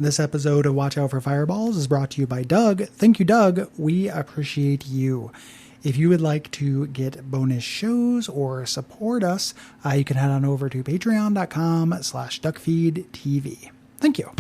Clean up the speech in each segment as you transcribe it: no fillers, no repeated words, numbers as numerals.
This episode of Watch Out for Fireballs is brought to you by Doug. Thank you, Doug. We appreciate you. If you would like to get bonus shows or support us, you can head on over to patreon.com/Duckfeed.tv. Thank you.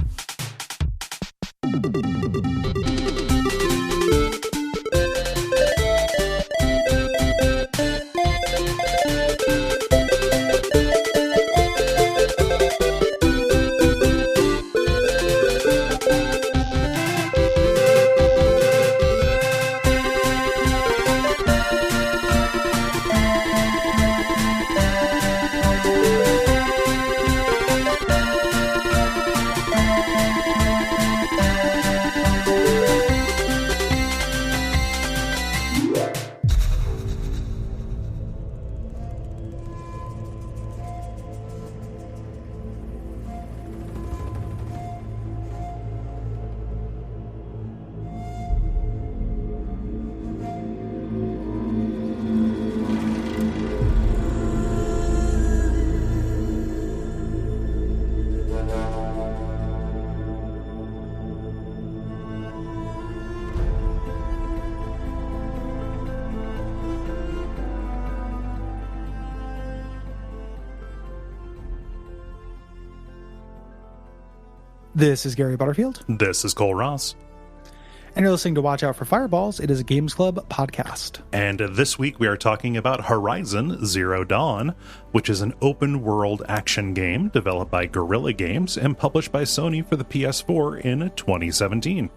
This is Gary Butterfield. This is Cole Ross. And you're listening to Watch Out for Fireballs. It is a Games Club podcast. And this week we are talking about Horizon Zero Dawn, which is an open-world action game developed by Guerrilla Games and published by Sony for the PS4 in 2017.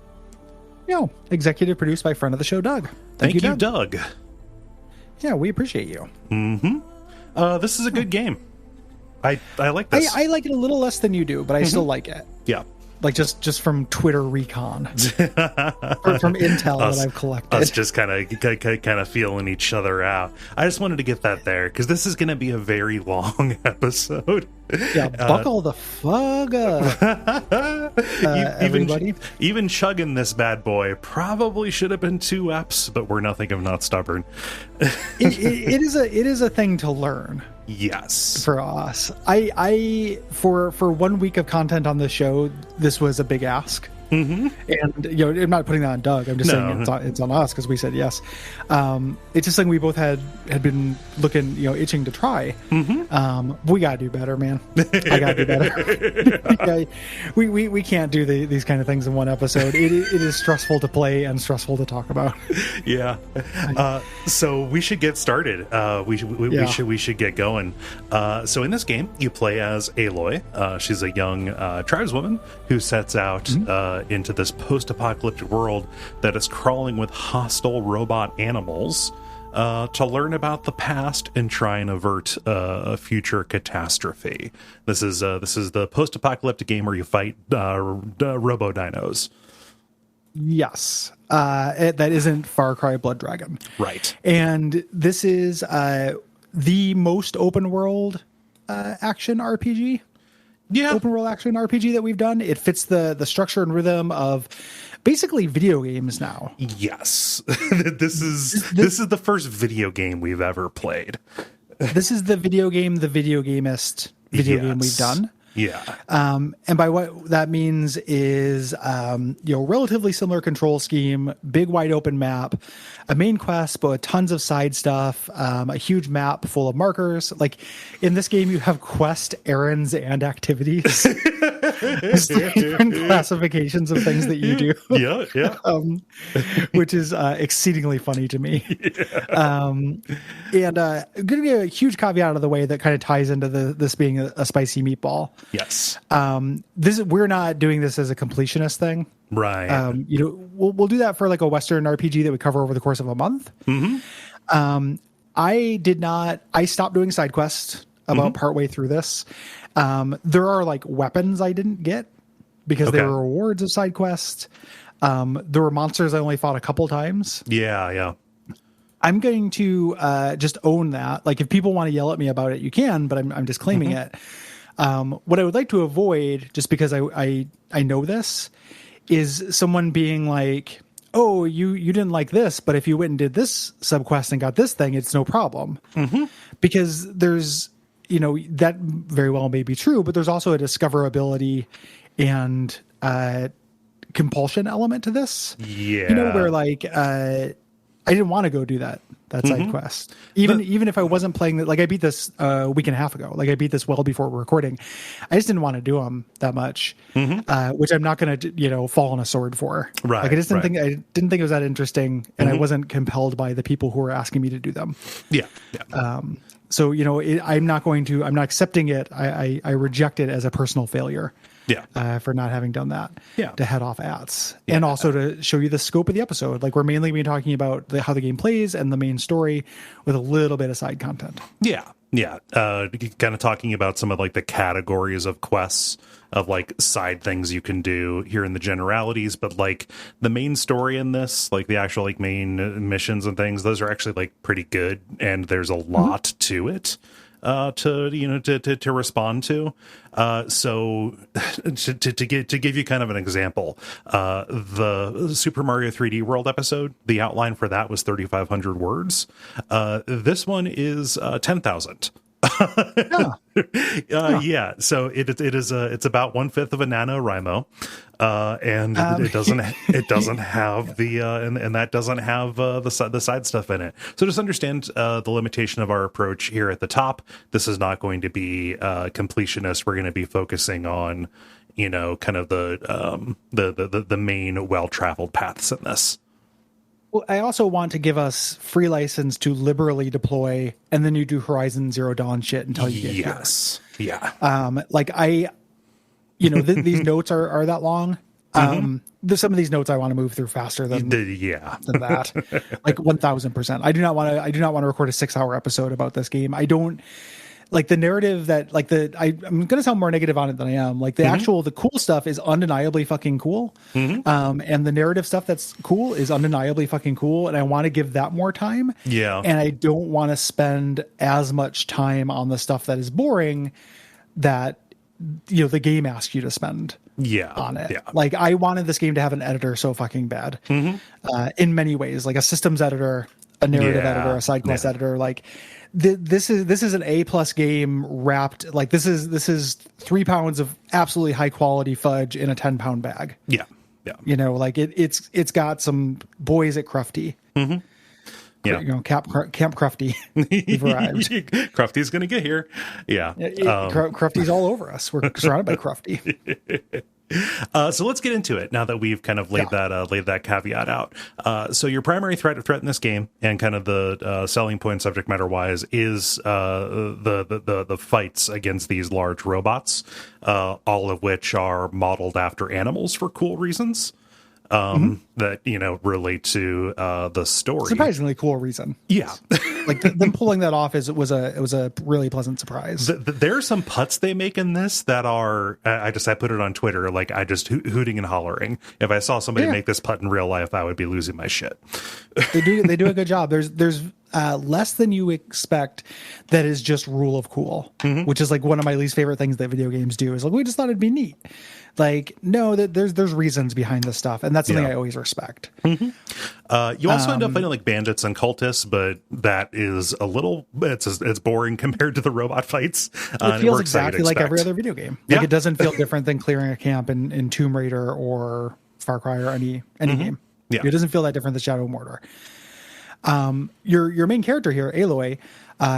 Yeah, executive produced by friend of the show, Doug. Thank you, Doug. Yeah, we appreciate you. Mm-hmm. This is a good game. I like this. I like it a little less than you do, but I still like it. Yeah. Like just from Twitter recon, from intel that I've collected. Us just kind of feeling each other out. I just wanted to get that there because this is going to be a very long episode. Yeah, buckle the fuck up, everybody. Even chugging this bad boy probably should have been 2 eps, but we're nothing if not stubborn. it is a thing to learn. Yes, for us, for 1 week of content on the show, this was a big ask. Mm-hmm. And I'm not putting that on Doug. I'm just saying it's on us because we said yes. It's just something we both had been looking, itching to try. Mm-hmm. We gotta do better, man. I gotta do better. we can't do these kind of things in one episode. It is stressful to play and stressful to talk about. Yeah. So we should get started. We should get going. So in this game, you play as Aloy. She's a young tribeswoman who sets out into this post-apocalyptic world that is crawling with hostile robot animals to learn about the past and try and avert a future catastrophe. This is the post-apocalyptic game where you fight robo-dinos. Yes. That isn't Far Cry Blood Dragon. Right. And this is the most open world action RPG. Yeah, open world action RPG that we've done. It fits the structure and rhythm of basically video games now. Yes. This is the first video game we've ever played. This is the video game we've done. Yeah. And by what that means is, relatively similar control scheme, big wide open map, a main quest, but tons of side stuff, a huge map full of markers. Like in this game, you have quest, errands, and activities. There's different classifications of things that you do. Yeah. Which is exceedingly funny to me. Yeah. And going to be a huge caveat out of the way that kind of ties into this being a spicy meatball. Yes. We're not doing this as a completionist thing. Right. We'll do that for like a Western RPG that we cover over the course of a month. Mm-hmm. I stopped doing side quests about partway through this. There are like weapons I didn't get because they were rewards of side quests. There were monsters I only fought a couple times. Yeah. I'm going to just own that. Like if people want to yell at me about it, you can, but I'm disclaiming it. What I would like to avoid, just because I know this, is someone being like, oh, you didn't like this, but if you went and did this subquest and got this thing, it's no problem. Mm-hmm. Because there's, that very well may be true, but there's also a discoverability and compulsion element to this. Yeah. You know, where like I didn't want to go do that side quest. Even if I wasn't playing that, like I beat this a week and a half ago. Like I beat this well before recording. I just didn't want to do them that much, which I'm not going to, fall on a sword for. Right. Like I just didn't think it was that interesting, and I wasn't compelled by the people who were asking me to do them. Yeah. Yeah. So, I'm not accepting it. I reject it as a personal failure. Yeah. For not having done that. Yeah. To head off ads. Yeah. And also to show you the scope of the episode. Like we're mainly been talking about how the game plays and the main story with a little bit of side content. Yeah. Yeah. Kind of talking about some of like the categories of quests of like side things you can do here in the generalities, but like the main story in this, like the actual like main missions and things, those are actually like pretty good. And there's a lot to it. To respond to. So to give you kind of an example, the Super Mario 3D World episode, the outline for that was 3,500 words. This one is 10,000. Yeah. So it's about 1/5 of a NaNoWriMo, and it doesn't have the and that doesn't have the side stuff in it. So just understand the limitation of our approach here at the top. This is not going to be completionist. We're going to be focusing on kind of the main well-traveled paths in this. Well, I also want to give us free license to liberally deploy, and then you do Horizon Zero Dawn shit until you get here. Yes. Yeah. Like these notes are that long. There's some of these notes I want to move through faster than that. Like 1,000%. I do not want to record a 6-hour episode about this game. I don't like the narrative that I'm going to sound more negative on it than I am. Like the cool stuff is undeniably fucking cool. And the narrative stuff that's cool is undeniably fucking cool. And I want to give that more time. Yeah. And I don't want to spend as much time on the stuff that is boring that, the game asks you to spend on it. Yeah. Like I wanted this game to have an editor so fucking bad in many ways, like a systems editor, a narrative editor, a side quest editor, like this is an A+ game wrapped, like this is 3 pounds of absolutely high quality fudge in a 10-pound bag. Yeah. Yeah. Like it's got some boys at Crufty. Yeah. Camp Crufty. We've arrived. Crufty's going to get here. Yeah. Crufty's all over us. We're surrounded by Crufty. So let's get into it now that we've kind of laid that caveat out. So your primary threat in this game, and kind of the selling point subject matter wise, is the fights against these large robots, all of which are modeled after animals for cool reasons. That relate to the story. Surprisingly cool reason. Yeah. Like them pulling that off was a really pleasant surprise. There are some putts they make in this that are I put it on Twitter, like I just hooting and hollering. If I saw somebody make this putt in real life, I would be losing my shit. They do a good job. There's less than you expect that is just rule of cool, which is like one of my least favorite things that video games do. Is like, we just thought it'd be neat. Like, no, there's reasons behind this stuff, and that's something I always respect. You also end up fighting like bandits and cultists, but that is a little it's boring compared to the robot fights. It feels exactly like every other video game. Like it doesn't feel different than clearing a camp in Tomb Raider or Far Cry or any game. Yeah. It doesn't feel that different than Shadow of Mordor. Your main character here, Aloy,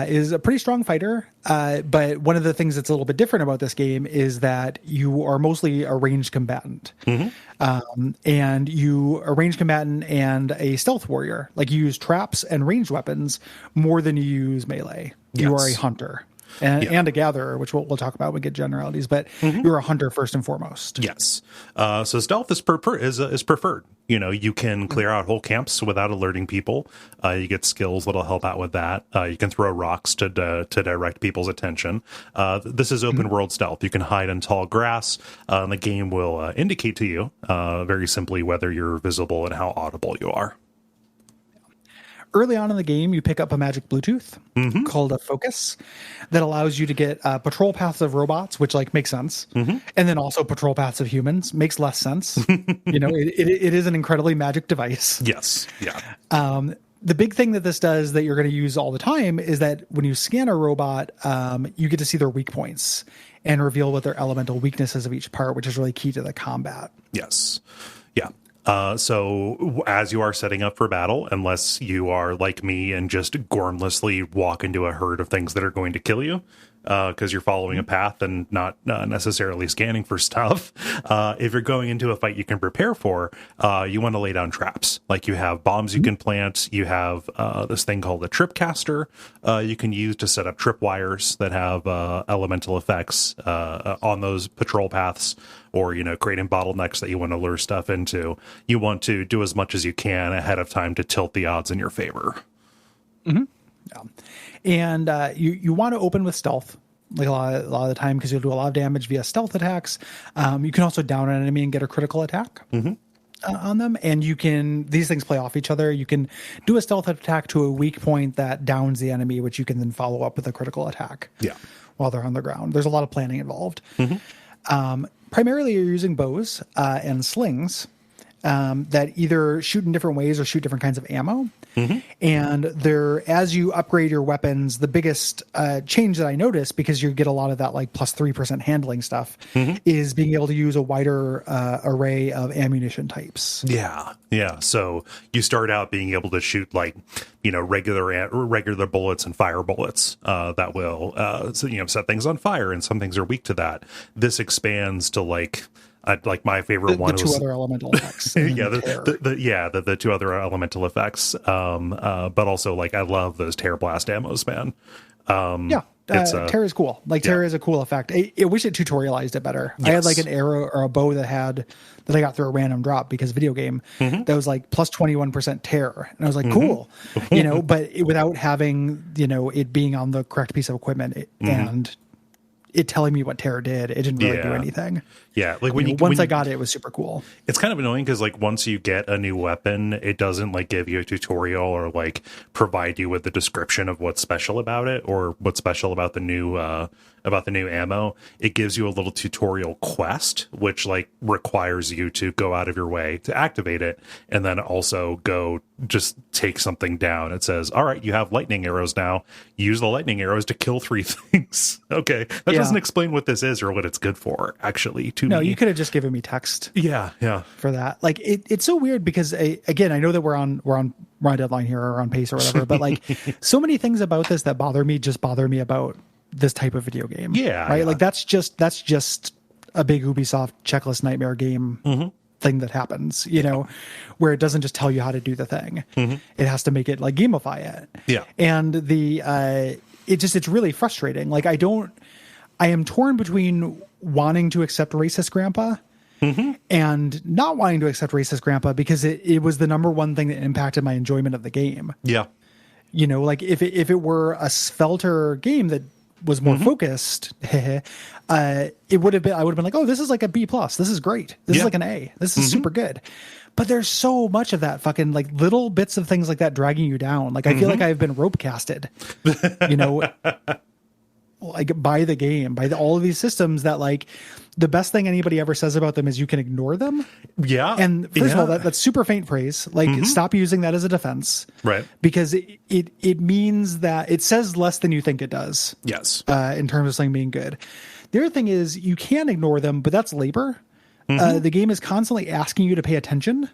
is a pretty strong fighter, but one of the things that's a little bit different about this game is that you are mostly a ranged combatant. And you a ranged combatant and a stealth warrior. Like you use traps and ranged weapons more than you use melee. Yes. You are a hunter. And a gatherer, which we'll talk about when we get generalities, but you're a hunter first and foremost. Yes. So stealth is preferred. You can clear out whole camps without alerting people. You get skills that'll help out with that. You can throw rocks to direct people's attention. This is open world stealth. You can hide in tall grass. And the game will indicate to you very simply whether you're visible and how audible you are. Early on in the game, you pick up a magic Bluetooth called a Focus that allows you to get patrol paths of robots, which makes sense, and then also patrol paths of humans makes less sense. It is an incredibly magic device. Yes. Yeah. The big thing that this does that you're going to use all the time is that when you scan a robot, you get to see their weak points. and reveal what their elemental weaknesses of each part, which is really key to the combat. Yes. Yeah. So as you are setting up for battle, unless you are like me and just gormlessly walk into a herd of things that are going to kill you, because you're following a path and not necessarily scanning for stuff. If you're going into a fight you can prepare for, you want to lay down traps. Like you have bombs you can plant. You have this thing called a trip caster you can use to set up trip wires that have elemental effects on those patrol paths, or, creating bottlenecks that you want to lure stuff into. You want to do as much as you can ahead of time to tilt the odds in your favor. Mm-hmm. Yeah. And you want to open with stealth, like a lot of the time, because you'll do a lot of damage via stealth attacks. You can also down an enemy and get a critical attack on them, and these things play off each other. You can do a stealth attack to a weak point that downs the enemy, which you can then follow up with a critical attack. Yeah, while they're on the ground. There's a lot of planning involved. Primarily, you're using bows and slings that either shoot in different ways or shoot different kinds of ammo. And as you upgrade your weapons, the biggest change that I noticed, because you get a lot of that like plus 3% handling stuff, is being able to use a wider array of ammunition types. Yeah. So you start out being able to shoot like, regular bullets and fire bullets that will, set things on fire, and some things are weak to that. This expands to like my favorite one was the two other elemental effects. the two other elemental effects. But also like I love those tear blast ammos, man. Tear is cool. Tear is a cool effect. I wish it tutorialized it better. Yes. I had like an arrow or a bow that I got through a random drop because video game that was like plus 21% tear, and I was like, cool, but without having it being on the correct piece of equipment and it telling me what tear did. It didn't really do anything. Yeah, like once I got it, it was super cool. It's kind of annoying because like once you get a new weapon, it doesn't like give you a tutorial or like provide you with the description of what's special about it or what's special about the new ammo. It gives you a little tutorial quest, which like requires you to go out of your way to activate it, and then also go just take something down. It says, all right, you have lightning arrows now. Use the lightning arrows to kill 3 things. Okay, that doesn't explain what this is or what it's good for, actually. No, you could have just given me text. Yeah. For that, like it's so weird because again, I know that we're on deadline here or on pace or whatever, but like so many things about this that bother me about this type of video game. Yeah, right. Yeah. Like that's just a big Ubisoft checklist nightmare game thing that happens. Where it doesn't just tell you how to do the thing; it has to make it like gamify it. Yeah, and it's really frustrating. Like I am torn between wanting to accept racist grandpa and not wanting to accept racist grandpa because it was the number one thing that impacted my enjoyment of the game. Yeah. Like if it were a svelter game that was more focused, I would have been like, oh, this is like a B+. This is great. This is like an A. This is super good. But there's so much of that fucking like little bits of things like that dragging you down. Like I feel like I've been rope casted, like by the game, all of these systems that like the best thing anybody ever says about them is you can ignore them. Yeah. And first of all, that's super faint praise. Like stop using that as a defense. Right. Because it means that it says less than you think it does. Yes. In terms of something being good. The other thing is you can ignore them, but that's labor. The game is constantly asking you to pay attention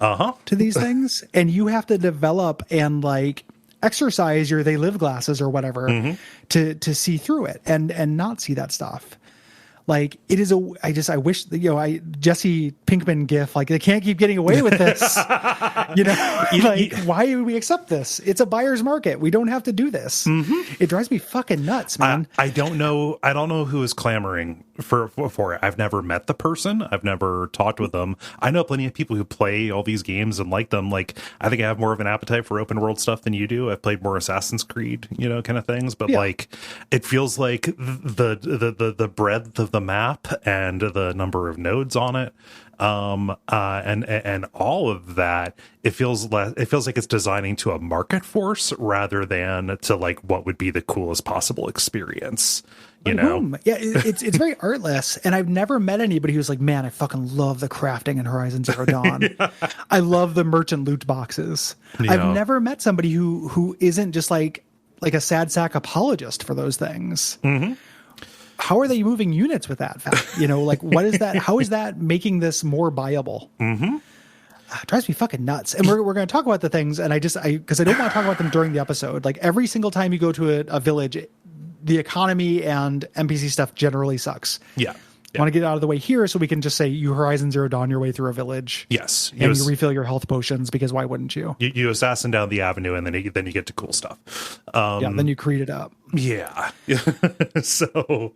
to these things, and you have to develop and like exercise your they live glasses or whatever to see through it and not see that stuff. Like it is I wish Jesse Pinkman gif, like they can't keep getting away with this. Like why do we accept this? It's a buyer's market. We don't have to do this. It drives me fucking nuts, man. I don't know who is clamoring for it. I've never met the person. I've never talked with them. I know plenty of people who play all these games and like them. Like I think I have more of an appetite for open world stuff than you do. I've played more Assassin's Creed, kind of things. But like it feels like the breadth of the map and the number of nodes on it and all of that, it feels like it's designing to a market force rather than to like what would be the coolest possible experience. Yeah, it's very artless, and I've never met anybody who's like, man, I fucking love the crafting in Horizon Zero Dawn. I love the merchant loot boxes. I've never met somebody who isn't just like a sad sack apologist for those things. how are they moving units with that fact? Like, what is that? How is that making this more viable? It drives me fucking nuts. And we're going to talk about the things, and because I don't want to talk about them during the episode. Like, every single time you go to a village, the economy and NPC stuff generally sucks. Yeah. Want to get out of the way here so we can just say you Horizon Zero Dawn your way through a village. Yes. And you refill your health potions, because why wouldn't you? You assassin down the avenue, and then you get to cool stuff. Then you create it up. Yeah. So,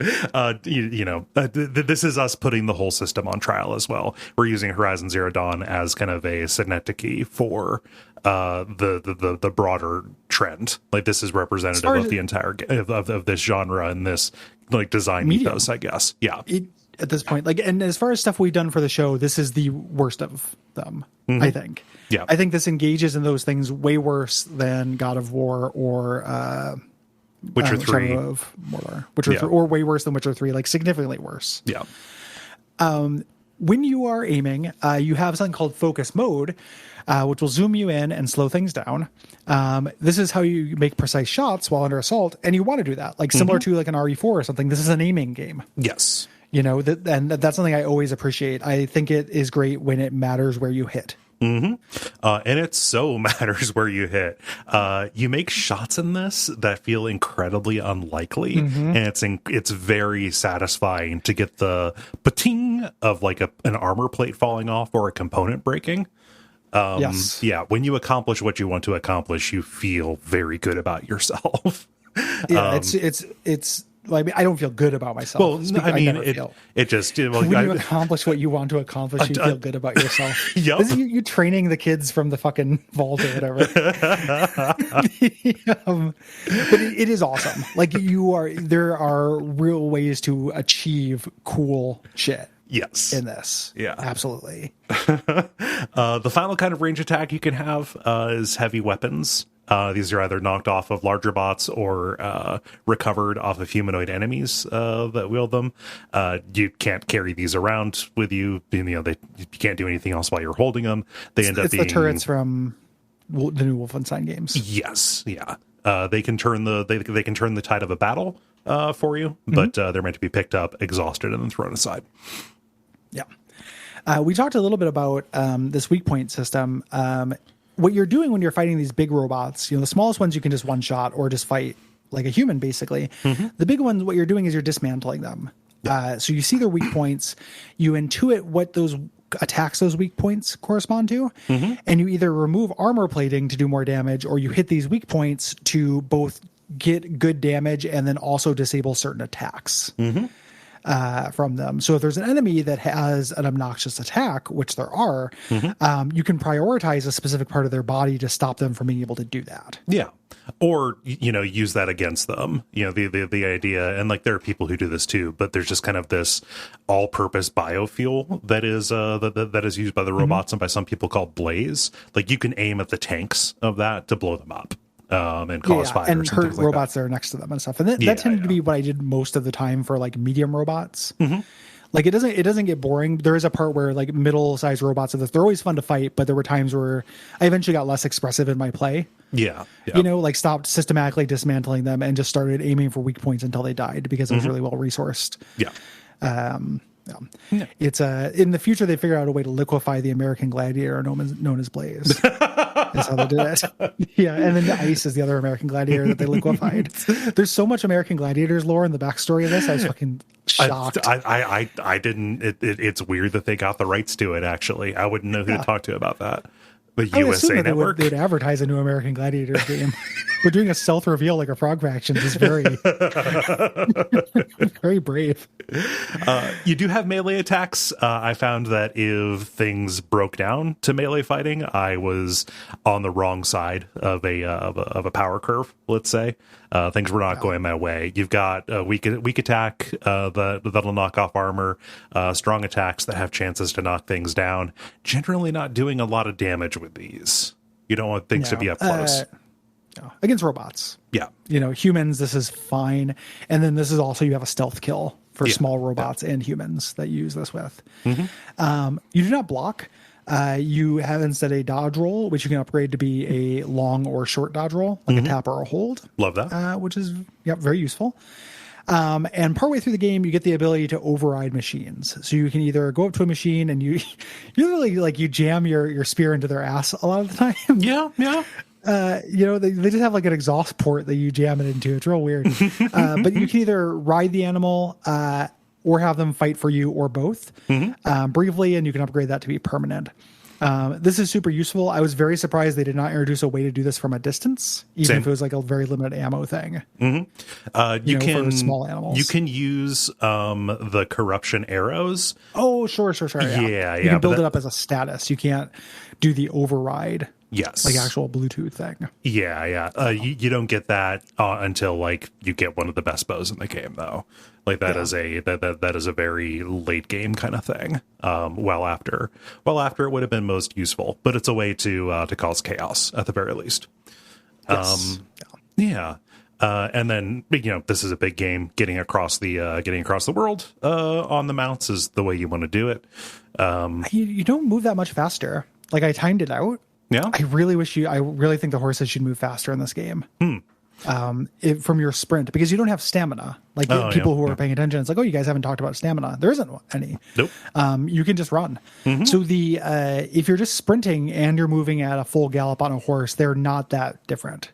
this is us putting the whole system on trial as well. We're using Horizon Zero Dawn as kind of a synecdoche for the broader trend. Like, this is representative of the entire of this genre and this like design ethos, I guess. Yeah. At this point, like, and as far as stuff we've done for the show, this is the worst of them. I think. Yeah. I think this engages in those things way worse than God of War or Witcher 3 of Mordor, Witcher 3, or way worse than Witcher 3, like significantly worse. Yeah. When you are aiming, you have something called focus mode, which will zoom you in and slow things down. This is how you make precise shots while under assault, and you want to do that, like similar to like an RE4 or something. This is an aiming game. Yes. And that's something I always appreciate. I think it is great when it matters where you hit. And it so matters where you hit. You make shots in this that feel incredibly unlikely, and it's very satisfying to get the pating of like an armor plate falling off or a component breaking. Yes. Yeah, when you accomplish what you want to accomplish, you feel very good about yourself. Yeah, it's. Well, I mean, I don't feel good about myself. Well, I mean, it just... when you accomplish what you want to accomplish, you feel good about yourself. Yep. This is you training the kids from the fucking vault or whatever. But it is awesome. Like, there are real ways to achieve cool shit. Yes. In this. Yeah. Absolutely. The final kind of range attack you can have is heavy weapons. These are either knocked off of larger bots or recovered off of humanoid enemies that wield them. You can't carry these around with you. You can't do anything else while you're holding them. It's the turrets from the new Wolfenstein games. Yes, yeah. They can turn they can turn the tide of a battle for you, but they're meant to be picked up, exhausted, and then thrown aside. Yeah. We talked a little bit about this weak point system. What you're doing when you're fighting these big robots, the smallest ones you can just one shot or just fight like a human, basically. The big ones, what you're doing is you're dismantling them. So you see their weak points, you intuit what those attacks those weak points correspond to, and you either remove armor plating to do more damage, or you hit these weak points to both get good damage and then also disable certain attacks. From them. So if there's an enemy that has an obnoxious attack, which there are, you can prioritize a specific part of their body to stop them from being able to do that. Yeah. Or, use that against them. The idea, and like there are people who do this too, but there's just kind of this all-purpose biofuel that is that is used by the robots and by some people called blaze. Like, you can aim at the tanks of that to blow them up. And cause fires and hurt robots that are next to them and stuff. And that tended to be what I did most of the time for like medium robots. Like, it doesn't get boring. There is a part where like middle-sized robots, they're always fun to fight, but there were times where I eventually got less expressive in my play. Yeah. Like stopped systematically dismantling them and just started aiming for weak points until they died, because it was really well resourced. It's in the future they figure out a way to liquefy the American Gladiator known as Blaze. That's how they did it. Yeah, and then the ice is the other American Gladiator that they liquefied. There's so much American Gladiators lore in the backstory of this. I was fucking shocked. I didn't. It's weird that they got the rights to it. Actually, I wouldn't know who to talk to about that. The USA Network. They'd advertise a new American Gladiators game. We're doing a stealth reveal like a Frog Fractions is very, very brave. You do have melee attacks. I found that if things broke down to melee fighting, I was on the wrong side of a power curve. Let's say things were not going my way. You've got a weak attack that'll knock off armor, strong attacks that have chances to knock things down. Generally, not doing a lot of damage with these. You don't want things to be up close. Against robots. Yeah. Humans, this is fine. And then this is also, you have a stealth kill for small robots and humans that you use this with. You do not block. You have instead a dodge roll, which you can upgrade to be a long or short dodge roll, like a tap or a hold. Love that. Which is very useful. And partway through the game, you get the ability to override machines. So you can either go up to a machine and you literally like you jam your spear into their ass a lot of the time. Yeah, yeah. They just have like an exhaust port that you jam it into. It's real weird. But you can either ride the animal or have them fight for you, or both, briefly, and you can upgrade that to be permanent. This is super useful. I was very surprised they did not introduce a way to do this from a distance, even if it was like a very limited ammo thing. You can for small animals. You can use the corruption arrows. Oh, sure. Yeah. You can build it up as a status. You can't do the override. Yes, like actual Bluetooth thing. Yeah. You don't get that until like you get one of the best bows in the game, though. Like that is that is a very late game kind of thing. Well after it would have been most useful, but it's a way to cause chaos at the very least. Yes. Yeah. And then this is a big game. Getting across the world on the mounts is the way you want to do it. You don't move that much faster. Like I timed it out. Yeah. I really think the horses should move faster in this game. From your sprint, because you don't have stamina. Like people who are paying attention, it's like, oh, you guys haven't talked about stamina. There isn't any. Nope. You can just run. So if you're just sprinting and you're moving at a full gallop on a horse, they're not that different.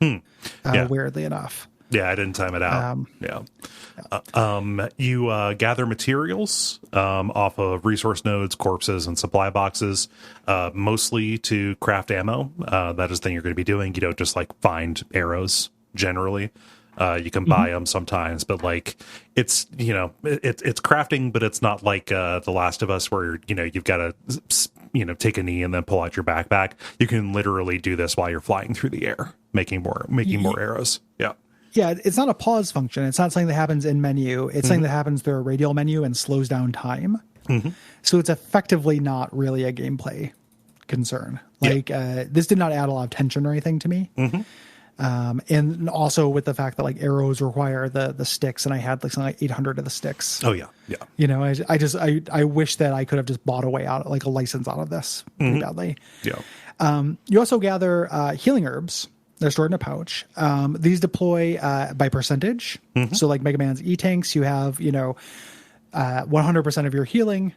Weirdly enough. Yeah, I didn't time it out. You gather materials off of resource nodes, corpses, and supply boxes, mostly to craft ammo. That is the thing you're going to be doing. You don't just like find arrows generally. You can buy them sometimes, but like it's crafting, but it's not like The Last of Us where you've got to take a knee and then pull out your backpack. You can literally do this while you're flying through the air, making more arrows. Yeah, it's not a pause function. It's not something that happens in menu. It's something that happens through a radial menu and slows down time. So it's effectively not really a gameplay concern. Like this did not add a lot of tension or anything to me. And also with the fact that like arrows require the sticks, and I had like something like 800 of the sticks. Oh yeah. I wish that I could have just bought away out like a license out of this pretty badly. You also gather healing herbs. They're stored in a pouch. These deploy by percentage. So like Mega Man's E-tanks, you have 100% of your healing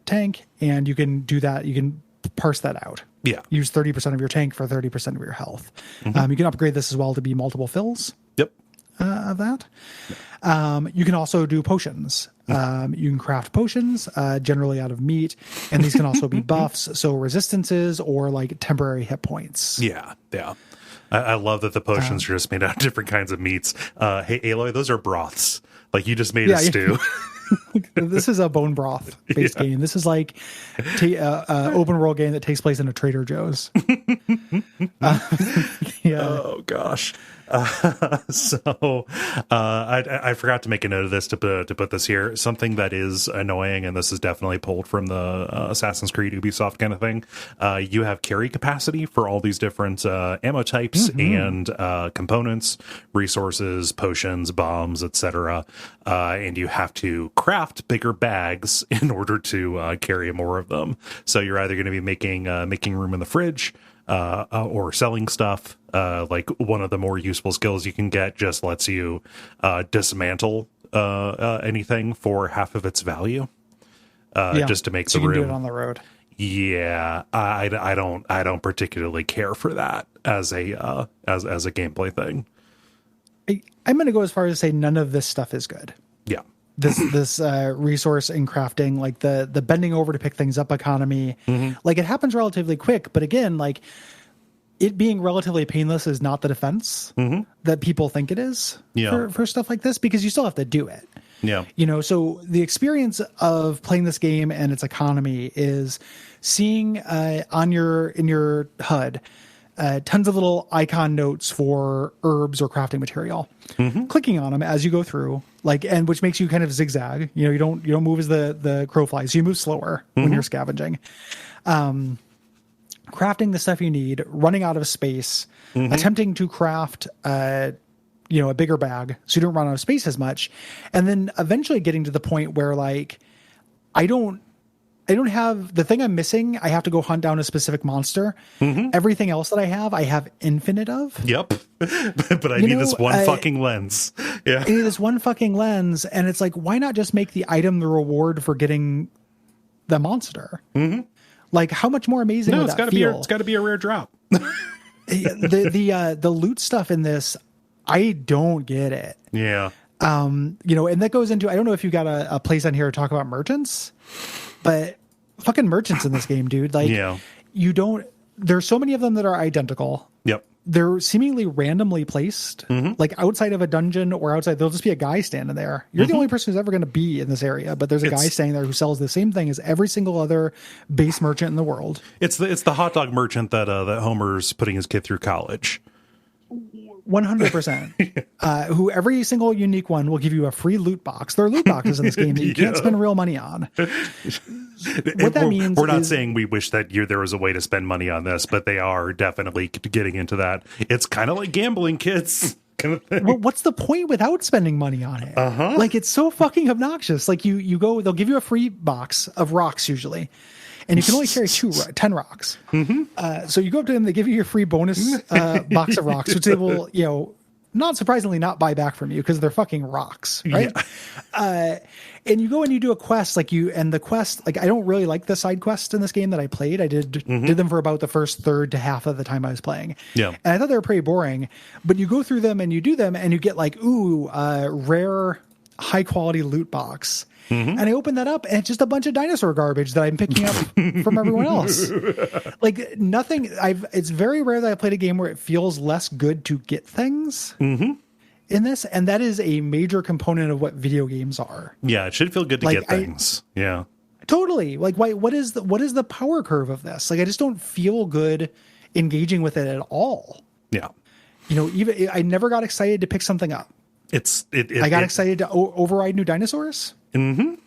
tank, and you can do that. You can parse that out. Use 30% of your tank for 30% of your health. You can upgrade this as well to be multiple fills. Of that. You can also do potions. You can craft potions, generally out of meat, and these can also be buffs, so resistances or like temporary hit points. I love that the potions are just made out of different kinds of meats. Hey, Aloy, those are broths. Like you just made a stew. This is a bone broth based game. This is like open world game that takes place in a Trader Joe's. Oh gosh. I forgot to make a note of this to put this here. Something that is annoying, and this is definitely pulled from the Assassin's Creed Ubisoft kind of thing. You have carry capacity for all these different ammo types and components, resources, potions, bombs, etc. And you have to craft bigger bags in order to carry more of them. So you're either going to be making room in the fridge, or selling stuff. Like one of the more useful skills you can get just lets you dismantle anything for half of its value, just to make the room. You can do it on the road. Yeah, I don't particularly care for that as a gameplay thing. I'm going to go as far as to say none of this stuff is good. Yeah. This resource and crafting, like the bending over to pick things up economy, like it happens relatively quick, but again, like it being relatively painless is not the defense that people think it is for stuff like this, because you still have to do it. So the experience of playing this game and its economy is seeing in your HUD tons of little icon notes for herbs or crafting material, clicking on them as you go through, and which makes you kind of zigzag. You don't move as the crow flies. You move slower when you're scavenging, crafting the stuff you need, running out of space, attempting to craft, a bigger bag so you don't run out of space as much. And then eventually getting to the point where like, I don't I don't have the thing I'm missing. I have to go hunt down a specific monster. Everything else that I have infinite of. Yep. But I need this one fucking lens. Yeah. I need this one fucking lens. And it's like, why not just make the item the reward for getting the monster? Like, how much more amazing would that feel? It's got to be a rare drop. The loot stuff in this, I don't get it. Yeah. And that goes into, I don't know if you got a place on here to talk about merchants, but fucking merchants in this game, dude. Like, there's so many of them that are identical. Yep. They're seemingly randomly placed, like outside of a dungeon or outside. There'll just be a guy standing there. You're the only person who's ever going to be in this area, but there's a guy standing there who sells the same thing as every single other base merchant in the world. It's the hot dog merchant that Homer's putting his kid through college. 100%. Who every single unique one will give you a free loot box. There are loot boxes in this game that you can't spend real money on. What that means, we're not saying we wish that there was a way to spend money on this, but they are definitely getting into that. It's kind of like gambling, kids. Kind of thing. Well, what's the point without spending money on it? Like, it's so fucking obnoxious. Like, you go, they'll give you a free box of rocks usually, and you can only carry 10 rocks. So you go up to them, they give you your free bonus box of rocks, which they will, not surprisingly, not buy back from you because they're fucking rocks, right? Yeah. And you go and you do a quest, and the quest, I don't really like the side quests in this game that I played. I did them for about the first third to half of the time I was playing. Yeah. And I thought they were pretty boring, but you go through them and you do them and you get rare, high quality loot box. And I open that up and it's just a bunch of dinosaur garbage that I'm picking up from everyone else. Like, nothing. It's very rare that I played a game where it feels less good to get things in this. And that is a major component of what video games are. Yeah. It should feel good to get things. Yeah, totally. Like, what is the power curve of this? Like, I just don't feel good engaging with it at all. Yeah. Even I never got excited to pick something up. I got excited to override new dinosaurs. I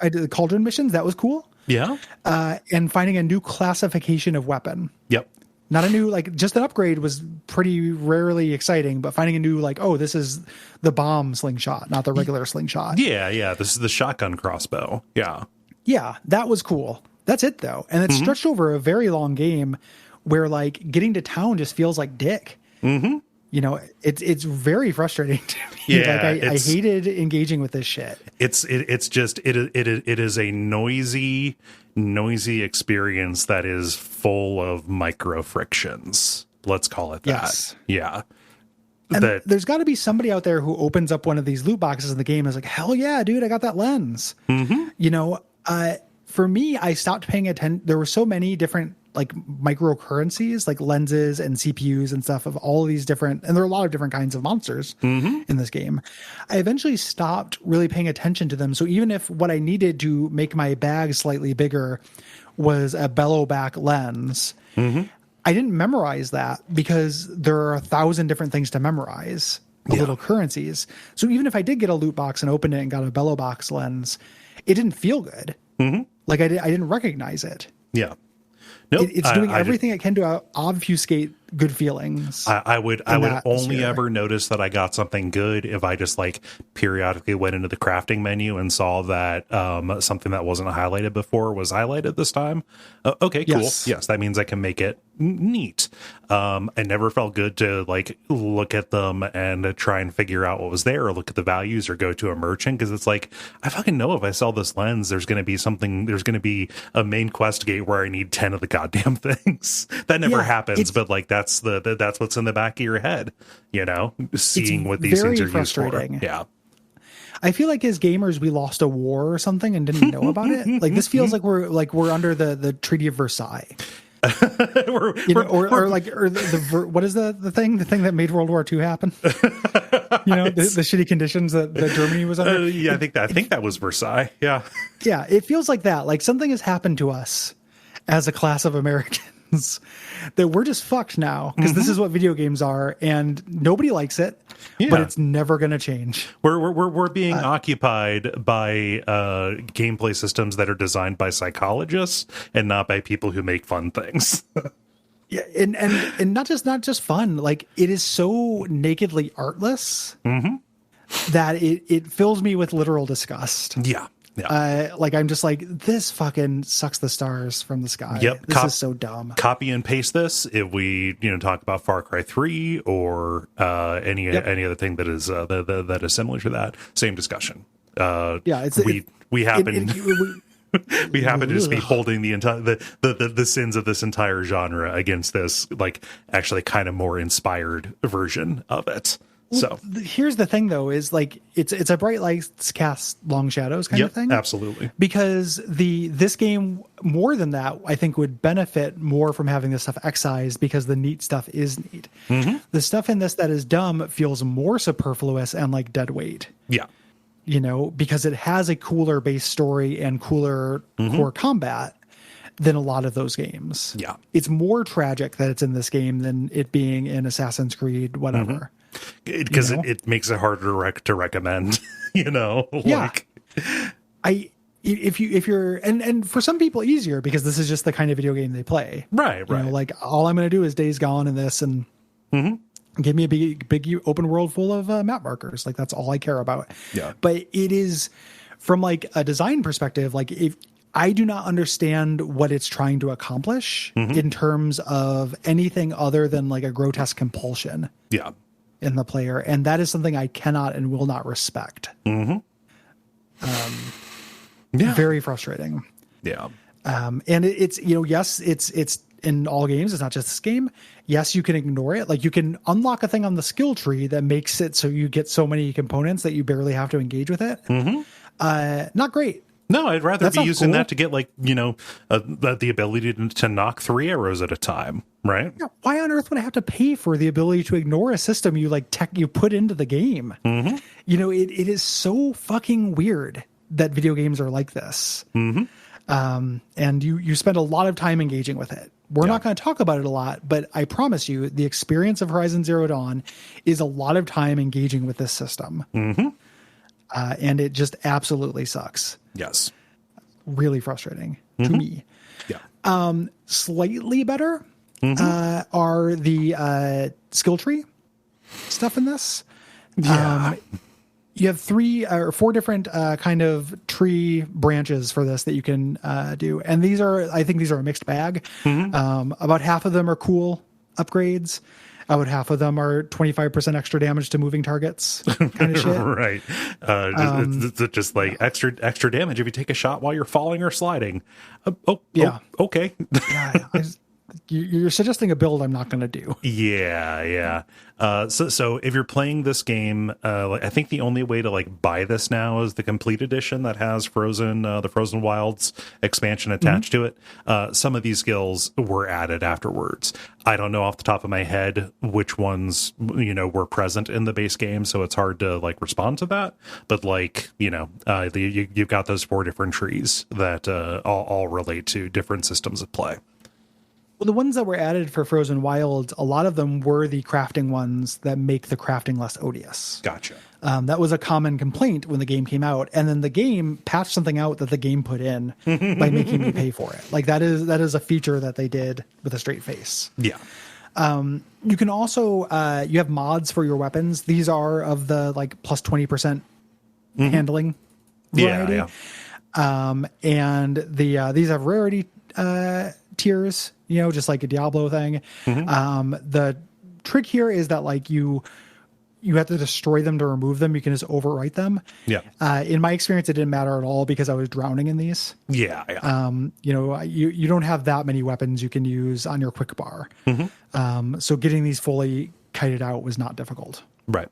did the cauldron missions. That was cool. Yeah. And finding a new classification of weapon. Yep. Not a new, just an upgrade was pretty rarely exciting, but finding a new, this is the bomb slingshot, not the regular slingshot. Yeah. Yeah. This is the shotgun crossbow. Yeah. Yeah. That was cool. That's it though. And it's stretched over a very long game where getting to town just feels like dick. It's very frustrating to me. Yeah, I hated engaging with this shit. It is a noisy experience that is full of micro frictions. Let's call it that. Yes. Yeah. And there's got to be somebody out there who opens up one of these loot boxes in the game and is like, hell yeah, dude, I got that lens. For me, I stopped paying attention. There were so many different microcurrencies, like lenses and CPUs and stuff of all of these different, and there are a lot of different kinds of monsters in this game. I eventually stopped really paying attention to them. So even if what I needed to make my bag slightly bigger was a bellow back lens, I didn't memorize that because there are 1,000 different things to memorize, little currencies. So even if I did get a loot box and opened it and got a bellow box lens, it didn't feel good. I didn't recognize it. Yeah. Nope. It's doing everything it can to obfuscate good feelings. I would only ever notice that I got something good if I just periodically went into the crafting menu and saw that something that wasn't highlighted before was highlighted this time. Okay, cool. Yes, that means I can make it neat. It never felt good to look at them and try and figure out what was there, or look at the values, or go to a merchant, because it's I fucking know if I sell this lens, there's going to be a main quest gate where I need 10 of the goddamn things. That never happens, but that's what's in the back of your head, seeing what these things are used for. Yeah. I feel like as gamers, we lost a war or something and didn't know about it. This feels like we're under the Treaty of Versailles. What is the thing that made World War II happen? The shitty conditions that Germany was under. I think that was Versailles. Yeah. Yeah. It feels like that. Something has happened to us as a class of Americans that we're just fucked now, because this is what video games are, and nobody likes it, but it's never going to change. We're being occupied by gameplay systems that are designed by psychologists and not by people who make fun things. Yeah, and not just fun. It is so nakedly artless that it fills me with literal disgust. Yeah. Like, I'm just like, this fucking sucks the stars from the sky. Yep. This is so dumb. Copy and paste this if we talk about Far Cry 3 or any other thing that is that is similar to that. Same discussion. We happen we happen to just be holding the entire the sins of this entire genre against this, like, actually kind of more inspired version of it. So here's the thing, though, is like it's a bright lights cast long shadows kind of thing. Absolutely. Because this game, more than that, I think would benefit more from having this stuff excised, because the neat stuff is neat. Mm-hmm. The stuff in this that is dumb feels more superfluous and like dead weight. Yeah. Because it has a cooler base story and cooler core combat than a lot of those games. Yeah. It's more tragic that it's in this game than it being in Assassin's Creed, whatever. Because it makes it harder to recommend, like, if you're and for some people easier, because this is just the kind of video game they play. Right. Like, all I'm going to do is Days Gone in this, and give me a big open world full of map markers. Like, that's all I care about. Yeah. But it is, from like a design perspective, like, if I do not understand what it's trying to accomplish in terms of anything other than like a grotesque compulsion. Yeah. In the player, and that is something I cannot and will not respect. Very frustrating. Yeah. And it's yes, it's in all games. It's not just this game. Yes, you can ignore it. Like, you can unlock a thing on the skill tree that makes it so you get so many components that you barely have to engage with it. Not great. No, I'd rather be using that to get, like, the ability to knock 3 arrows at a time, right? Yeah, why on earth would I have to pay for the ability to ignore a system you you put into the game? It is so fucking weird that video games are like this. And you spend a lot of time engaging with it. We're not going to talk about it a lot, but I promise you, the experience of Horizon Zero Dawn is a lot of time engaging with this system. And it just absolutely sucks. Yes. Really frustrating to me. Yeah. Slightly better are the skill tree stuff in this. Yeah. You have 3 or 4 different kind of tree branches for this that you can do. And I think these are a mixed bag. About half of them are cool upgrades. About half of them are 25% extra damage to moving targets kind of shit. Right. Just like extra damage if you take a shot while you're falling or sliding. Okay. You're suggesting a build I'm not going to do. Yeah. So if you're playing this game, I think the only way to like buy this now is the complete edition that has the Frozen Wilds expansion attached to it. Some of these skills were added afterwards. I don't know off the top of my head which ones were present in the base game, so it's hard to like respond to that. But like you've got those 4 different trees that all relate to different systems of play. Well, the ones that were added for Frozen Wilds, a lot of them were the crafting ones that make the crafting less odious. Gotcha. That was a common complaint when the game came out, and then the game patched something out that the game put in by making me pay for it. Like, that is a feature that they did with a straight face. Yeah. You can also you have mods for your weapons. These are of the like plus 20% handling variety. Yeah. And these have rarity tiers, just like a Diablo thing. The trick here is that like you have to destroy them to remove them. You can just overwrite them. Yeah. In my experience, it didn't matter at all because I was drowning in these. Yeah. You don't have that many weapons you can use on your quick bar. So getting these fully kited out was not difficult. Right.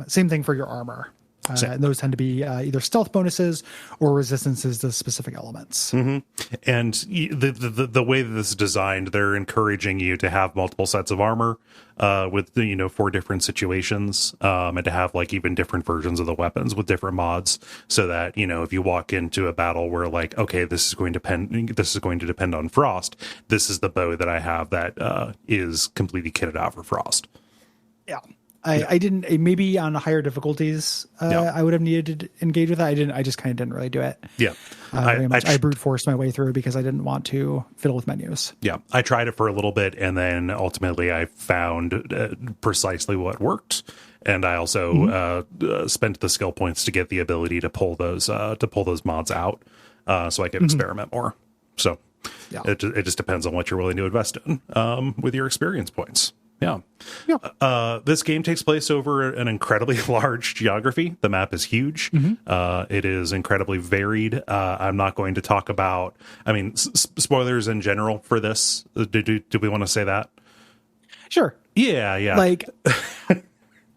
Same thing for your armor. And those tend to be either stealth bonuses or resistances to specific elements. And the way that this is designed, they're encouraging you to have multiple sets of armor with 4 different situations, and to have like even different versions of the weapons with different mods, so that if you walk into a battle where like, okay, this is going to depend on Frost, this is the bow that I have that is completely kitted out for Frost. Yeah. I didn't, maybe on higher difficulties, I would have needed to engage with that. I just kind of didn't really do it. Yeah. I brute forced my way through because I didn't want to fiddle with menus. Yeah. I tried it for a little bit, and then ultimately I found precisely what worked. And I also spent the skill points to get the ability to pull those mods out, so I could experiment more. So it just depends on what you're willing to invest in with your experience points. Yeah. This game takes place over an incredibly large geography. The map is huge. It is incredibly varied. I'm not going to talk about, spoilers in general for this. Do we want to say that? Sure. Yeah. Like,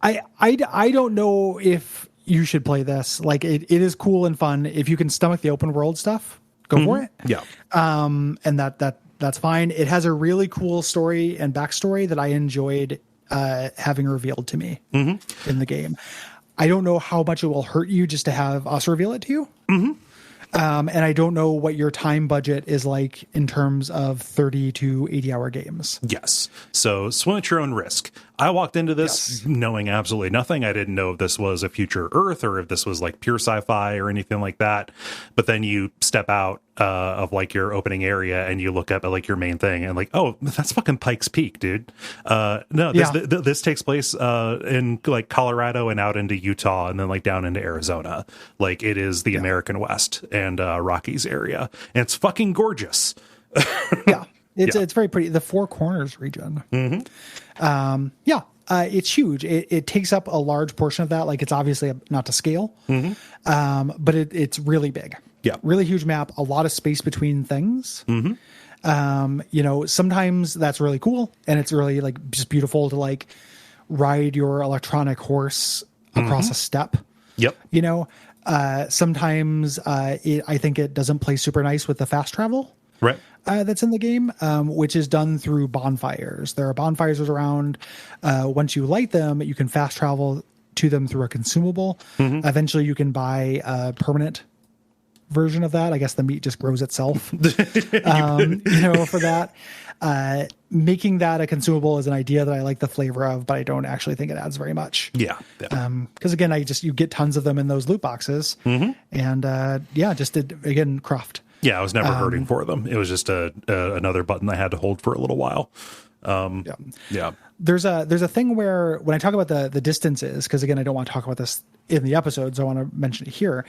I don't know if you should play this. Like, it is cool and fun. If you can stomach the open world stuff, go for it. Yeah. And that's fine. It has a really cool story and backstory that I enjoyed having revealed to me in the game. I don't know how much it will hurt you just to have us reveal it to you. And I don't know what your time budget is like in terms of 30 to 80 hour games. Yes. So swim at your own risk. I walked into this knowing absolutely nothing. I didn't know if this was a future Earth or if this was like pure sci-fi or anything like that. But then you step out of like your opening area and you look up at like your main thing and like, oh, that's fucking Pikes Peak, dude. This takes place in like Colorado and out into Utah and then like down into Arizona. Like it is the American West and Rockies area. And it's fucking gorgeous. It's very pretty. The Four Corners region. It's huge. It takes up a large portion of that. Like it's obviously not to scale, but it's really big. Yeah. Really huge map. A lot of space between things. Sometimes that's really cool. And it's really like just beautiful to like ride your electronic horse across a steppe. Yep. Sometimes I think it doesn't play super nice with the fast travel. Right. That's in the game, which is done through bonfires. There are bonfires around. Once you light them, you can fast travel to them through a consumable. Eventually, you can buy a permanent version of that. I guess the meat just grows itself, for that. Making that a consumable is an idea that I like the flavor of, but I don't actually think it adds very much. Yeah. Because again, you get tons of them in those loot boxes, and craft. Yeah, I was never hurting for them. It was just another button I had to hold for a little while. There's a thing where when I talk about the distances, because again, I don't want to talk about this in the episode, so I want to mention it here.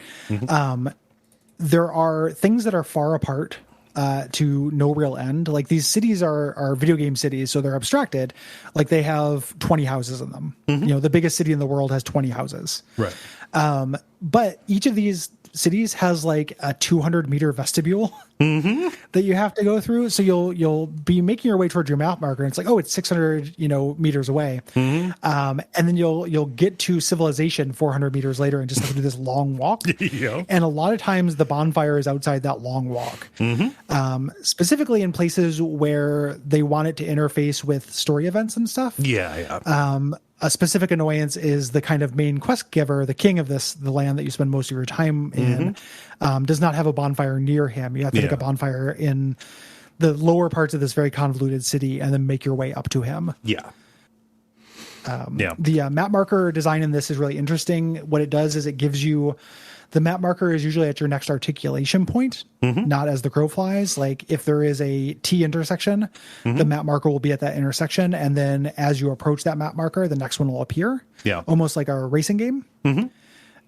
There are things that are far apart to no real end. Like these cities are video game cities, so they're abstracted. Like they have 20 houses in them. The biggest city in the world has 20 houses. Right. But each of these cities has like a 200-meter vestibule that you have to go through. So you'll be making your way towards your map marker, and it's like, oh, it's 600 meters away, and then you'll get to civilization 400 meters later and just have to do this long walk. And a lot of times the bonfire is outside that long walk, specifically in places where they want it to interface with story events and stuff. A specific annoyance is the kind of main quest giver, the king of the land that you spend most of your time in, does not have a bonfire near him. You have to make a bonfire in the lower parts of this very convoluted city and then make your way up to him. The map marker design in this is really interesting. What it does is it gives you the map marker is usually at your next articulation point, not as the crow flies. Like if there is a T intersection, the map marker will be at that intersection. And then as you approach that map marker, the next one will appear. Almost like a racing game.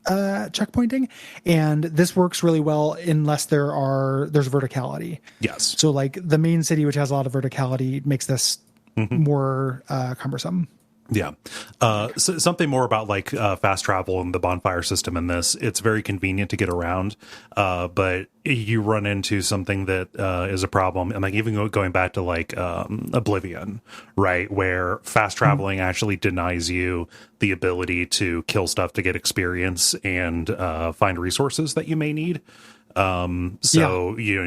Checkpointing. And this works really well unless there's verticality. So like the main city, which has a lot of verticality, makes this more cumbersome. So something more about like fast travel and the bonfire system in this. It's very convenient to get around, but you run into something that is a problem. And like even going back to like Oblivion, right, where fast traveling actually denies you the ability to kill stuff to get experience and find resources that you may need. You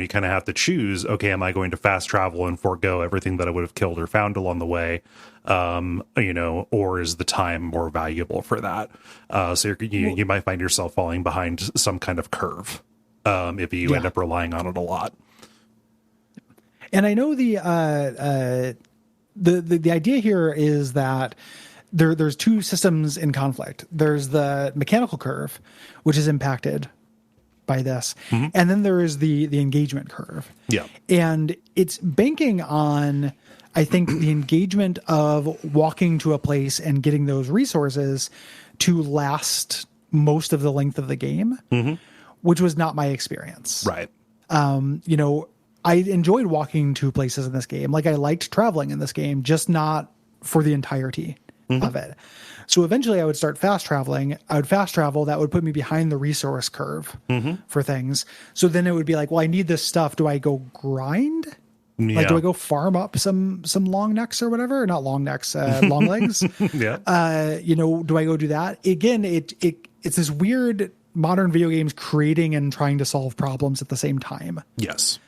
kind of have to choose, okay, am I going to fast travel and forego everything that I would have killed or found along the way? Or is the time more valuable for that? So you might find yourself falling behind some kind of curve if you end up relying on it a lot. And I know the idea here is that there's two systems in conflict. There's the mechanical curve, which is impacted by this, and then there is the engagement curve. And it's banking on I think the engagement of walking to a place and getting those resources to last most of the length of the game, which was not my experience. Right. You know, I enjoyed walking to places in this game. Like, I liked traveling in this game, just not for the entirety of it. So eventually I would start fast traveling. I would fast travel. That would put me behind the resource curve for things. So then it would be like, well, I need this stuff. Do I go grind? Yeah. Like, do I go farm up some long necks or whatever? Not long necks, long legs. Yeah. You know, do I go do that? Again, it's this weird modern video games creating and trying to solve problems at the same time. Yes.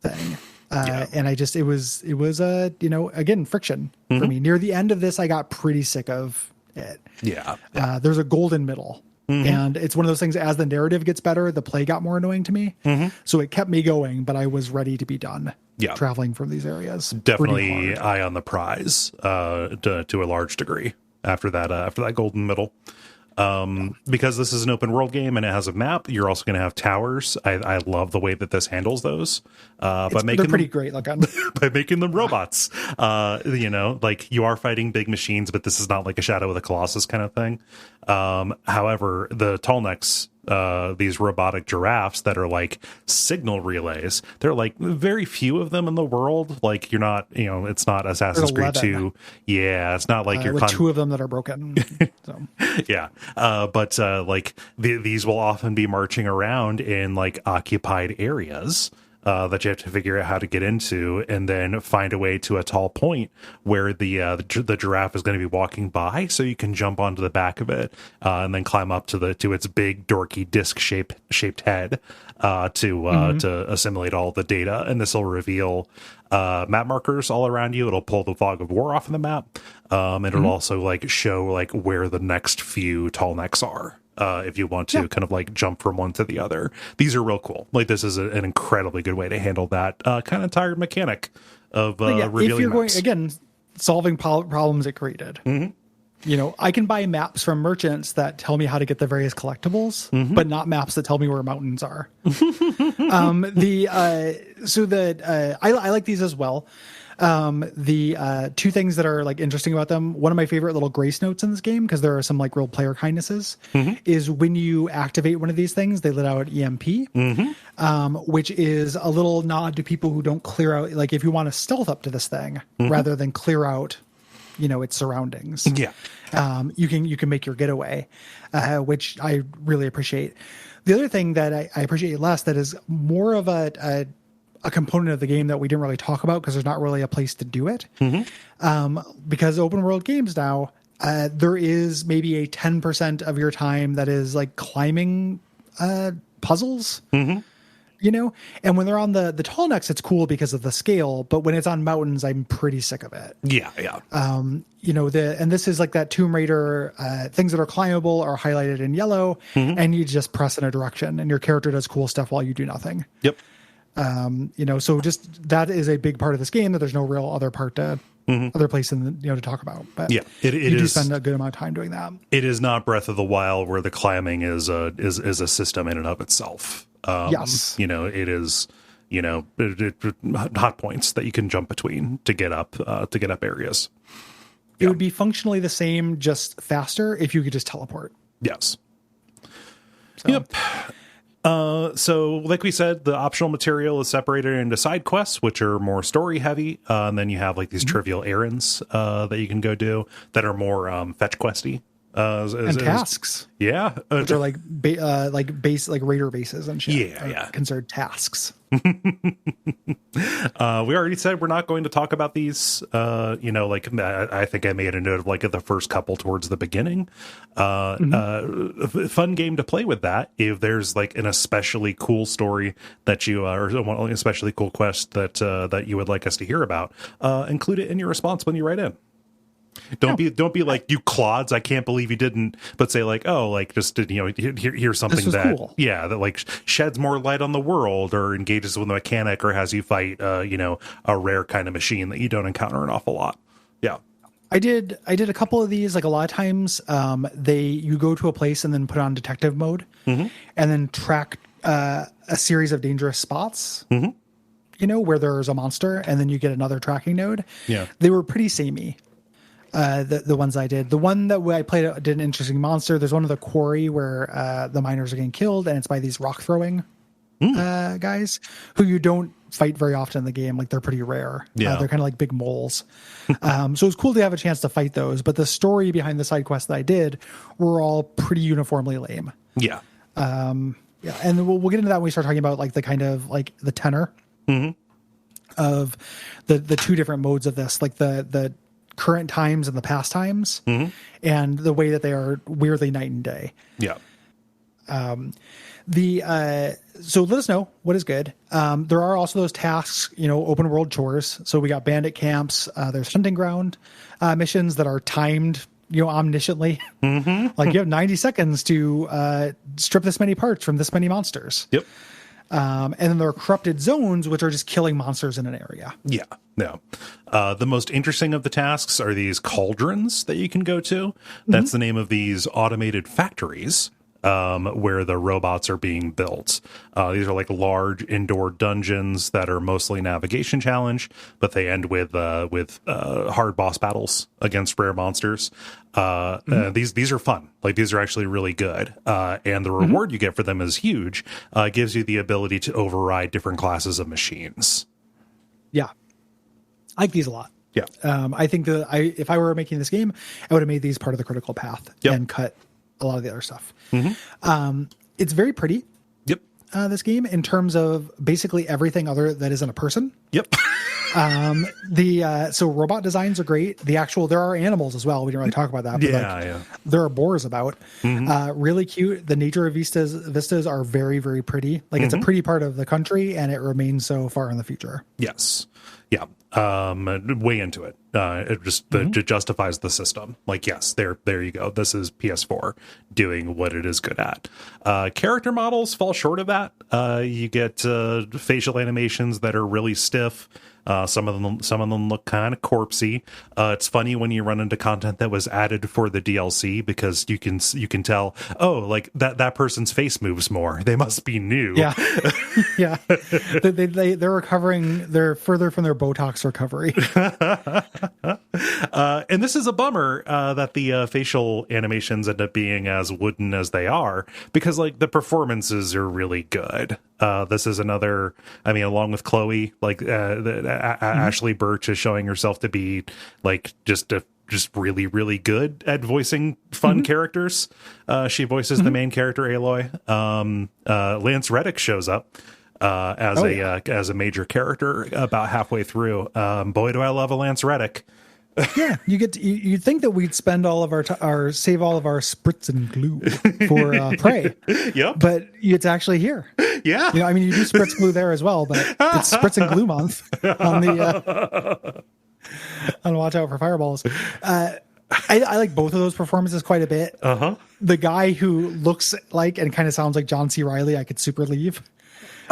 Thing. And it was you know, again, friction for me. Near the end of this, I got pretty sick of it. Yeah. There's a golden middle. And it's one of those things, as the narrative gets better, the play got more annoying to me. So it kept me going, but I was ready to be done traveling from these areas. Definitely eye on the prize to a large degree after that golden middle. Because this is an open world game and it has a map, you're also going to have towers. I love the way that this handles those. They're pretty great looking. By making them robots. You know, like, you are fighting big machines, but this is not like a Shadow of the Colossus kind of thing. However, the tall necks, these robotic giraffes that are like signal relays, there are like very few of them in the world. Like, you're not, you know, it's not Assassin's Creed 2. Yeah, it's not like you're with two of them that are broken. So. Yeah. But like these will often be marching around in like occupied areas that you have to figure out how to get into, and then find a way to a tall point where the giraffe is going to be walking by, so you can jump onto the back of it and then climb up to its big dorky disc shaped head to assimilate all the data. And this will reveal map markers all around you. It'll pull the fog of war off of the map. And it'll also like show like where the next few tall necks are. If you want to kind of like jump from one to the other. These are real cool. Like, this is an incredibly good way to handle that kind of tired mechanic of revealing if you're maps. going, again, solving problems it created. You know, I can buy maps from merchants that tell me how to get the various collectibles, but not maps that tell me where mountains are. I like these as well. The two things that are like interesting about them, one of my favorite little grace notes in this game, because there are some like real player kindnesses, is when you activate one of these things, they let out EMP, which is a little nod to people who don't clear out, like, if you want to stealth up to this thing rather than clear out, you know, its surroundings. You can make your getaway, which I really appreciate. The other thing that I appreciate less, that is more of a component of the game that we didn't really talk about because there's not really a place to do it. Because open world games now, there is maybe a 10% of your time that is like climbing puzzles. You know, and when they're on the tall necks, it's cool because of the scale. But when it's on mountains, I'm pretty sick of it. Yeah. You know, and this is like that Tomb Raider, things that are climbable are highlighted in yellow, and you just press in a direction, and your character does cool stuff while you do nothing. Yep. You know, so just that is a big part of this game that there's no real other part to other place in the, you know, to talk about. But yeah, you do spend a good amount of time doing that. It is not Breath of the Wild where the climbing is a system in and of itself. Yes, you know, it is, you know, hot points that you can jump between to get up areas. It would be functionally the same, just faster if you could just teleport. Yes. So. Yep. So like we said, the optional material is separated into side quests, which are more story heavy. And then you have like these trivial errands that you can go do that are more fetch questy. And tasks. Yeah. Which are like base, like raider bases and shit. Yeah. Considered tasks. We already said we're not going to talk about these. You know, like I think I made a note of like the first couple towards the beginning. Fun game to play with that. If there's like an especially cool story that you or an especially cool quest that you would like us to hear about, include it in your response when you write in. Don't be like, you clods, I can't believe you didn't, but say like, oh, like just, you know, here's something that cool. That like sheds more light on the world or engages with a mechanic or has you fight you know, a rare kind of machine that you don't encounter an awful lot. Yeah. I did a couple of these. Like, a lot of times you go to a place and then put on detective mode and then track a series of dangerous spots. where there's a monster and then you get another tracking node. Yeah. They were pretty samey. The ones I did. The one that I played did an interesting monster. There's one of the quarry where the miners are getting killed, and it's by these rock throwing guys who you don't fight very often in the game. Like, they're pretty rare. Yeah. They're kind of like big moles. So it was cool to have a chance to fight those. But the story behind the side quests that I did were all pretty uniformly lame. Yeah. Yeah, and we'll get into that when we start talking about like the kind of like the tenor of the two different modes of this, like the current times and the past times, and the way that they are weirdly night and day. Yeah. So let us know what is good. There are also those tasks, open world chores. So we got bandit camps. There's hunting ground missions that are timed, omnisciently. Like, you have 90 seconds to strip this many parts from this many monsters. Yep. And then there are corrupted zones, which are just killing monsters in an area. Yeah. No. The most interesting of the tasks are these cauldrons that you can go to. That's the name of these automated factories where the robots are being built. These are like large indoor dungeons that are mostly navigation challenge, but they end with hard boss battles against rare monsters. These are fun. Like, these are actually really good. And the reward you get for them is huge. It gives you the ability to override different classes of machines. Yeah. I like these a lot. Yeah. I think that if I were making this game, I would have made these part of the critical path and cut a lot of the other stuff. It's very pretty. Yep. This game, in terms of basically everything other that isn't a person. Yep. So robot designs are great. There are animals as well. We didn't really talk about that. But there are boars about. Really cute. The nature of vistas are very, very pretty. Like, it's a pretty part of the country, and it remains so far in the future. Yes. Yeah. Way into it. It justifies the system. Like, yes, there you go. This is PS4 doing what it is good at. Character models fall short of that. You get facial animations that are really stiff. Some of them look kind of corpsey. It's funny when you run into content that was added for the DLC, because you can tell, oh, like that person's face moves more. They must be new. Yeah. Yeah. They're recovering. They're further from their Botox recovery. And this is a bummer that the facial animations end up being as wooden as they are, because like the performances are really good. This is another, along with Chloe, like Ashley Birch is showing herself to be like just really, really good at voicing fun characters. She voices the main character, Aloy. Lance Reddick shows up as a major character about halfway through. Boy, do I love a Lance Reddick. Yeah, you'd think that we'd spend all of our save all of our spritz and glue for Prey. Yep. But it's actually here. Yeah. You do spritz glue there as well, but it's spritz and glue month on the on Watch Out for Fireballs. I like both of those performances quite a bit. The guy who looks like and kind of sounds like John C. Reilly, I could super leave.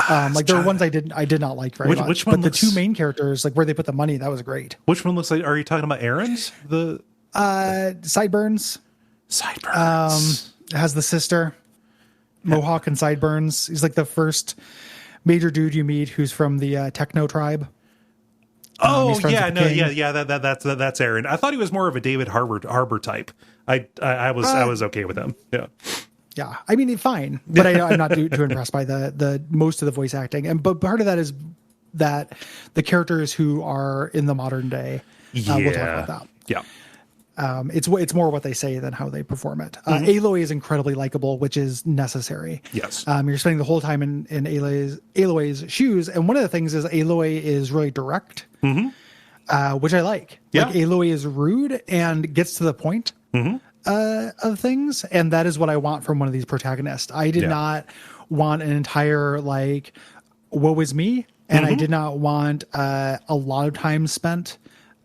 There were ones I did not like very much. Which one? But the two main characters, like where they put the money, that was great. Which one looks like? Are you talking about Aaron's? The Sideburns. Has the sister Mohawk and Sideburns. He's like the first major dude you meet who's from the Techno tribe. That's Aaron. I thought he was more of a David Harbour type. I was okay with him. Yeah. Yeah, fine, but I'm not too impressed by the most of the voice acting, but part of that is that the characters who are in the modern day. We'll talk about that. Yeah, it's more what they say than how they perform it. Aloy is incredibly likable, which is necessary. Yes, you're spending the whole time in Aloy's shoes, and one of the things is Aloy is really direct, which I like. Yeah. Like, Aloy is rude and gets to the point. Of things, and that is what I want from one of these protagonists. I did not want an entire like woe is me, and I did not want a lot of time spent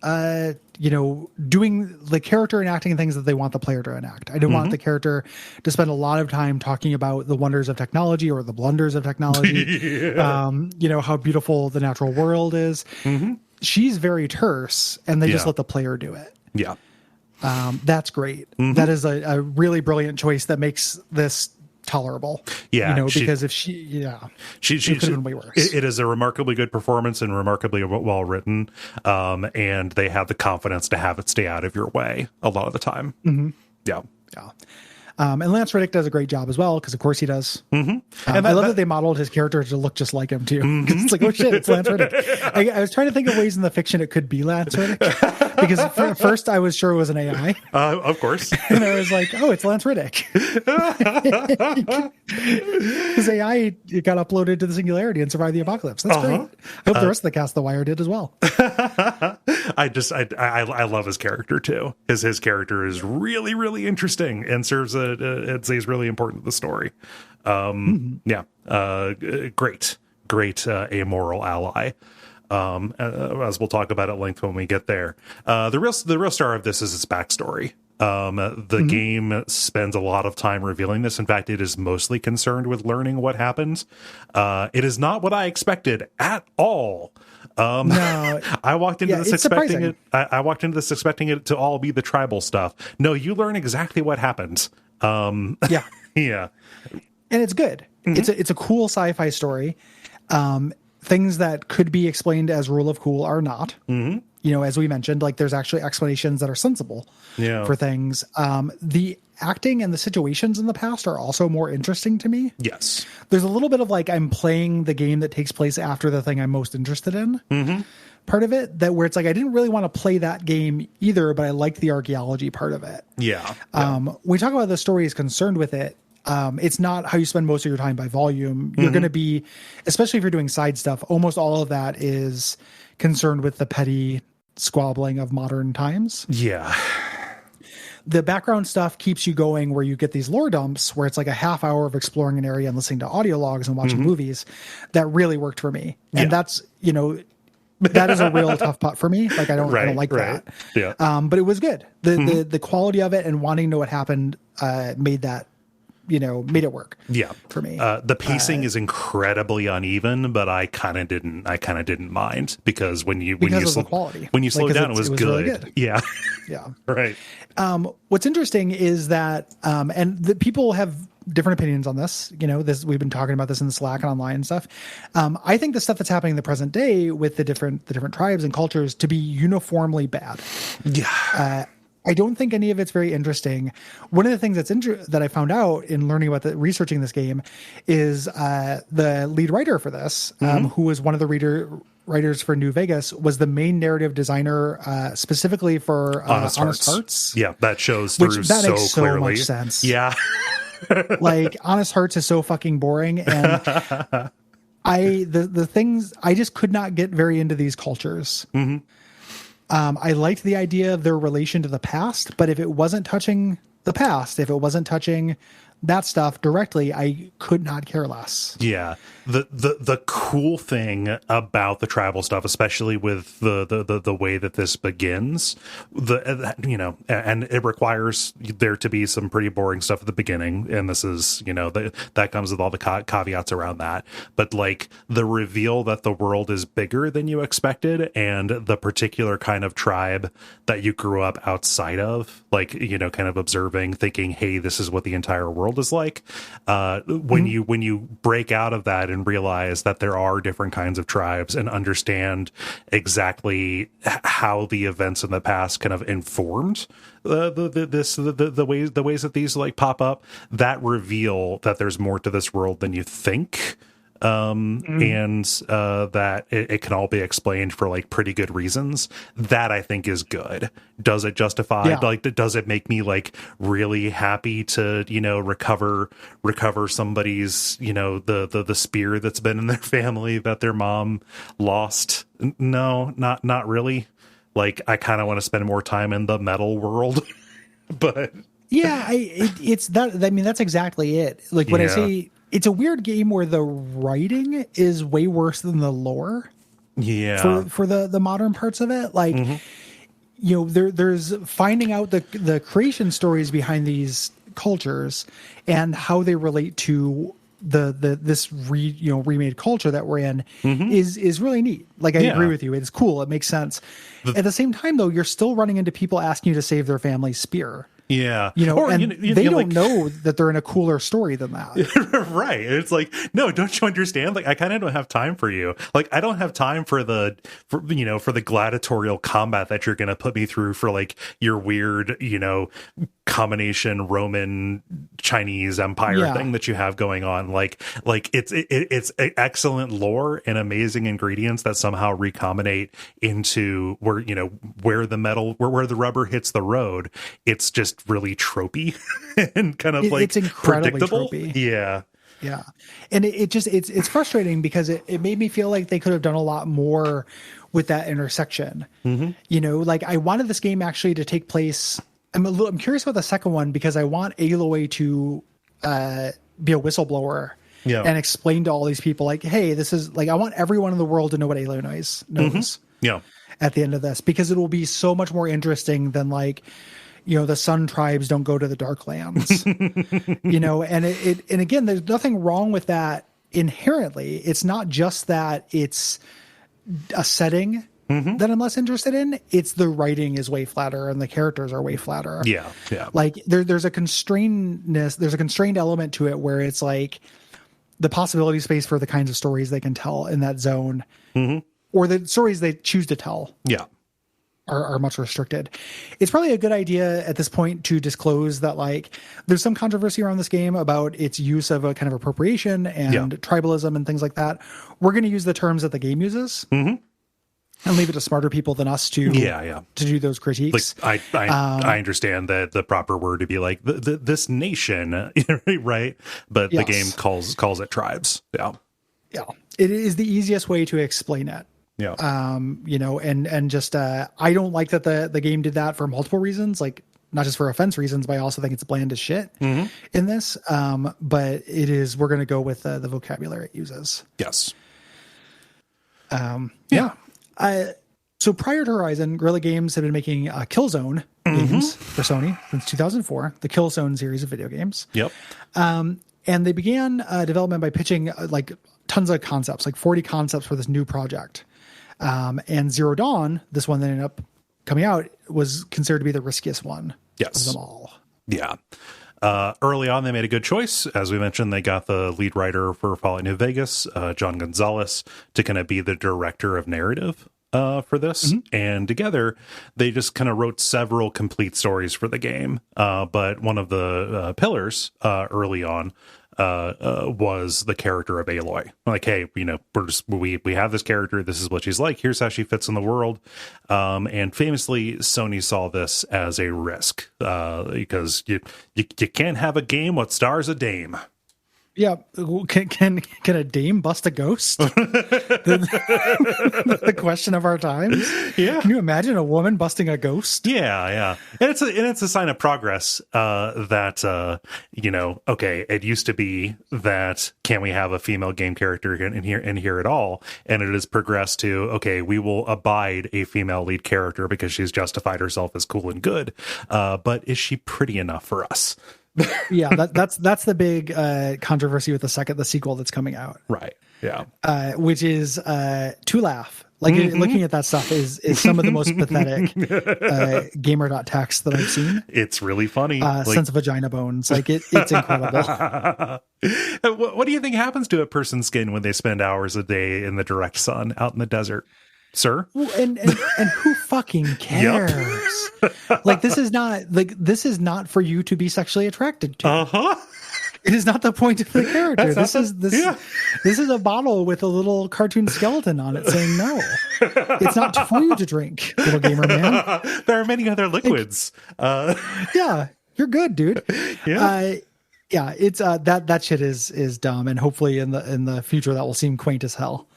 doing the character enacting things that they want the player to enact. I didn't want the character to spend a lot of time talking about the wonders of technology or the blunders of technology. How beautiful the natural world is. She's very terse, and they just let the player do it. That's great. That is a really brilliant choice that makes this tolerable. Yeah, because if she could have been way worse. It is a remarkably good performance and remarkably well written, and they have the confidence to have it stay out of your way a lot of the time. Mm-hmm. Yeah. And Lance Reddick does a great job as well, because of course he does. Mm-hmm. And I love that they modeled his character to look just like him too. Mm-hmm. It's like, oh shit, it's Lance Reddick. I was trying to think of ways in the fiction it could be Lance Reddick, because at first I was sure it was an AI. Of course. And I was like, oh, it's Lance Reddick. His AI got uploaded to the Singularity and survived the apocalypse. That's great. I hope the rest of the cast of The Wire did as well. I love his character too. His character is really, really interesting and serves is really important to the story. Great amoral ally. As we'll talk about at length when we get there. The real star of this is its backstory. The game spends a lot of time revealing this. In fact, it is mostly concerned with learning what happened. It is not what I expected at all. No, I walked into this expecting it. I walked into this expecting it to all be the tribal stuff. No, you learn exactly what happened. Yeah, and it's good. Mm-hmm. It's a cool sci-fi story. Things that could be explained as rule of cool are not. Mm-hmm. As we mentioned, like there's actually explanations that are sensible for things. The acting and the situations in the past are also more interesting to me. Yes. There's a little bit of like, I'm playing the game that takes place after the thing I'm most interested in. Mm-hmm. Part of it, that where it's like, I didn't really want to play that game either, but I liked the archaeology part of it. Yeah. We talk about the story is concerned with it. It's not how you spend most of your time by volume. You're going to be, especially if you're doing side stuff, almost all of that is concerned with the petty squabbling of modern times. Yeah. The background stuff keeps you going, where you get these lore dumps where it's like a half hour of exploring an area and listening to audio logs and watching movies. That really worked for me. And that's, that is a real tough putt for me. Like I don't like that. Yeah. But it was good. The quality of it and wanting to know what happened made that, made it work. Yeah, for me. The pacing is incredibly uneven, but I kind of didn't mind, because when you slow down, it was good. Really good. Yeah, yeah, right. What's interesting is that, and the people have different opinions on this. We've been talking about this in the Slack and online and stuff. I think the stuff that's happening in the present day with the different tribes and cultures to be uniformly bad. Yeah. I don't think any of it's very interesting. One of the things that I found out in learning about researching this game is the lead writer for this, who was one of the writers for New Vegas, was the main narrative designer specifically for Honest Hearts. Yeah, that shows through that so makes clearly. So much sense. Yeah. Like Honest Hearts is so fucking boring, and the things I just could not get very into these cultures. Mm-hmm. I liked the idea of their relation to the past, but if it wasn't touching the past, if it wasn't touching that stuff directly, I could not care less. Yeah. The cool thing about the tribal stuff, especially with the way that this begins, and it requires there to be some pretty boring stuff at the beginning, and this is, that comes with all the caveats around that. But like the reveal that the world is bigger than you expected, and the particular kind of tribe that you grew up outside of, like, kind of observing, thinking, hey, this is what the entire world is like. When you break out of that and realize that there are different kinds of tribes, and understand exactly how the events in the past kind of informed the ways that these like pop up, that reveal that there's more to this world than you think. And that it can all be explained for like pretty good reasons. That I think is good. Does it justify? Yeah. Like, does it make me like really happy to recover somebody's the spear that's been in their family that their mom lost? No, not really. Like, I kind of want to spend more time in the metal world, but yeah, it's that. I mean, that's exactly it. Like when I say. It's a weird game where the writing is way worse than the lore. Yeah. For the modern parts of it. Like, there's finding out the creation stories behind these cultures and how they relate to this remade culture that we're in is really neat. Like, I agree with you. It's cool. It makes sense. At the same time, though, you're still running into people asking you to save their family's spear. Yeah. Or, and they don't know that they're in a cooler story than that. Right. It's like, no, don't you understand? Like, I kind of don't have time for you. Like, I don't have time for the gladiatorial combat that you're going to put me through for like your weird, combination Roman Chinese empire thing that you have going on. Like it's excellent lore and amazing ingredients that somehow recombinate into where where the rubber hits the road. It's just really tropey and kind of like it's incredibly predictable. Tropey. Yeah. And it's frustrating because it made me feel like they could have done a lot more with that intersection. Like I wanted this game actually to take place. I'm curious about the second one because I want Aloy to be a whistleblower and explain to all these people like, hey, this is like, I want everyone in the world to know what Aloy knows. Yeah. At the end of this, because it will be so much more interesting than like, the Sun tribes don't go to the Darklands, and again, there's nothing wrong with that inherently. It's not just that it's a setting that I'm less interested in. It's the writing is way flatter and the characters are way flatter. Yeah. Like there's a constrained element to it where it's like the possibility space for the kinds of stories they can tell in that zone or the stories they choose to tell. Yeah. Are much restricted. It's probably a good idea at this point to disclose that like there's some controversy around this game about its use of a kind of appropriation and tribalism and things like that. We're going to use the terms that the game uses and leave it to smarter people than us to do those critiques. Like I understand that the proper word to be like this nation, right? But the game calls it tribes. Yeah. It is the easiest way to explain it. Yeah. And just, I don't like that the game did that for multiple reasons, like not just for offense reasons, but I also think it's bland as shit in this. But we're going to go with the vocabulary it uses. Yes. So prior to Horizon, Guerrilla Games had been making Killzone games for Sony since 2004, the Killzone series of video games. Yep. And they began development by pitching like tons of concepts, like 40 concepts for this new project. And Zero Dawn, this one that ended up coming out, was considered to be the riskiest one of them all. Yeah. Early on, they made a good choice. As we mentioned, they got the lead writer for Fallout New Vegas, John Gonzalez, to kind of be the director of narrative for this. And together, they just kind of wrote several complete stories for the game. But one of the pillars early on was the character of Aloy. Like, hey, we have this character. This is what she's like. Here's how she fits in the world. And famously, Sony saw this as a risk because you can't have a game what stars a dame. Yeah, can a dame bust a ghost? The question of our times. Yeah, can you imagine a woman busting a ghost? Yeah, and it's a sign of progress. That okay, it used to be that can we have a female game character in here at all, and it has progressed to okay, we will abide a female lead character because she's justified herself as cool and good. But is she pretty enough for us? Yeah, that's the big controversy with the sequel that's coming out, right? Yeah, which is to laugh. Like looking at that stuff is some of the most pathetic gamer.text that I've seen. It's really funny. Sense of vagina bones, like it's incredible. What do you think happens to a person's skin when they spend hours a day in the direct sun out in the desert? Sir, and who fucking cares? Like this is not for you to be sexually attracted to. It is not the point of the character. This is a bottle with a little cartoon skeleton on it saying no. It's not for you to drink, little gamer man. There are many other liquids. Yeah, you're good, dude. Yeah, it's that shit is dumb, and hopefully in the future that will seem quaint as hell.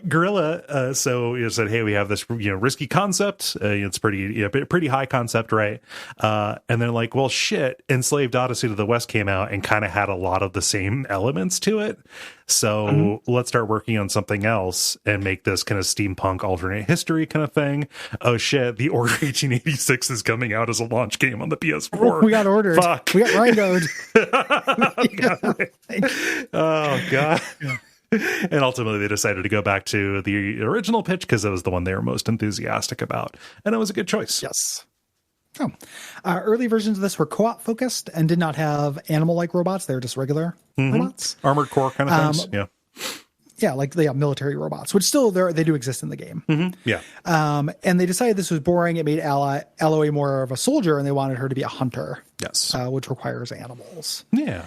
Guerrilla, so said, hey, we have this risky concept. It's pretty high concept, right? And they're like, well, shit. Enslaved Odyssey to the West came out and kind of had a lot of the same elements to it. So let's start working on something else and make this kind of steampunk alternate history kind of thing. Oh shit, The Order 1886 is coming out as a launch game on the PS4. We got ordered. Fuck. We got Rhingoed. Oh god. Yeah. And ultimately they decided to go back to the original pitch because it was the one they were most enthusiastic about. And it was a good choice. Yes. Oh, early versions of this were co-op focused and did not have animal-like robots. They were just regular robots, armored core kind of things. Yeah. Yeah, like they have military robots, which still they do exist in the game. Yeah. And they decided this was boring. It made Aloy more of a soldier, and they wanted her to be a hunter. Yes. Which requires animals. Yeah.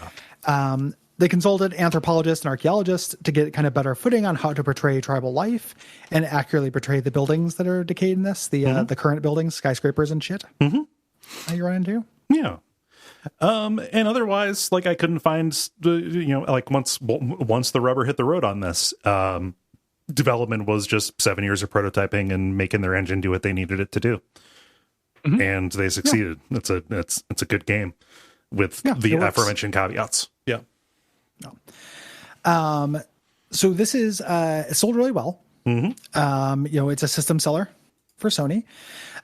They consulted anthropologists and archaeologists to get kind of better footing on how to portray tribal life and accurately portray the buildings that are decayed in this, the current buildings, skyscrapers and shit. That you run into. Yeah. And otherwise, like I couldn't find, like once the rubber hit the road on this, development was just 7 years of prototyping and making their engine do what they needed it to do. And they succeeded. Yeah. It's a good game with the aforementioned caveats. Yeah. So this is, it sold really well. It's a system seller for Sony.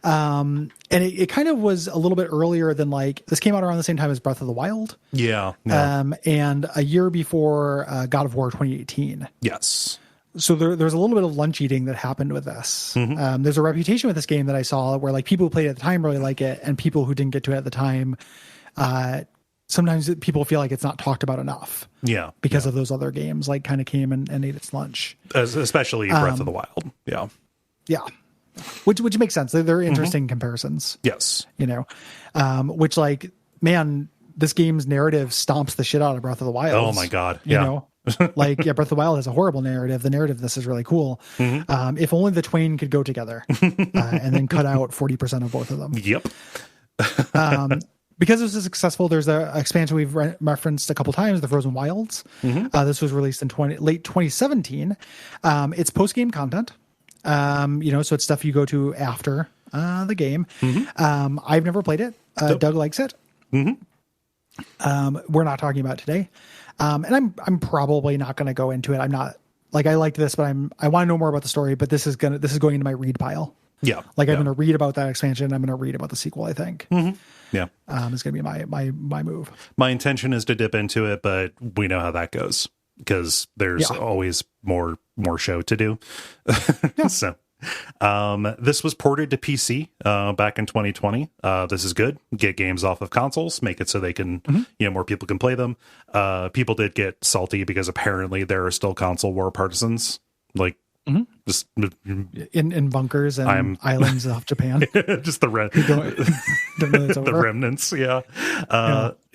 And it kind of was a little bit earlier than this came out around the same time as Breath of the Wild. Yeah. And a year before God of War 2018. Yes. So there's a little bit of lunch eating that happened with this. There's a reputation with this game that I saw where people who played it at the time really like it, and people who didn't get to it at the time, sometimes people feel like it's not talked about enough. Yeah. Because of those other games, kind of came and ate its lunch. Especially Breath of the Wild. Yeah. Yeah. Which makes sense. They're interesting comparisons. Yes. Which this game's narrative stomps the shit out of Breath of the Wild. Oh my God. Yeah. Breath of the Wild has a horrible narrative. The narrative of this is really cool. If only the twain could go together and then cut out 40% of both of them. Yep. Because this is successful, there's an expansion we've referenced a couple times, the Frozen Wilds. This was released in late 2017. It's post-game content. So it's stuff you go to after the game. I've never played it. Doug likes it. We're not talking about it today. And I'm probably not going to go into it. I'm not I liked this, but I want to know more about the story, but this is going into my read pile. Yeah. I'm going to read about that expansion. I'm going to read about the sequel, I think. Yeah. It's going to be my move. My intention is to dip into it, but we know how that goes because there's always more show to do. So, this was ported to PC, back in 2020. This is good. Get games off of consoles, make it so they can, more people can play them. People did get salty because apparently there are still console war partisans. Just in bunkers and islands off Japan. Just the don't know it's over. The remnants. Yeah.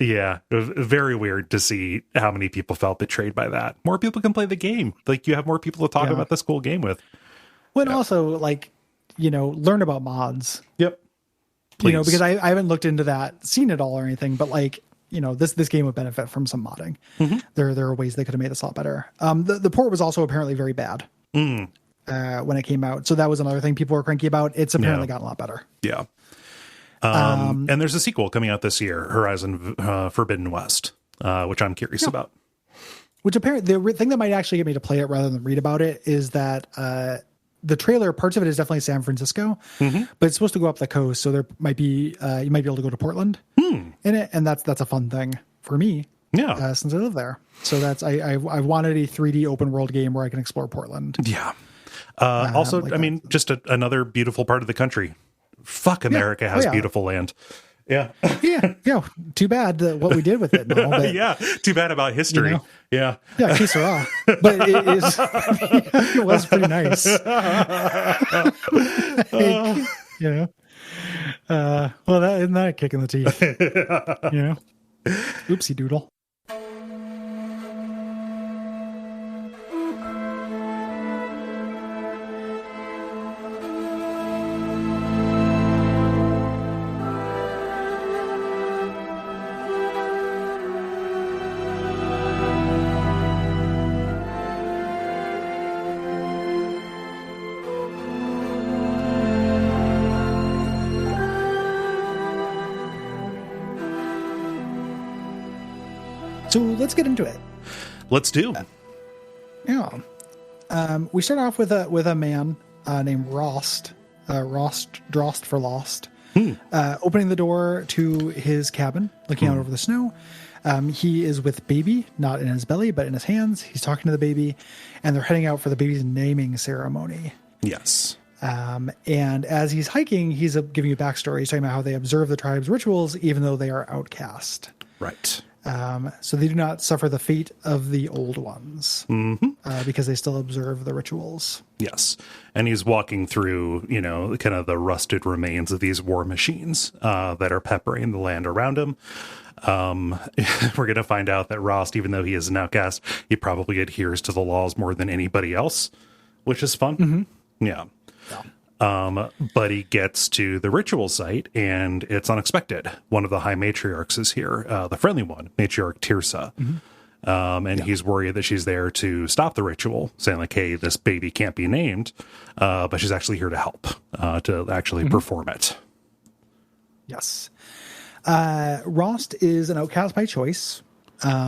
It was very weird to see how many people felt betrayed by that. More people can play the game. You have more people to talk about this cool game with. Well, and also learn about mods. Yep. Please. Because I haven't looked into that, seen it all or anything, but this game would benefit from some modding. There are ways they could have made this a lot better. The port was also apparently very bad. When it came out. So that was another thing people were cranky about. It's apparently gotten a lot better. Yeah. And there's a sequel coming out this year, Horizon Forbidden West, which I'm curious about. Which apparently the thing that might actually get me to play it rather than read about it is that the trailer, parts of it is definitely San Francisco, but it's supposed to go up the coast. So there might be, you might be able to go to Portland in it. And that's a fun thing for me. Yeah. Since I live there. So I wanted a 3D open world game where I can explore Portland. Yeah. Also, just another beautiful part of the country. Fuck, America has beautiful land. Yeah. Yeah. Too bad what we did with it. No, but, yeah. Too bad about history. Yeah. Yeah. Que sera. But it was pretty nice. Well, isn't that a kick in the teeth? Oopsie doodle. So let's get into it. Let's do. We start off with a man named Drost for Lost, opening the door to his cabin, looking out over the snow. He is with baby, not in his belly, but in his hands. He's talking to the baby, and they're heading out for the baby's naming ceremony. Yes. And as he's hiking, he's giving you backstory. He's talking about how they observe the tribe's rituals, even though they are outcast. Right. So they do not suffer the fate of the old ones because they still observe the rituals. Yes. And he's walking through, kind of the rusted remains of these war machines that are peppering the land around him. We're going to find out that Rost, even though he is an outcast, he probably adheres to the laws more than anybody else, which is fun. Yeah. But he gets to the ritual site, and it's unexpected. One of the high matriarchs is here, the friendly one, Matriarch Tirsa. And he's worried that she's there to stop the ritual, saying like, hey, this baby can't be named, but she's actually here to help, to actually perform it. Yes. Rost is an outcast by choice.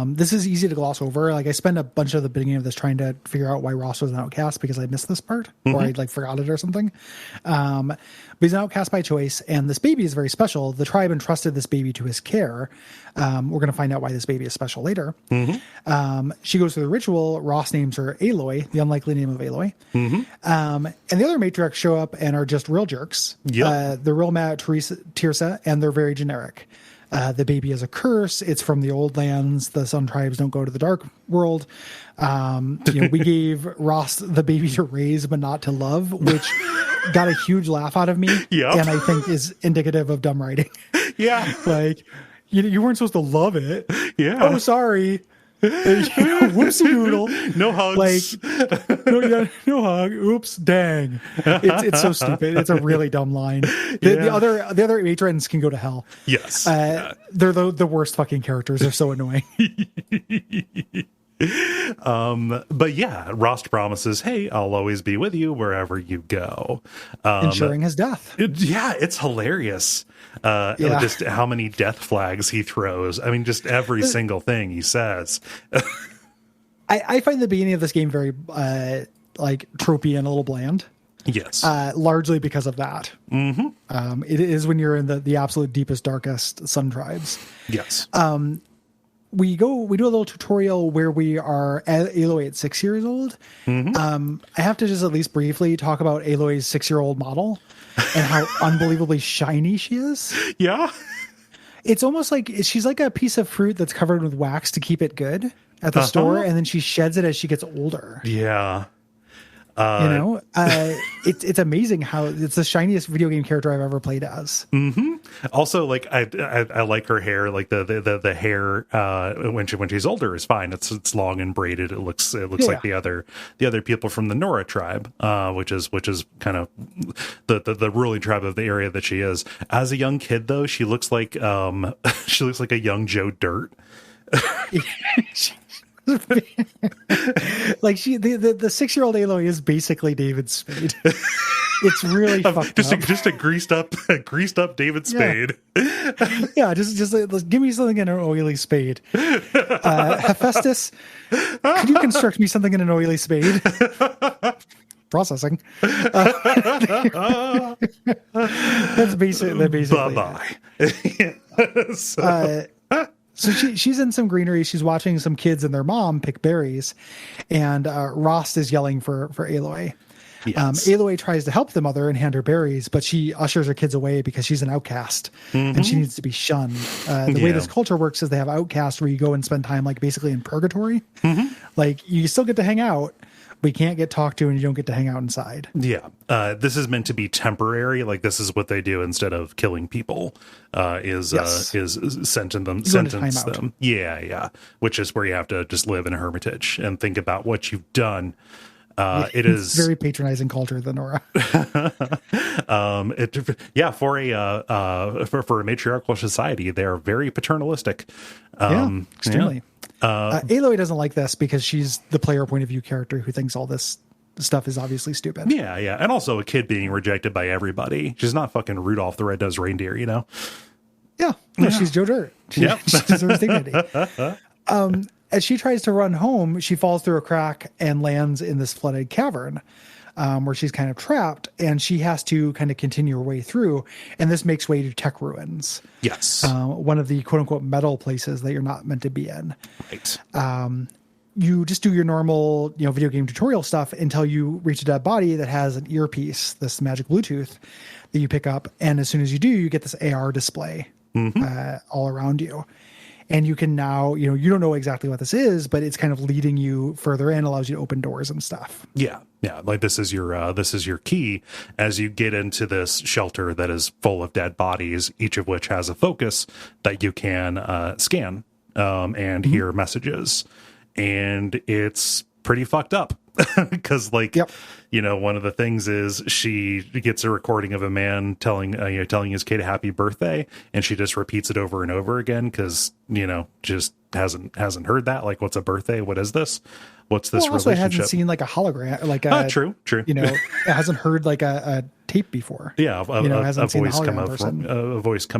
This is easy to gloss over. Like I spend a bunch of the beginning of this trying to figure out why Ross was an outcast because I missed this part or I forgot it or something. But he's an outcast by choice, and this baby is very special. The tribe entrusted this baby to his care. We're going to find out why this baby is special later. She goes through the ritual. Ross names her Aloy, the unlikely name of Aloy. And the other matriarchs show up and are just real jerks. They're real mad at Tirsa, and they're very generic. The baby is a curse. It's from the old lands. The Sun tribes don't go to the dark world. We gave Ross the baby to raise, but not to love, which got a huge laugh out of me. And I think is indicative of dumb writing. Like, you weren't supposed to love it. Oh, sorry. Whoopsie doodle. No hugs. No hug. Oops. Dang. It's so stupid. It's a really dumb line. The other matrons can go to hell. Yes. They're the worst fucking characters. They're so annoying. But yeah, Rost promises, hey, I'll always be with you wherever you go. Ensuring his death. It's hilarious. Just how many death flags he throws. I mean, just every single thing he says. I find the beginning of this game very tropey and a little bland. Yes. Largely because of that. It is when you're in the absolute deepest, darkest Sun tribes. Yes. We do a little tutorial where we are at Aloy at 6 years old. I have to just at least briefly talk about Aloy's 6-year-old model and how unbelievably shiny she is. Yeah. It's almost like she's like a piece of fruit that's covered with wax to keep it good at the store, and then she sheds it as she gets older. Yeah. It's amazing how it's the shiniest video game character I've ever played as. Also, like I like her hair. Like the hair when she's older is fine. It's long and braided. It looks like the other people from the Nora tribe, which is kind of the ruling tribe of the area that she is. As a young kid, though, she looks like a young Joe Dirt. Like the 6-year-old Aloy is basically David Spade. It's really fucked up. Just a greased up David Spade. Just give me something in an oily spade. Hephaestus, could you construct me something in an oily spade? Processing. That's basically. Bye bye. So she's in some greenery. She's watching some kids and their mom pick berries, and Rost is yelling for Aloy. Yes. Aloy tries to help the mother and hand her berries, but she ushers her kids away because she's an outcast and she needs to be shunned. The way this culture works is they have outcasts where you go and spend time like basically in purgatory. Like you still get to hang out, but you can't get talked to and you don't get to hang out inside. Yeah. This is meant to be temporary. Like this is what they do instead of killing people, is sentence them. Yeah. Which is where you have to just live in a hermitage and think about what you've done. It is very patronizing culture, the Nora. For a matriarchal society, they're very paternalistic. Extremely. Aloy doesn't like this because she's the player point of view character who thinks all this stuff is obviously stupid. Yeah. And also a kid being rejected by everybody. She's not fucking Rudolph the Red-Nosed Reindeer, you know? Yeah. No, she's Joe Dirt. She deserves dignity. As she tries to run home, she falls through a crack and lands in this flooded cavern where she's kind of trapped, and she has to kind of continue her way through. And this makes way to tech ruins. Yes. One of the quote unquote metal places that you're not meant to be in. Right. you just do your normal, video game tutorial stuff until you reach a dead body that has an earpiece, this magic Bluetooth that you pick up. And as soon as you do, you get this AR display all around you. And you can now, you don't know exactly what this is, but it's kind of leading you further in, allows you to open doors and stuff. Yeah. Yeah. Like this is your key as you get into this shelter that is full of dead bodies, each of which has a focus that you can scan and hear messages. And it's pretty fucked up because one of the things is she gets a recording of a man telling his kid happy birthday, and she just repeats it over and over again because just hasn't heard that. Like, what's a birthday? What is this? What's this relationship? It hasn't seen like a hologram, like a true. It hasn't heard like a tape before. Yeah, a voice come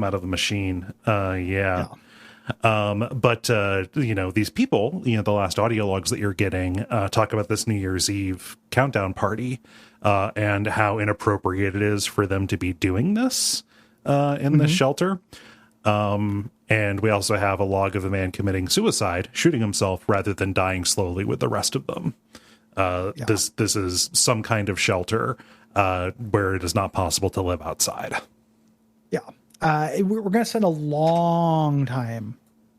out of the machine. Yeah. But these people, the last audio logs that you're getting talk about this New Year's Eve countdown party and how inappropriate it is for them to be doing this in this shelter. And we also have a log of a man committing suicide, shooting himself rather than dying slowly with the rest of them. This is some kind of shelter where it is not possible to live outside. Yeah. We're going to spend a long time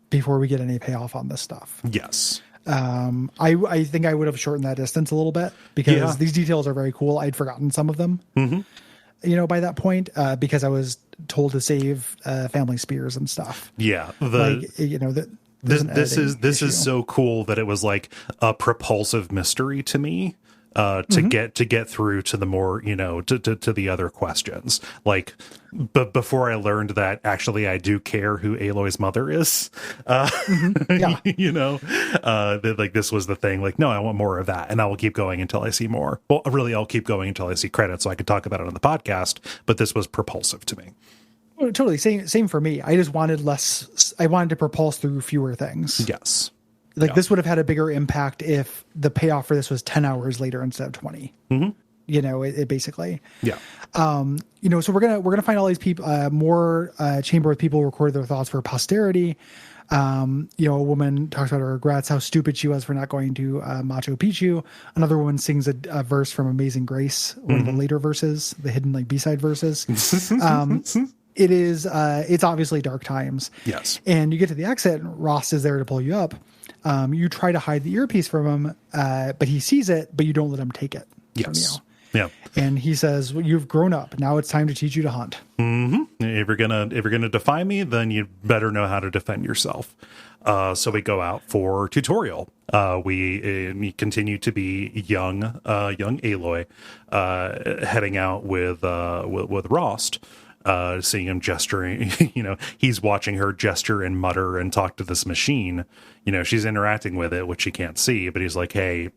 before we get any payoff on this stuff. Yes. I think I would have shortened that distance a little bit because these details are very cool. I'd forgotten some of them, by that point, because I was told to save family spears and stuff. Yeah. This is so cool that it was like a propulsive mystery to me. To get through to the more, to the other questions. Like, but before I learned that actually I do care who Aloy's mother is, like this was the thing. Like, no, I want more of that, and I will keep going until I see more. Well, really, I'll keep going until I see credits, so I could talk about it on the podcast. But this was propulsive to me. Oh, totally, same for me. I just wanted less. I wanted to propulse through fewer things. Yes. This would have had a bigger impact if the payoff for this was 10 hours later instead of 20. It basically. Yeah. So we're gonna find all these people, more chamber with people record their thoughts for posterity. A woman talks about her regrets, how stupid she was for not going to Machu Picchu. Another woman sings a verse from Amazing Grace, one of the later verses, the hidden B-side verses. It's obviously dark times. Yes. And you get to the exit and Ross is there to pull you up. You try to hide the earpiece from him, but he sees it, but you don't let him take it from you. Yeah. And he says, well, you've grown up. Now it's time to teach you to hunt. If you're gonna defy me, then you better know how to defend yourself. So we go out for tutorial. We continue to be young Aloy, heading out with Rost. Seeing him gesturing, he's watching her gesture and mutter and talk to this machine. She's interacting with it, which she can't see, but he's like, hey,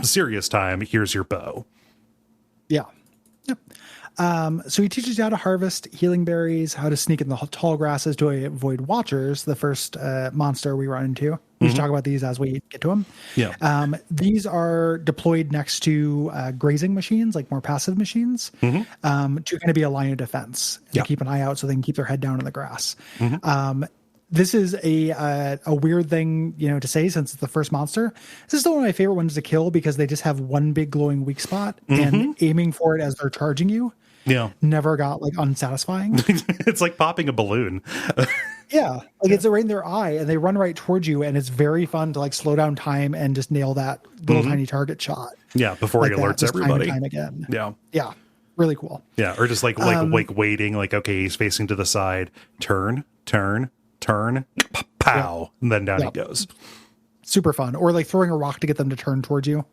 serious time. Here's your bow. Yeah. Yep. So he teaches you how to harvest healing berries, how to sneak in the tall grasses to avoid watchers, the first monster we run into. We should talk about these as we get to them. Yeah. These are deployed next to grazing machines, like more passive machines, to kind of be a line of defense and to keep an eye out so they can keep their head down in the grass. This is a weird thing, to say since it's the first monster. This is still one of my favorite ones to kill because they just have one big glowing weak spot and aiming for it as they're charging you. Yeah. Never got unsatisfying. It's like popping a balloon. Yeah. It's right in their eye and they run right towards you. And it's very fun to slow down time and just nail that little tiny target shot. Yeah. Before he alerts everybody. Time again. Yeah. Yeah. Really cool. Yeah. Or just waiting, okay, he's facing to the side, turn, pow. And then down he goes. Super fun. Or throwing a rock to get them to turn towards you.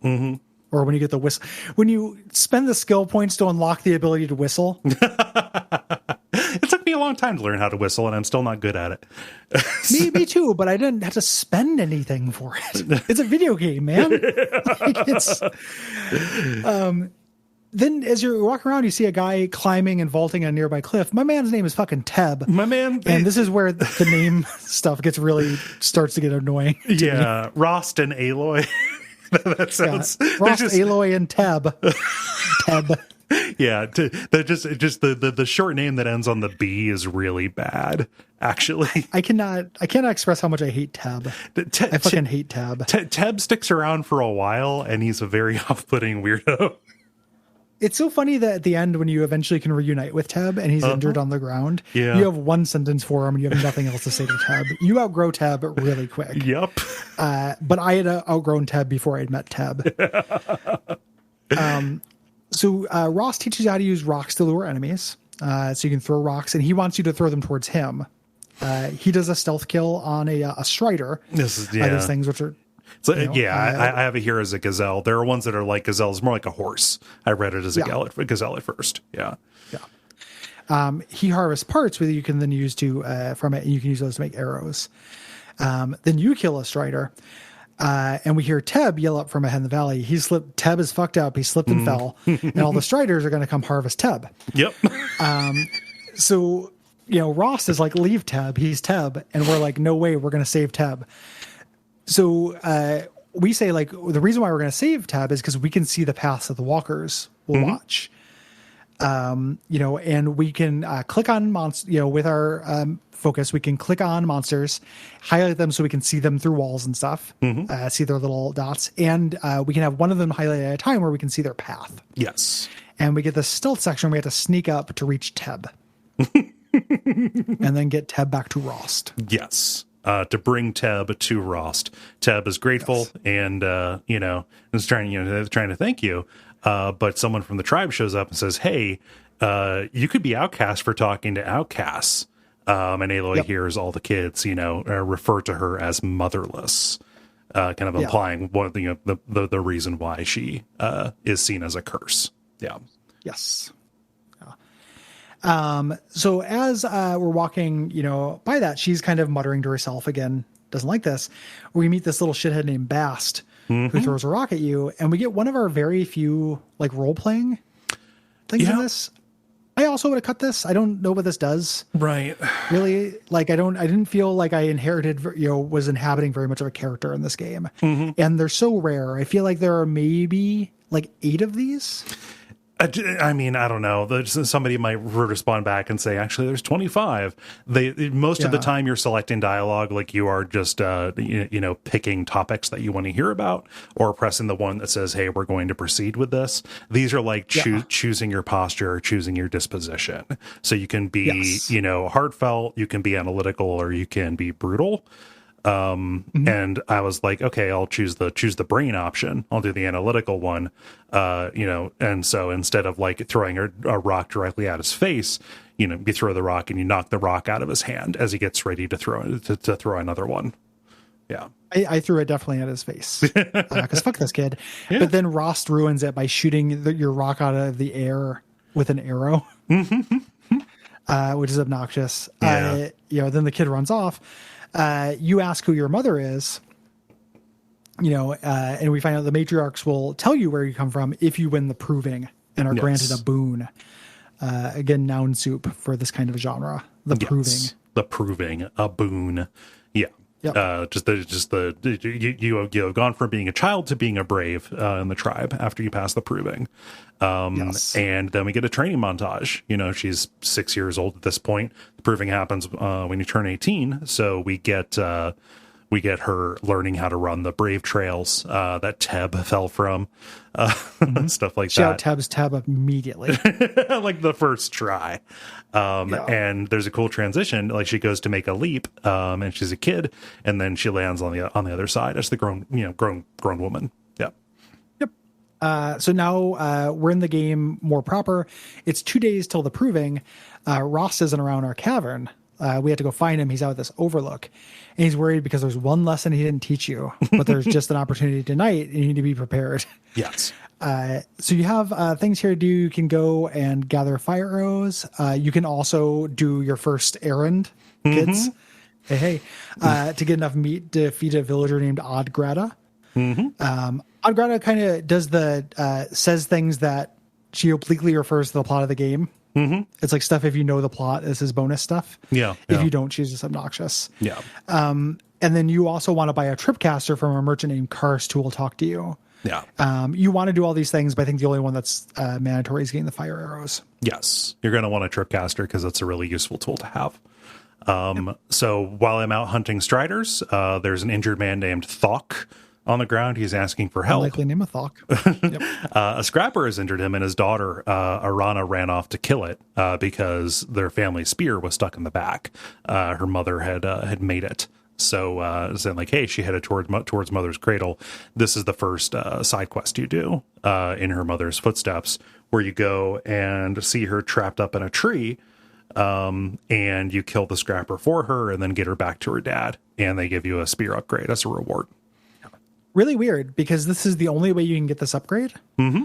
Or when you get the whistle, when you spend the skill points to unlock the ability to whistle. It took me a long time to learn how to whistle, and I'm still not good at it. Me too, but I didn't have to spend anything for it. It's a video game, man. Then as you walk around, you see a guy climbing and vaulting a nearby cliff. My man's name is fucking Teb. My man. And this is where the name stuff starts to get annoying. Yeah. Rost and Aloy. That sounds Ross, Aloy, and Teb. Yeah, just the short name that ends on the B is really bad. Actually, I cannot express how much I hate Teb. I fucking hate Teb. Teb sticks around for a while, and he's a very off-putting weirdo. It's so funny that at the end, when you eventually can reunite with Teb and he's injured on the ground, you have one sentence for him and you have nothing else to say to Teb. You outgrow Teb really quick. Yep. But I had outgrown Teb before I'd met Teb. So Ross teaches you how to use rocks to lure enemies. So you can throw rocks, and he wants you to throw them towards him. He does a stealth kill on a strider. This is those things which are. So, I have it here as a gazelle. There are ones that are like gazelles, more like a horse. I read it as a gazelle at first. Yeah. He harvests parts that you can then use to from it, and you can use those to make arrows. Then you kill a strider, and we hear Teb yell up from ahead in the valley. Teb is fucked up. He slipped and fell, and all the striders are going to come harvest Teb. Yep. So Ross is like, leave Teb. He's Teb, and we're like, no way, we're going to save Teb. So we say, like, the reason why we're going to save Teb is because we can see the paths that the walkers will watch. And we can click on monsters, with our focus, we can click on monsters, highlight them so we can see them through walls and stuff, see their little dots. And we can have one of them highlighted at a time where we can see their path. Yes. And we get the stealth section where we have to sneak up to reach Teb. And then get Teb back to Rost. Yes. To bring Teb to Rost. Teb is grateful and, is trying to thank you. But someone from the tribe shows up and says, hey, you could be outcast for talking to outcasts. And Aloy hears all the kids, refer to her as motherless, kind of implying the reason why she is seen as a curse. Yeah. Yes. So as we're walking, by that, she's kind of muttering to herself again, doesn't like this. We meet this little shithead named Bast who throws a rock at you, and we get one of our very few role-playing things in this. I also would have cut this. I don't know what this does. Right. Really, I didn't feel like I inherited, was inhabiting very much of a character in this game. And they're so rare. I feel like there are maybe 8 of these. I mean, I don't know. Somebody might respond back and say, actually, there's 25. Most of the time you're selecting dialogue, like you are just, picking topics that you want to hear about, or pressing the one that says, hey, we're going to proceed with this. These are like choosing your posture, or choosing your disposition. So you can be, heartfelt, you can be analytical, or you can be brutal. And I was like, okay, I'll choose the brain option. I'll do the analytical one. And so instead of throwing a rock directly at his face, you throw the rock and you knock the rock out of his hand as he gets ready to throw another one. Yeah. I threw it definitely at his face because fuck this kid. Yeah. But then Rost ruins it by shooting your rock out of the air with an arrow, which is obnoxious. Yeah. Then the kid runs off. You ask who your mother is, and we find out the matriarchs will tell you where you come from if you win the proving and are granted a boon. Again, noun soup for this kind of genre. The proving, a boon. Yeah. Yep. You have gone from being a child to being a brave in the tribe after you pass the proving. And then we get a training montage. She's 6 years old at this point. The proving happens when you turn 18. So we get her learning how to run the brave trails that Teb fell from, stuff like that. She out-tabs Teb immediately. Like the first try. And there's a cool transition. Like she goes to make a leap, and she's a kid, and then she lands on the other side as the grown woman. Yeah. Yep. So now we're in the game more proper. It's 2 days till the proving. Ross isn't around our cavern. We have to go find him. He's out at this overlook, and he's worried because there's one lesson he didn't teach you, but there's just an opportunity tonight, and you need to be prepared. Yes. So you have things here to do. You can go and gather fire arrows. You can also do your first errand, kids. Hey, to get enough meat to feed a villager named Oddgrata. Oddgrata kind of does says things that she obliquely refers to the plot of the game. It's like stuff if you know the plot, this is bonus stuff. Yeah. If you don't, she's just obnoxious. Yeah. And then you also want to buy a tripcaster from a merchant named Karst who will talk to you. Yeah. You want to do all these things, but I think the only one that's mandatory is getting the fire arrows. Yes. You're going to want a tripcaster because it's a really useful tool to have. So while I'm out hunting striders, there's an injured man named Thok on the ground. He's asking for help. Likely name of Thok. Yep. A scrapper has injured him, and his daughter, Arana, ran off to kill it because their family spear was stuck in the back. Her mother had made it. So saying like, hey, she headed towards mother's cradle. This is the first side quest you do in her mother's footsteps, where you go and see her trapped up in a tree. And you kill the scrapper for her and then get her back to her dad, and they give you a spear upgrade as a reward. Really weird, because this is the only way you can get this upgrade. Mm-hmm.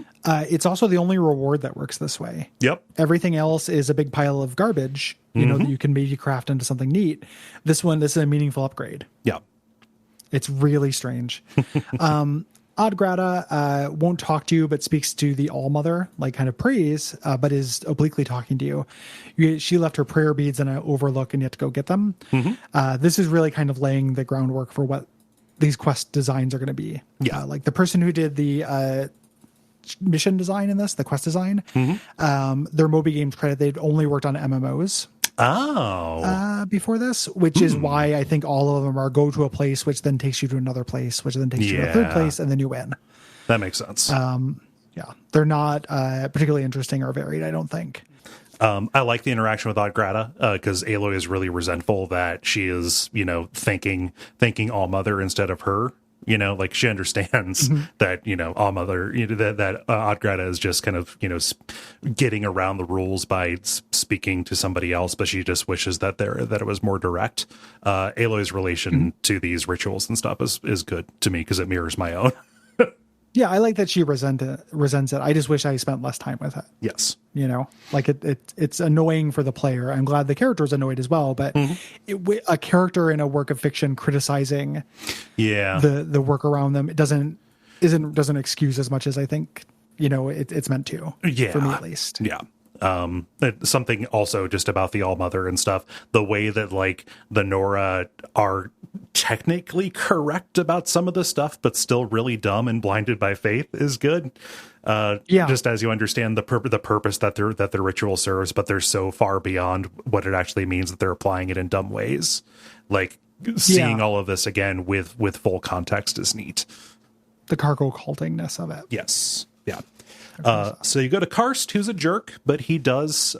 It's also the only reward that works this way. Yep. Everything else is a big pile of garbage, that you can maybe craft into something neat. This is a meaningful upgrade. Yeah. It's really strange. Odgrata won't talk to you, but speaks to the All-Mother, like kind of praise, but is obliquely talking to you. She left her prayer beads in an overlook, and you have to go get them. Mm-hmm. This is really kind of laying the groundwork for what these quest designs are going to be. Yeah. Like the person who did the mission design in this, the quest design, their Moby Games credit, they'd only worked on MMOs. Before this, which is why I think all of them are go to a place, which then takes you to another place, which then takes you to a third place, and then you win. That makes sense. They're not particularly interesting or varied, I don't think. I like the interaction with Odgrata because Aloy is really resentful that she is, thanking All-Mother instead of her. Like she understands that, All-Mother, that Odgrata is just kind of, getting around the rules by speaking to somebody else, but she just wishes that it was more direct. Aloy's relation to these rituals and stuff is good to me because it mirrors my own. Yeah, I like that she resents it. I just wish I spent less time with it. Yes. Like it's annoying for the player. I'm glad the character is annoyed as well, but a character in a work of fiction criticizing the work around them, it doesn't excuse as much as I think, it's meant to. Yeah. For me at least. Yeah. Something also just about the All-Mother and stuff, the way that like the Nora are technically correct about some of the stuff but still really dumb and blinded by faith is good. Just as you understand the purpose that their ritual serves, but they're so far beyond what it actually means that they're applying it in dumb ways. Like seeing all of this again with full context is neat. The cargo cultingness of it. Yes. Yeah. So you go to Karst, who's a jerk, but he does,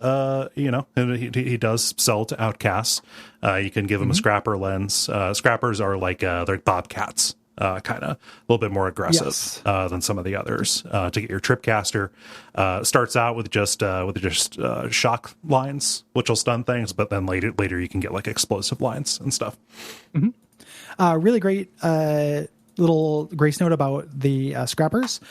he does sell to outcasts. You can give him a scrapper lens. Scrappers are like, they're bobcats, kind of a little bit more aggressive than some of the others. To get your tripcaster, starts out with just shock lines, which will stun things, but then later you can get like explosive lines and stuff. Really great little grace note about the scrappers.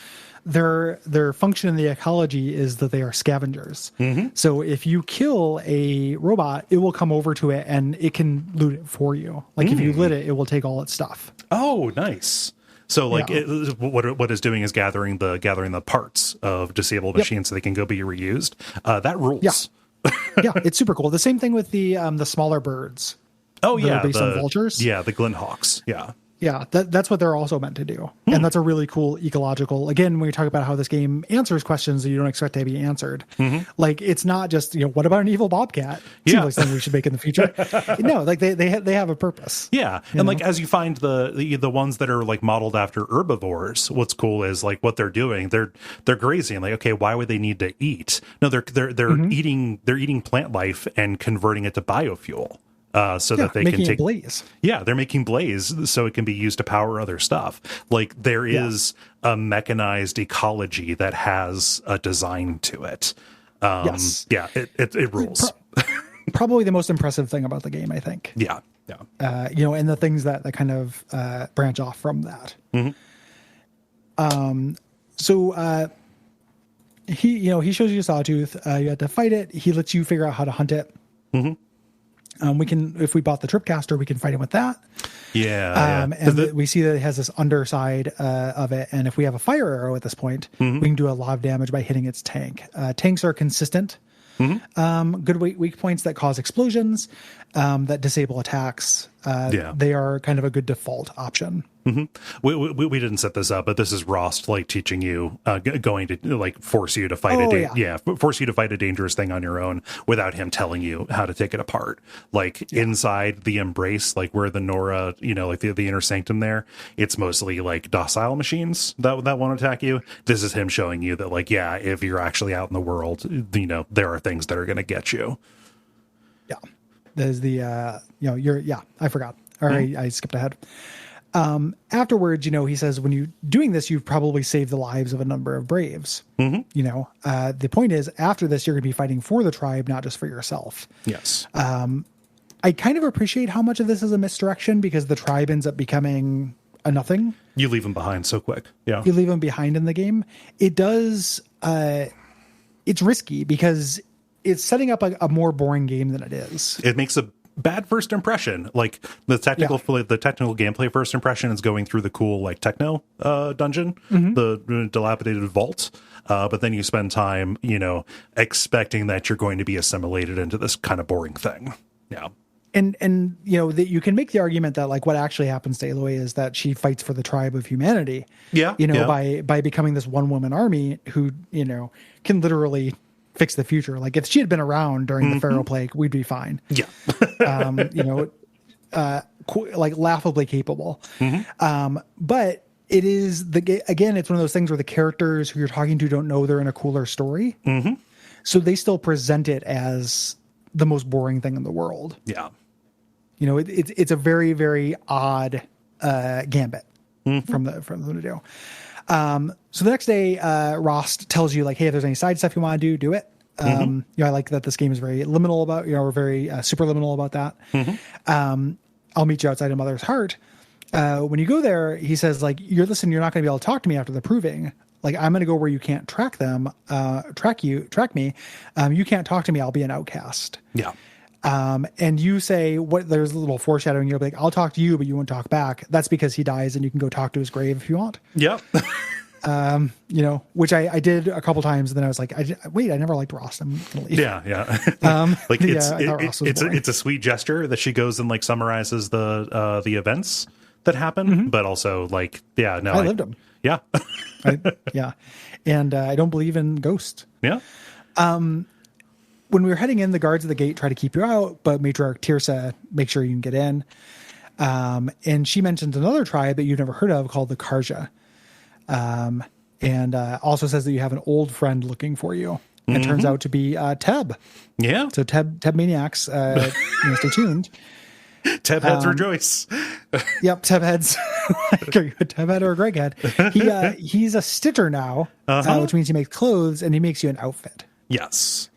Their function in the ecology is that they are scavengers. So if you kill a robot, it will come over to it and it can loot it for you. Like if you lit it, it will take all its stuff. Oh, nice. So like what it's doing is gathering the parts of disabled machines so they can go be reused. That rules. Yeah, it's super cool. The same thing with the smaller birds. Oh yeah, based on vultures. Yeah, the Glenhawks. Yeah. Yeah, that's what they're also meant to do. And that's a really cool ecological, again, when we talk about how this game answers questions that you don't expect to be answered. Like, it's not just, what about an evil bobcat? Seems like something we should make in the future. No, like they have a purpose. Yeah. And like, as you find the ones that are like modeled after herbivores, what's cool is like what they're doing. They're grazing. Like, okay, why would they need to eat? No, they're eating plant life and converting it to biofuel. So that they can take blaze. Yeah, they're making blaze so it can be used to power other stuff. Like there is a mechanized ecology that has a design to it. Yes. Yeah, it rules. Probably the most impressive thing about the game, I think. Yeah. And the things that kind of branch off from that. So he shows you a sawtooth. You have to fight it. He lets you figure out how to hunt it. We can, if we bought the tripcaster, we can fight him with that. And we see that it has this underside of it. And if we have a fire arrow at this point, we can do a lot of damage by hitting its tank. Tanks are consistent. Good weak points that cause explosions, that disable attacks. they are kind of a good default option. We didn't set this up, but this is Rost like teaching you, going to like force you to fight force you to fight a dangerous thing on your own without him telling you how to take it apart. Like inside the embrace, like where the Nora, like the inner sanctum there, it's mostly like docile machines that won't attack you. This is him showing you that like, if you're actually out in the world, there are things that are going to get you. Yeah. There's the, I forgot. Or I skipped ahead. Afterwards, he says, when you're doing this, you've probably saved the lives of a number of braves. The point is, after this, you're going to be fighting for the tribe, not just for yourself. Yes. I kind of appreciate how much of this is a misdirection because the tribe ends up becoming a nothing. You leave them behind so quick. Yeah. You leave them behind in the game. It does, it's risky because it's setting up a more boring game than it is. It makes a bad first impression. Like the technical gameplay first impression is going through the cool like techno dungeon, the dilapidated vault. But then you spend time, expecting that you're going to be assimilated into this kind of boring thing. Yeah. And that you can make the argument that like what actually happens to Aloy is that she fights for the tribe of humanity. Yeah. By becoming this one woman army who, can literally fix the future. Like if she had been around during the Pharaoh plague, we'd be fine. Yeah. Like laughably capable. But it is again, it's one of those things where the characters who you're talking to don't know they're in a cooler story. So they still present it as the most boring thing in the world. Yeah. It's a very, very odd gambit from them to do. So the next day, Rost tells you like, hey, if there's any side stuff you want to do it. I like that this game is very liminal about, we're very super liminal about that. I'll meet you outside of Mother's Heart. When you go there, he says like, you're not going to be able to talk to me after the proving. Like I'm going to go where you can't track me. You can't talk to me. I'll be an outcast. Yeah. And you say there's a little foreshadowing. You're like, I'll talk to you, but you won't talk back. That's because he dies and you can go talk to his grave if you want. Yep. Which I did a couple times. And then I was like, I never liked Rost. I'm going to leave. Yeah. Like it's a sweet gesture that she goes and like summarizes the events that happen, but also like, I lived them. Yeah. And I don't believe in ghosts. Yeah. When we were heading in, the guards at the gate try to keep you out, but Matriarch Tirsa makes sure you can get in. And she mentions another tribe that you've never heard of called the Karja. And also says that you have an old friend looking for you. And it turns out to be Teb. Yeah. So Teb Maniacs, stay tuned. Teb heads rejoice. Yep, Teb heads. Teb head or a Greg head. He's a stitcher now, which means he makes clothes and he makes you an outfit. Yes.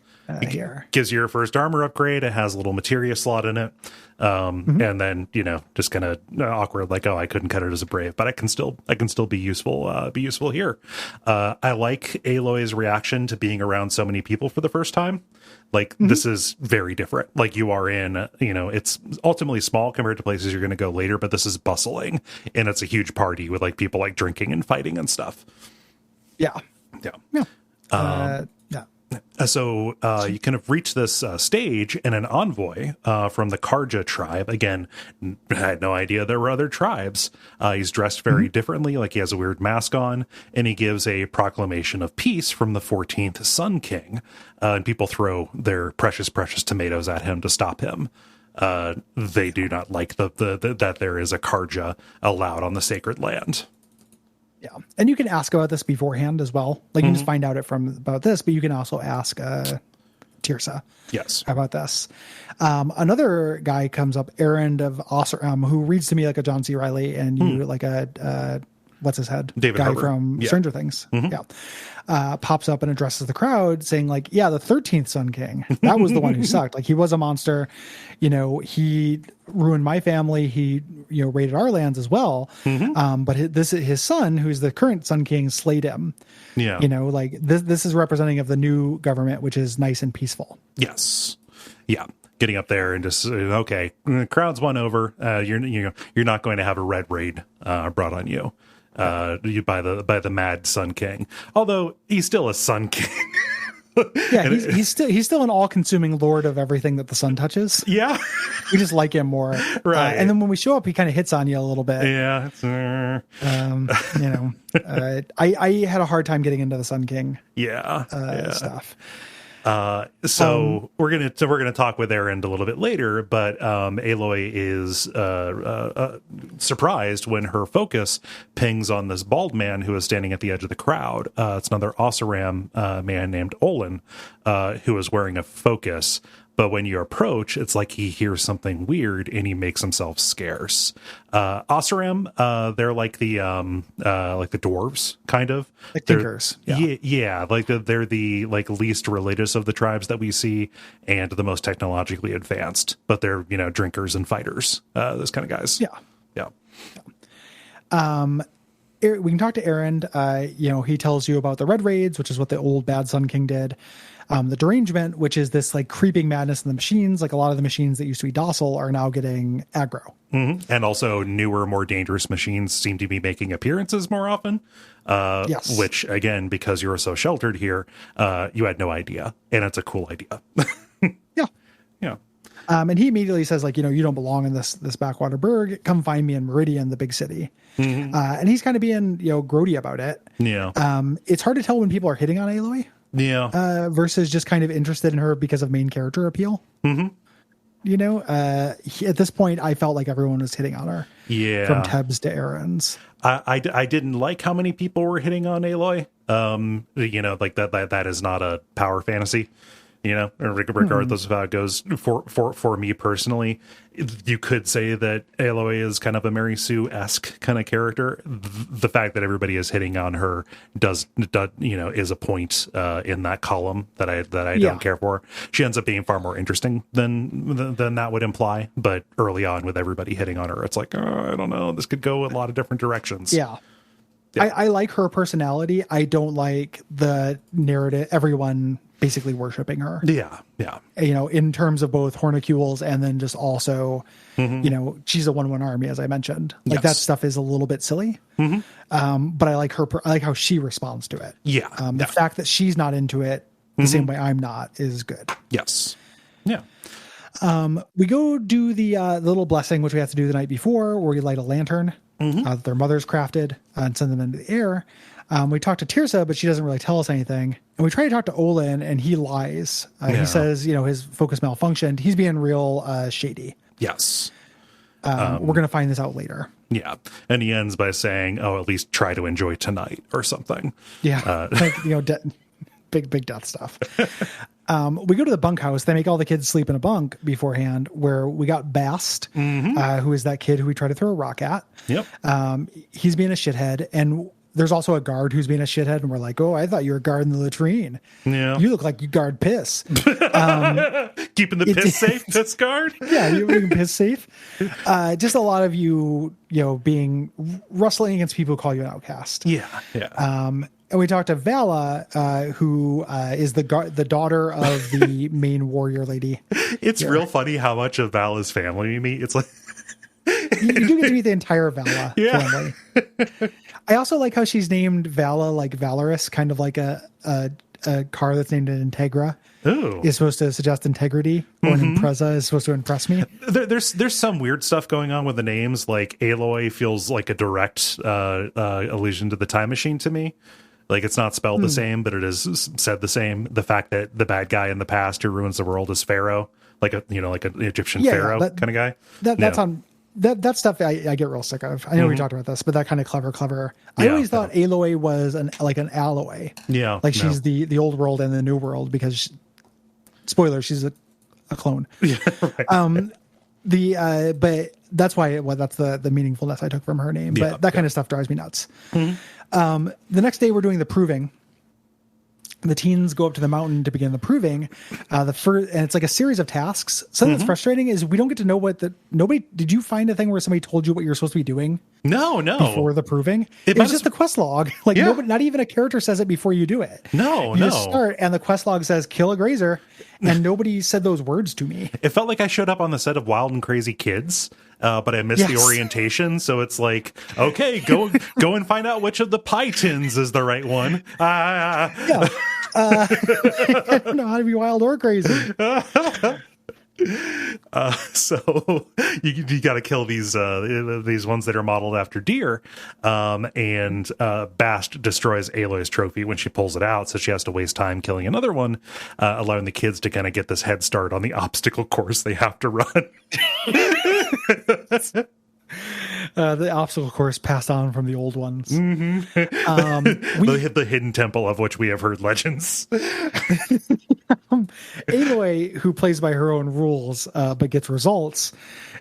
Here gives you your first armor upgrade. It has a little materia slot in it. And then, just kind of awkward, like, oh, I couldn't cut it as a brave, but I can still be useful here. I like Aloy's reaction to being around so many people for the first time. Like this is very different. Like you are in, it's ultimately small compared to places you're going to go later, but this is bustling and it's a huge party with like people like drinking and fighting and stuff. Yeah. So you kind of reach this stage, and an envoy from the Karja tribe, again, I had no idea there were other tribes. He's dressed very differently, like he has a weird mask on, and he gives a proclamation of peace from the 14th Sun King, and people throw their precious tomatoes at him to stop him. They do not like that there is a Karja allowed on the sacred land. Yeah. And you can ask about this beforehand as well. Like you can just find out about this, but you can also ask Tirsa about this. Another guy comes up, Errand of Osram, who reads to me like a John C. Reilly and you like a what's his head? David guy Harbour. From Stranger Things. Pops up and addresses the crowd saying like, the 13th Sun King, that was the one who sucked. Like he was a monster, he ruined my family. He, raided our lands as well. But his son, who's the current Sun King, slayed him. Yeah. Like this is representing of the new government, which is nice and peaceful. Yes. Yeah. Getting up there and just, okay, crowd's won over. You're not going to have a red raid brought on you. By the mad Sun King, although he's still a Sun King. Yeah, he's still an all-consuming lord of everything that the sun touches. Yeah, we just like him more, right? And then when we show up, he kind of hits on you a little bit. Yeah, I had a hard time getting into the Sun King. Stuff. So we're gonna talk with Erend a little bit later, but Aloy is surprised when her focus pings on this bald man who is standing at the edge of the crowd. It's another Oseram man named Olin, who is wearing a focus. But when you approach, it's like he hears something weird and he makes himself scarce. Oseram, they're like the dwarves, kind of. Like thinkers. Yeah, like they're the least religious of the tribes that we see and the most technologically advanced. But they're, drinkers and fighters, those kind of guys. Yeah. We can talk to Erend. He tells you about the Red Raids, which is what the old bad Sun King did. The derangement, which is this creeping madness in the machines. Like a lot of the machines that used to be docile are now getting aggro. Mm-hmm. And also newer, more dangerous machines seem to be making appearances more often. Yes. Which, again, because you were so sheltered here, you had no idea. And it's a cool idea. Yeah. Yeah. And he immediately says, you don't belong in this backwater burg. Come find me in Meridian, the big city. Mm-hmm. And he's kind of being, grody about it. Yeah. It's hard to tell when people are hitting on Aloy. Yeah. Versus just kind of interested in her because of main character appeal. Mm-hmm. At this point, I felt like everyone was hitting on her. Yeah. From Tebs to Erend's. I didn't like how many people were hitting on Aloy. That is not a power fantasy. Regardless of how it goes for me personally, you could say that Aloy is kind of a Mary Sue-esque kind of character. The fact that everybody is hitting on her is a point in that column that I don't care for. She ends up being far more interesting than that would imply. But early on, with everybody hitting on her, it's like, I don't know, this could go a lot of different directions. Yeah. I like her personality. I don't like the narrative. Everyone basically worshiping her. Yeah. In terms of both hornicules and then just also, she's a 1-1 army, as I mentioned. That stuff is a little bit silly. Mm-hmm. But I like her. I like how she responds to it. Yeah. The fact that she's not into it the same way I'm not is good. Yes. Yeah. We go do the little blessing, which we have to do the night before, where we light a lantern that their mother's crafted and send them into the air. We talk to Tirsa, but she doesn't really tell us anything. And we try to talk to Olin, and he lies. He says, his focus malfunctioned. He's being real shady. Yes. We're going to find this out later. Yeah. And he ends by saying, at least try to enjoy tonight or something. Yeah. Big death stuff. We go to the bunkhouse. They make all the kids sleep in a bunk beforehand, where we got Bast, who is that kid who we tried to throw a rock at. Yep. He's being a shithead. And there's also a guard who's being a shithead, and we're like, oh, I thought you were guarding the latrine. Yeah. You look like you guard piss. Keeping the piss safe, piss guard? Yeah, you're making piss safe. Just a lot of you being rustling against people who call you an outcast. Yeah. And we talked to Vala, who is the daughter of the main warrior lady. It's real funny how much of Vala's family you meet. It's like... you do get to meet the entire Vala family. I also like how she's named Vala like Valorous, kind of like a car that's named an Integra. Ooh. Is supposed to suggest integrity, or an Impreza is supposed to impress me. There's some weird stuff going on with the names. Like Aloy feels like a direct allusion to the Time Machine to me. Like it's not spelled the same, but it is said the same. The fact that the bad guy in the past who ruins the world is Pharaoh, like an Egyptian Pharaoh kind of guy. That's on. That stuff I get real sick of. I know we talked about this, but that kind of clever. I always thought Aloy was an alloy. Yeah. Like she's the old world and the new world, because spoiler, she's a clone. Yeah. Right. But that's why that's the meaningfulness I took from her name. But that kind of stuff drives me nuts. Mm-hmm. The next day we're doing the proving. The teens go up to the mountain to begin the proving. And it's like a series of tasks. Something that's frustrating is we don't get to know did you find a thing where somebody told you what you're supposed to be doing? No. Before the proving? It was just the quest log. Nobody, not even a character says it before you do it. No. You just start and the quest log says kill a grazer, and nobody said those words to me. It felt like I showed up on the set of Wild and Crazy Kids. But I missed the orientation, so it's like, okay, go and find out which of the pie tins is the right one. Yeah. I don't know how to be wild or crazy. So you got to kill these ones that are modeled after deer, and Bast destroys Aloy's trophy when she pulls it out, so she has to waste time killing another one, allowing the kids to kind of get this head start on the obstacle course they have to run. The obstacle course passed on from the old ones. Mm-hmm. The hidden temple of which we have heard legends. Aloy, who plays by her own rules but gets results,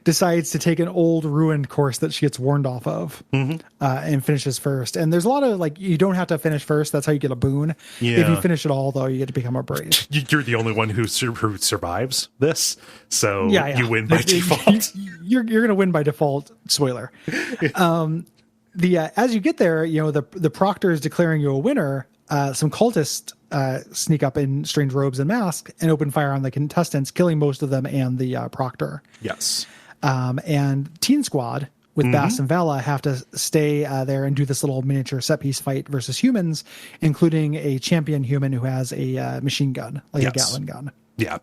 decides to take an old ruined course that she gets warned off of, and finishes first. And there's a lot of you don't have to finish first. That's how you get a boon. Yeah. If you finish it all, though, you get to become a brave. You're the only one who survives this, so you win by default. You're going to win by default. Spoiler. As you get there, the proctor is declaring you a winner. Some cultists sneak up in strange robes and masks and open fire on the contestants, killing most of them and the proctor. Yes. And Teen Squad with Bast and Vala have to stay there and do this little miniature set piece fight versus humans, including a champion human who has a machine gun, a Gatling gun. Yeah.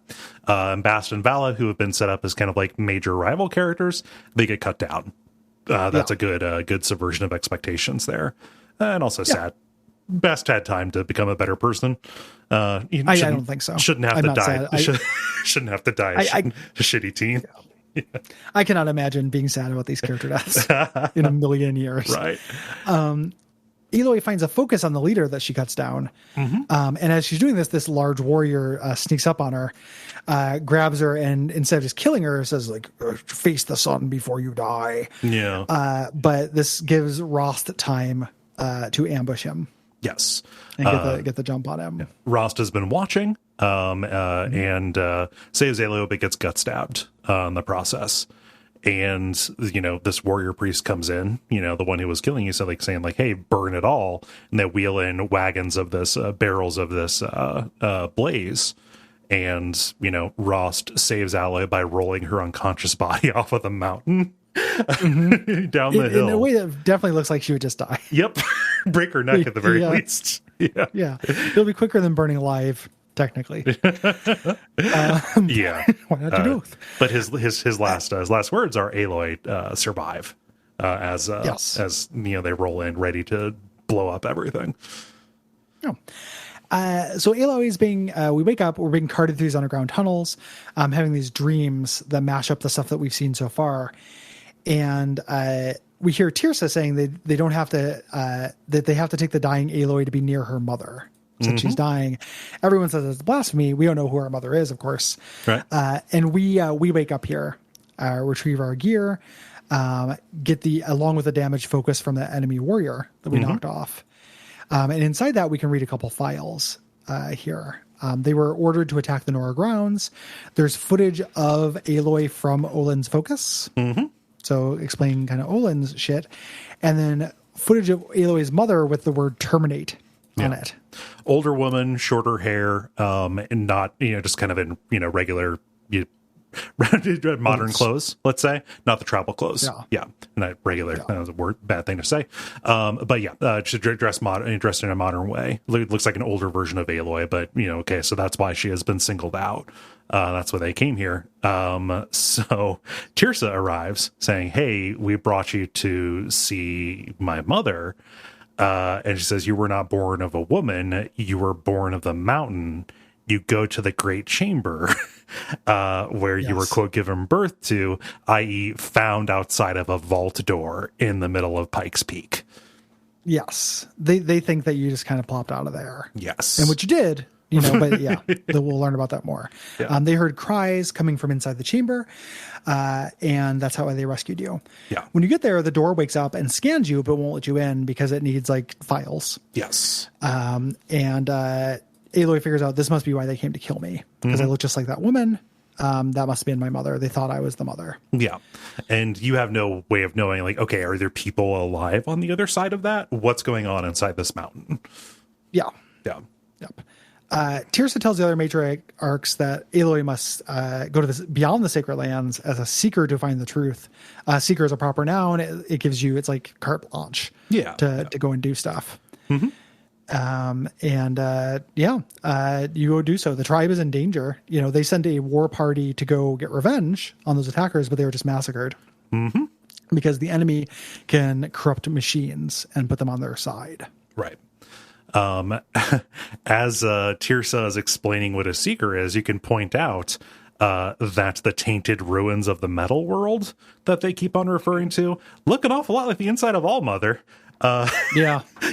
And Bast and Vala, who have been set up as kind of like major rival characters, they get cut down. That's a good subversion of expectations there. And also sad. Bast had time to become a better person. I don't think so. Shouldn't have to die. Shouldn't have to die a shitty teen. Yeah. I cannot imagine being sad about these character deaths in a million years. Right. Aloy finds a focus on the leader that she cuts down. And as she's doing this large warrior sneaks up on her, grabs her, and instead of just killing her, says face the sun before you die. Yeah. But this gives Rost time to ambush him. Yes. And get the jump on him. Rost has been watching and saves Aloy, but gets gut stabbed in the process. And, this warrior priest comes in, the one who was killing you, so saying hey, burn it all. And they wheel in wagons of this, barrels of this blaze. And, Rost saves Aloy by rolling her unconscious body off of the mountain. Down the hill. In a way that definitely looks like she would just die. Yep. Break her neck at the very least. Yeah. It'll be quicker than burning alive, technically. Yeah. Why not do both? But his last words are Aloy survive as they roll in ready to blow up everything. Oh. So Aloy is we wake up, we're being carted through these underground tunnels, having these dreams that mash up the stuff that we've seen so far. And we hear Tirsa saying they don't have to, that they have to take the dying Aloy to be near her mother. Since she's dying. Everyone says it's blasphemy. We don't know who our mother is, of course. Right. And we wake up here, retrieve our gear, get along with the damage focus from the enemy warrior that we knocked off. And inside that, we can read a couple files here. They were ordered to attack the Nora grounds. There's footage of Aloy from Olin's focus. So explaining kind of Olin's shit. And then footage of Aloy's mother with the word terminate on it. Older woman, shorter hair, and not, just kind of in, regular modern clothes, let's say, not the travel clothes. Yeah. Not regular. That was a bad thing to say. But yeah, she's dressed in a modern way. Looks like an older version of Aloy, but okay, so that's why she has been singled out. That's why they came here. So Tirsa arrives saying, hey, we brought you to see my mother. And she says, you were not born of a woman, you were born of the mountain. You go to the great chamber, where you were, quote, given birth to, i.e. found outside of a vault door in the middle of Pikes Peak. Yes. They think that you just kind of plopped out of there. Yes. And what you did, but yeah, we'll learn about that more. Yeah. They heard cries coming from inside the chamber, and that's how they rescued you. Yeah. When you get there, the door wakes up and scans you, but won't let you in because it needs files. Yes. And Aloy figures out this must be why they came to kill me, because I look just like that woman. That must have been my mother. They thought I was the mother. Yeah. And you have no way of knowing, okay, are there people alive on the other side of that? What's going on inside this mountain? Yeah. Yeah. Yep. Tirsa tells the other matriarchs that Aloy must go to beyond the sacred lands as a seeker to find the truth. Seeker is a proper noun. It gives you, it's like carte blanche to go and do stuff. You go do so. The tribe is in danger. They sent a war party to go get revenge on those attackers, but they were just massacred. Mm-hmm. Because the enemy can corrupt machines and put them on their side. Right. As Tirsa is explaining what a seeker is, you can point out that the tainted ruins of the metal world that they keep on referring to look an awful lot like the inside of Allmother.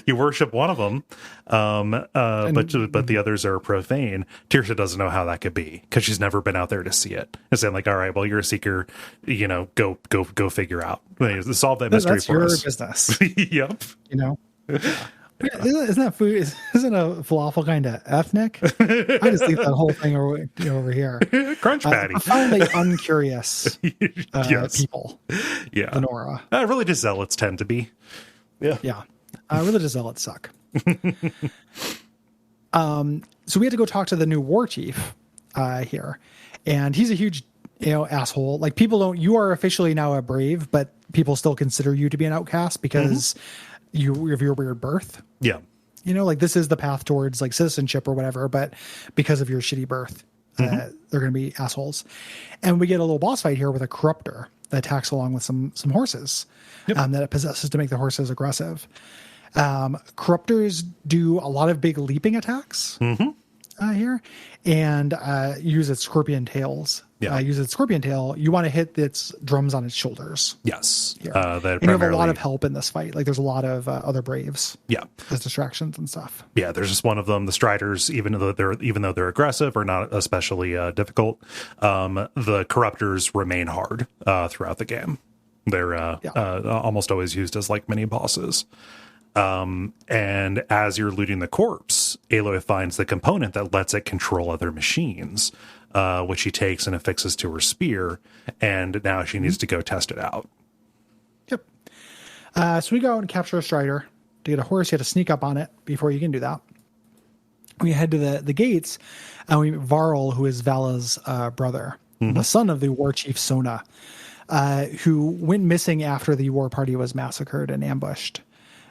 You worship one of them, but the others are profane. Tirsa doesn't know how that could be because she's never been out there to see it. And saying like, all right, well, you're a seeker, go figure out, solve that mystery for us. That's your business. Yep. Isn't that food? Isn't a falafel kind of ethnic? I just think that whole thing over here. Crunch patty. Profoundly uncurious people. Yeah. The Nora. Religious zealots tend to be. Yeah. Religious zealots suck. So we had to go talk to the new war chief here, and he's a huge asshole. Like, people don't. You are officially now a brave, but people still consider you to be an outcast because you of your weird birth. Yeah. This is the path towards like citizenship or whatever, but because of your shitty birth, they're going to be assholes. And we get a little boss fight here with a corruptor that attacks along with some horses that it possesses to make the horses aggressive. Corruptors do a lot of big leaping attacks here, and use its scorpion tails. Use its scorpion tail. You want to hit its drums on its shoulders. Yes. You have a lot of help in this fight. Like, there's a lot of other braves. Yeah. As distractions and stuff. Yeah, there's just one of them. The Striders, even though they're aggressive, are not especially difficult. The Corruptors remain hard throughout the game. They're almost always used as like mini bosses. And as you're looting the corpse, Aloy finds the component that lets it control other machines, which she takes and affixes to her spear, and now she needs to go test it out. Yep. So we go out and capture a Strider. To get a horse, you have to sneak up on it before you can do that. We head to the gates, and we meet Varl, who is Vala's brother, the son of the war chief Sona, who went missing after the war party was massacred and ambushed.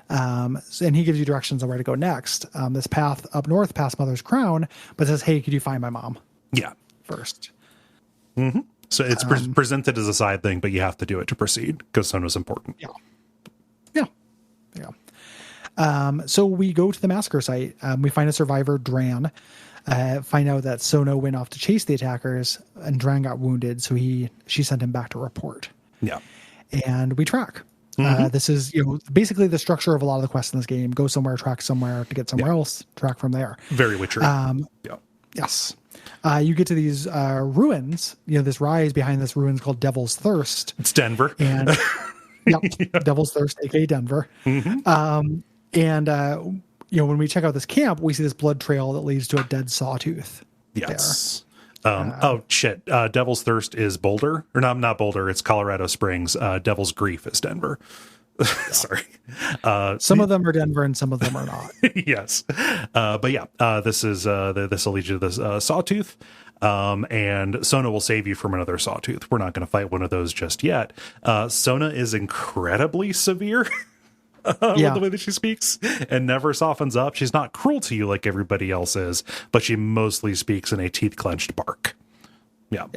And he gives you directions on where to go next. This path up north past Mother's Crown, but says, hey, could you find my mom? Yeah. First. So it's presented as a side thing, but you have to do it to proceed because Sona's important. Yeah. So we go to the massacre site. We find a survivor, Dran. Find out that Sona went off to chase the attackers, and Dran got wounded, so she sent him back to report. Yeah. And we track. This is basically the structure of a lot of the quests in this game. Go somewhere, track somewhere to get somewhere else, track from there. Very Witcher. Yes. You get to these ruins. This rise behind this ruins called Devil's Thirst. It's Denver. And Devil's Thirst, aka Denver. When we check out this camp, we see this blood trail that leads to a dead sawtooth. Yes. Devil's Thirst is Boulder, or not Boulder. It's Colorado Springs. Devil's Grief is Denver. Sorry. Some of them are Denver and some of them are not. Yes. This will lead you to this sawtooth. And Sona will save you from another sawtooth. We're not going to fight one of those just yet. Sona is incredibly severe. With the way that she speaks and never softens up. She's not cruel to you like everybody else is, but she mostly speaks in a teeth clenched bark. Yeah.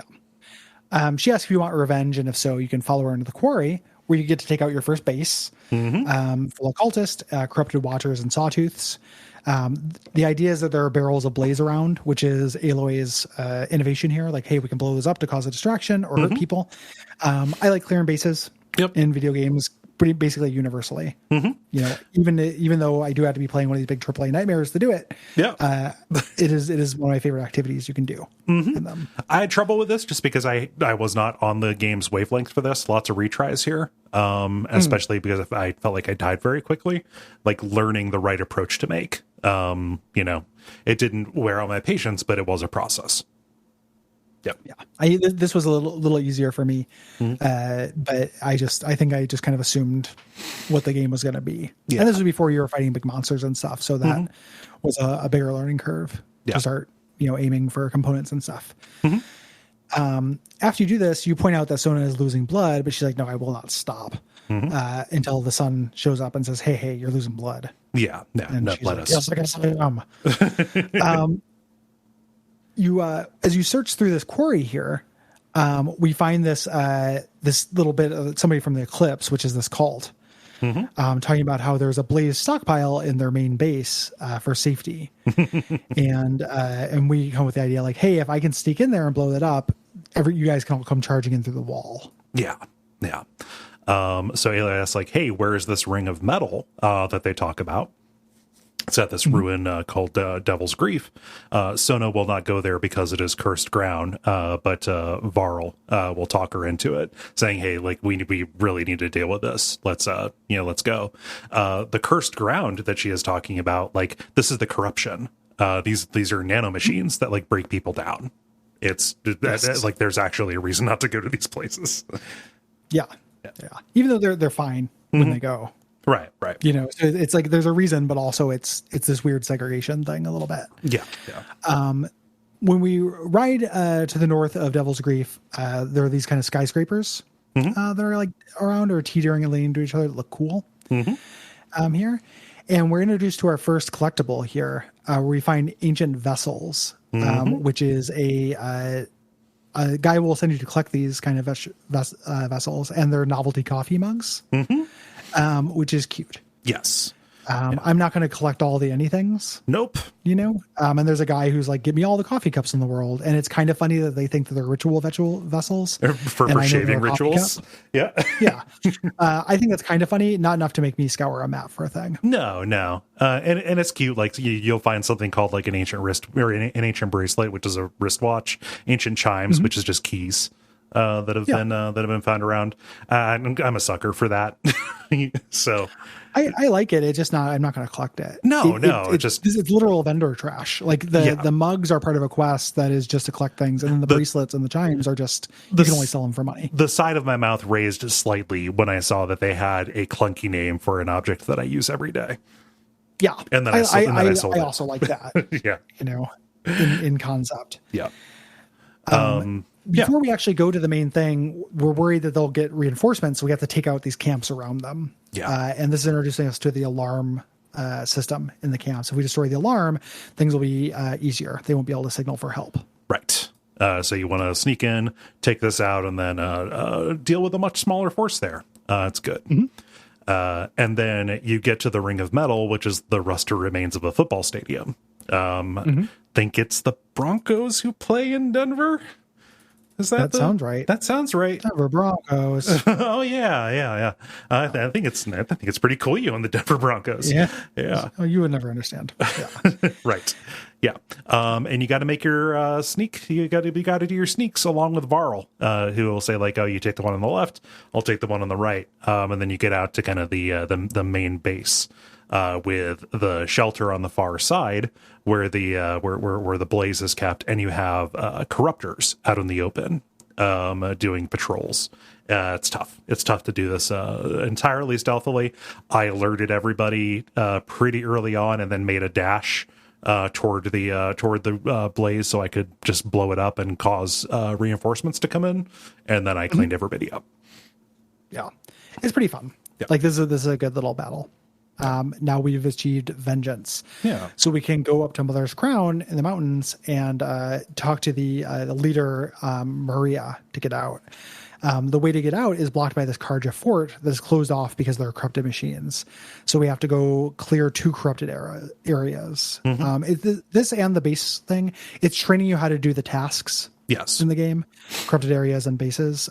She asks if you want revenge, and if so, you can follow her into the quarry, where you get to take out your first base full of cultists, corrupted watchers, and sawtooths. The idea is that there are barrels of blaze around, which is Aloy's innovation here. Like, hey, we can blow this up to cause a distraction or hurt people. I like clearing bases in video games. Pretty basically universally, even though I do have to be playing one of these big AAA nightmares to do it. It is one of my favorite activities you can do. In them. I had trouble with this just because I was not on the game's wavelength for this. Lots of retries here, especially because I felt like I died very quickly. Like, learning the right approach to make. It didn't wear out my patience, but it was a process. This was a little easier for me, but I think I just kind of assumed what the game was going to be. And this was before you were fighting big monsters and stuff, so that was a bigger learning curve to start, aiming for components and stuff. After you do this, you point out that Sona is losing blood, but she's like, "No, I will not stop," until the sun shows up and says, "Hey, you're losing blood. Yeah, And she's let like, us. yes, I guess I am. You as you search through this quarry here, we find this this little bit of somebody from the Eclipse, which is this cult, talking about how there's a blaze stockpile in their main base for safety, and we come with the idea like, hey, if I can sneak in there and blow that up, you guys can all come charging in through the wall. Yeah. So Aloy asks, like, hey, where is this ring of metal that they talk about? It's at this ruin called Devil's Grief. Sona will not go there because it is cursed ground, but Varl will talk her into it, saying, hey, like, we really need to deal with this. Let's let's go. The cursed ground that she is talking about, like, this is the corruption. These are nanomachines that, like, break people down. It's like, there's actually a reason not to go to these places. Yeah. Even though they're fine when they go. Right. You know, so it's like there's a reason, but also it's this weird segregation thing a little bit. Yeah. When we ride to the north of Devil's Grief, there are these kind of skyscrapers that are like around or teetering and leaning to each other that look cool here. And we're introduced to our first collectible here, where we find ancient vessels, which is a guy will send you to collect these kind of vessels, and they're novelty coffee mugs. Which is cute. Yes. I'm not going to collect all the anythings. Nope. You know? And there's a guy who's like, give me all the coffee cups in the world. And it's kind of funny that they think that they're ritual vessels. For shaving rituals. Yeah. Yeah. I think that's kind of funny. Not enough to make me scour a map for a thing. No. And it's cute. Like, you'll find something called like an ancient wrist or an ancient bracelet, which is a wristwatch, ancient chimes, which is just keys. That have been found around. I'm a sucker for that. So I like it. It's just not. I'm not going to collect it. It's literal vendor trash. Like the mugs are part of a quest that is just to collect things, and then the bracelets and the chimes are just you can only sell them for money. The side of my mouth raised slightly when I saw that they had a clunky name for an object that I use every day. Yeah, and then I sold it. I also like that. Yeah, you know, in concept. Yeah. Before we actually go to the main thing, we're worried that they'll get reinforcements, so we have to take out these camps around them. Yeah. And this is introducing us to the alarm system in the camps. If we destroy the alarm, things will be easier. They won't be able to signal for help. Right. So you want to sneak in, take this out, and then deal with a much smaller force there. It's good. And then you get to the Ring of Metal, which is the rusted remains of a football stadium. Think it's the Broncos who play in Denver? That sounds right. That sounds right. Denver Broncos. Oh yeah. I think it's pretty cool. You own the Denver Broncos. Yeah. Oh, you would never understand. Yeah. Right. Yeah. And you got to make your sneak. You got to do your sneaks along with Varl, who will say like, "Oh, you take the one on the left. I'll take the one on the right." And then you get out to kind of the main base. With the shelter on the far side, where the where the blaze is kept, and you have corruptors out in the open doing patrols. It's tough. It's tough to do this entirely stealthily. I alerted everybody pretty early on, and then made a dash toward the blaze so I could just blow it up and cause reinforcements to come in, and then I cleaned everybody up. Yeah, it's pretty fun. Yeah. Like this is a good little battle. Now we've achieved vengeance. Yeah. So we can go up to Mother's Crown in the mountains and talk to the leader, Maria, to get out. The way to get out is blocked by this Karja fort that is closed off because there are corrupted machines. So we have to go clear 2 corrupted areas. This and the base thing, it's training you how to do the tasks in the game, corrupted areas and bases,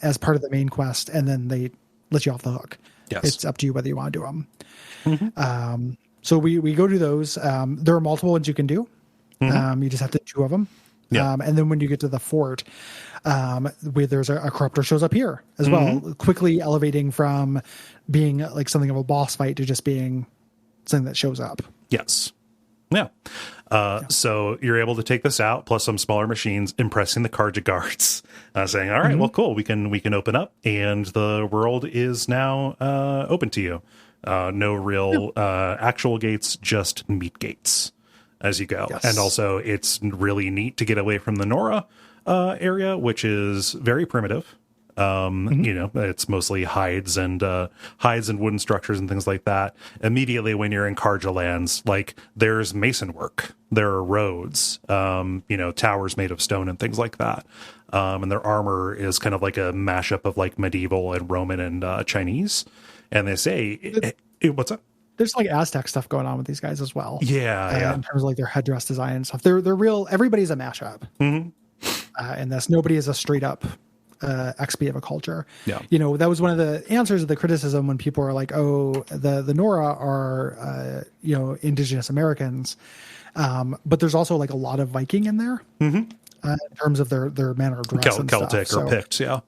as part of the main quest, and then they let you off the hook. Yes. It's up to you whether you want to do them. So we go to those. There are multiple ones you can do. You just have to do 2 of them. Yeah. And then when you get to the fort, there's a corruptor shows up here as well, quickly elevating from being like something of a boss fight to just being something that shows up. Yes. Yeah. So you're able to take this out, plus some smaller machines, impressing the Karja guards, saying, all right, well, cool. We can open up, and the world is now open to you. No real actual gates, just meat gates as you go. Yes. And also, it's really neat to get away from the Nora area, which is very primitive. You know, it's mostly hides and wooden structures and things like that. Immediately when you're in Karja lands, like there's mason work, there are roads, you know, towers made of stone and things like that. And their armor is kind of like a mashup of like medieval and Roman and Chinese. And they say, what's up? There's like Aztec stuff going on with these guys as well. Yeah. In terms of like their headdress design and stuff. They're real. Everybody's a mashup. And that's nobody is a straight up XP of a culture. Yeah. You know, that was one of the answers of the criticism when people are like, oh, the Nora are, you know, indigenous Americans. But there's also like a lot of Viking in there in terms of their manner of dress and Celtic stuff. or Picts. Yeah.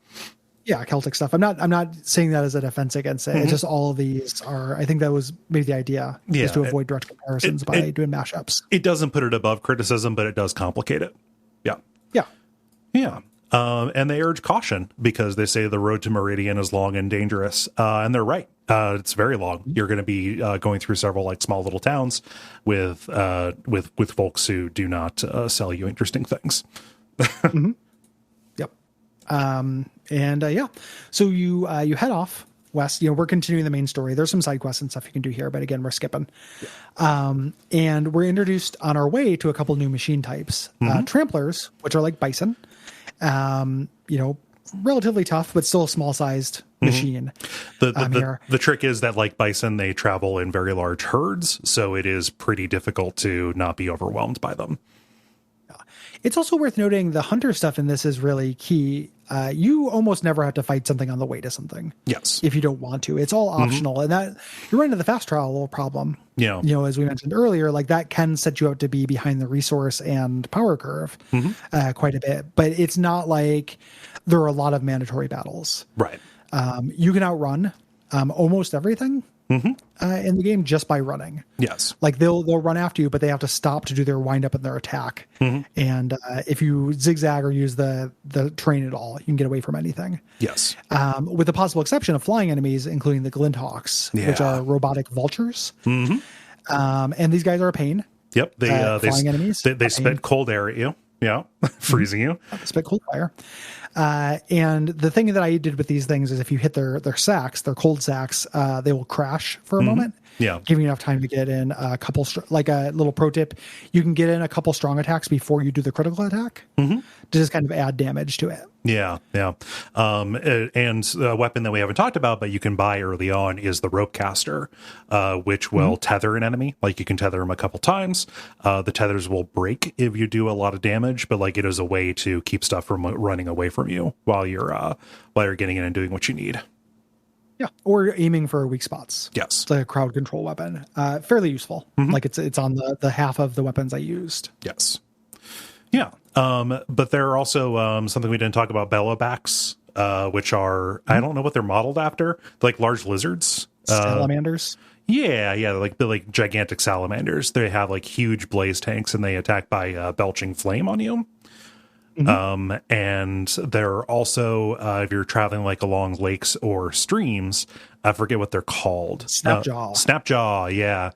Yeah. Celtic stuff. I'm not saying that as a defense against it. It's just all of these are, I think that was maybe the idea is to avoid direct comparisons by doing mashups. It doesn't put it above criticism, but it does complicate it. Yeah. Yeah. Yeah. And they urge caution because they say the road to Meridian is long and dangerous. And they're right. It's very long. You're going to be going through several like small little towns with folks who do not sell you interesting things. Yep. So you head off west. You know, we're continuing the main story. There's some side quests and stuff you can do here, but again, we're skipping. And we're introduced on our way to a couple new machine types, tramplers, which are like bison. You know, relatively tough, but still a small sized machine. The trick is that like bison, they travel in very large herds. So it is pretty difficult to not be overwhelmed by them. It's also worth noting the hunter stuff in this is really key. You almost never have to fight something on the way to something. Yes. If you don't want to, it's all optional. And that you run into the fast travel problem. Yeah. You know, as we mentioned earlier, like that can set you up to be behind the resource and power curve quite a bit, but it's not like there are a lot of mandatory battles. Right. You can outrun almost everything in the game just by running. Yes. Like they'll run after you, but they have to stop to do their wind up and their attack. And if you zigzag or use the terrain at all, you can get away from anything. Yes. With the possible exception of flying enemies, including the Glinthawks, which are robotic vultures. And these guys are a pain. Yep. Flying enemies. They spit cold air at you. Yeah. Freezing you. Spit cold fire. And the thing that I did with these things is if you hit their sacks, their cold sacks, they will crash for a moment. Yeah. Giving you enough time to get in a couple, like a little pro tip, you can get in a couple strong attacks before you do the critical attack to just kind of add damage to it. Yeah. Yeah. And the weapon that we haven't talked about, but you can buy early on is the rope caster, which will tether an enemy. Like you can tether them a couple times. The tethers will break if you do a lot of damage, but like it is a way to keep stuff from running away from you while you're getting in and doing what you need. Yeah, or aiming for weak spots. Yes, it's a crowd control weapon. Fairly useful. Like it's on the half of the weapons I used. Yes. Yeah. But there are also something we didn't talk about, bellowbacks, which are I don't know what they're modeled after, like large lizards, salamanders. Yeah, like gigantic salamanders. They have like huge blaze tanks, and they attack by belching flame on you. And there are also, if you're traveling like along lakes or streams, I forget what they're called. Snapjaw. Yeah.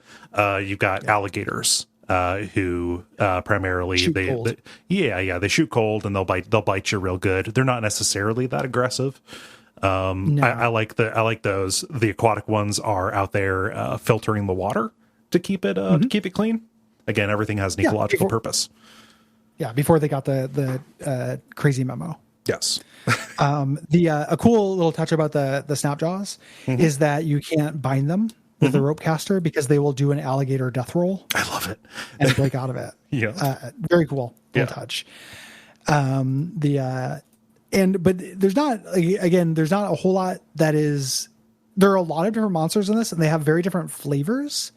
You've got alligators, who, primarily shoot they shoot cold and they'll bite you real good. They're not necessarily that aggressive. No. I like those. The aquatic ones are out there, filtering the water to keep it clean. Again, everything has an ecological purpose. Yeah, before they got the crazy memo. Yes. A cool little touch about the snapjaws is that you can't bind them with the rope caster because they will do an alligator death roll. I love it. And break out of it. Yeah. Very cool touch. But there's not a whole lot that is. There are a lot of different monsters in this, and they have very different flavors.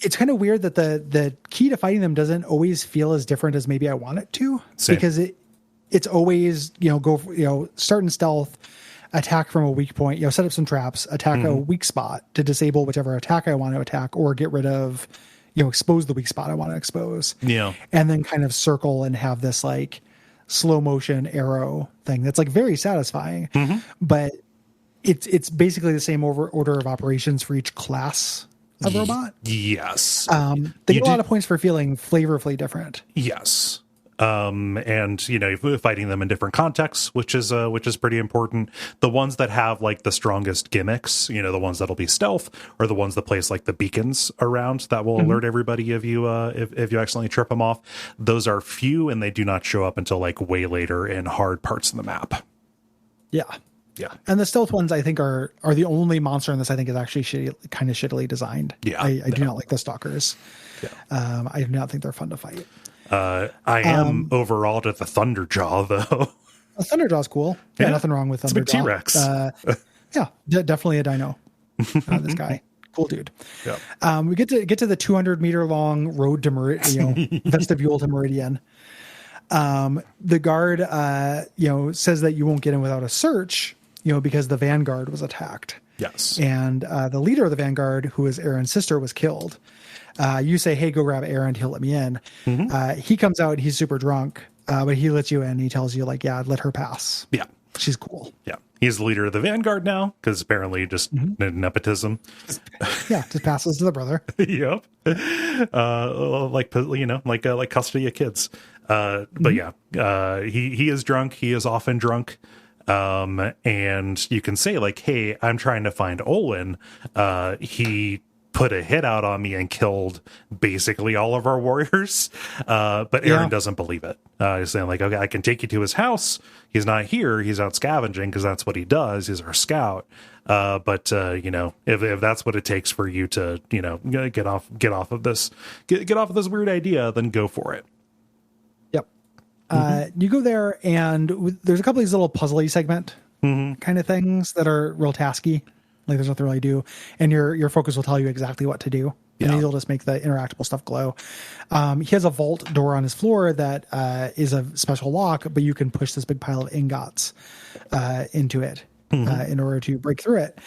It's kind of weird that the key to fighting them doesn't always feel as different as maybe I want it to. Same. Because it's always, start in stealth, attack from a weak point, set up some traps, attack a weak spot to disable whichever attack I want to attack, or get rid of, expose the weak spot I want to expose. Yeah. And then kind of circle and have this like slow motion arrow thing that's like very satisfying. But it's basically the same order of operations for each class of robot. Yes. They get a lot of points for feeling flavorfully different. Yes. and fighting them in different contexts, which is pretty important. The ones that have like the strongest gimmicks, the ones that'll be stealth, or the ones that place like the beacons around that will alert everybody if you accidentally trip them off. Those are few, and they do not show up until like way later in hard parts of the map. Yeah. And the stealth ones, I think, are the only monster in this I think is actually kind of shittily designed. Yeah, I do not like the stalkers. Yeah. I do not think they're fun to fight. I am overawed at the Thunderjaw, though. The Thunderjaw's cool. Yeah, nothing wrong with Thunderjaw. It's a big T-Rex. Yeah, definitely a dino. This guy, cool dude. Yeah. We get to the 200-meter long road to vestibule to Meridian. The guard, says that you won't get in without a search, because the Vanguard was attacked. Yes. And the leader of the Vanguard, who is Aaron's sister, was killed. You say, hey, go grab Aaron. He'll let me in. He comes out. He's super drunk, but he lets you in. He tells you, like, yeah, let her pass. Yeah. She's cool. Yeah. He's the leader of the Vanguard now, because apparently just nepotism. Yeah, just passes to the brother. Yep. Like custody of kids. But yeah, he is drunk. He is often drunk. And you can say like, hey, I'm trying to find Olin. He put a hit out on me and killed basically all of our warriors. But Aaron doesn't believe it. He's saying like, okay, I can take you to his house. He's not here. He's out scavenging because that's what he does. He's our scout. But if that's what it takes for you to, get off of this weird idea, then go for it. You go there, and there's a couple of these little puzzly segment kind of things that are real tasky. Like there's nothing really to do, and your focus will tell you exactly what to do, and he'll just make the interactable stuff glow. He has a vault door on his floor that is a special lock, but you can push this big pile of ingots into it in order to break through it.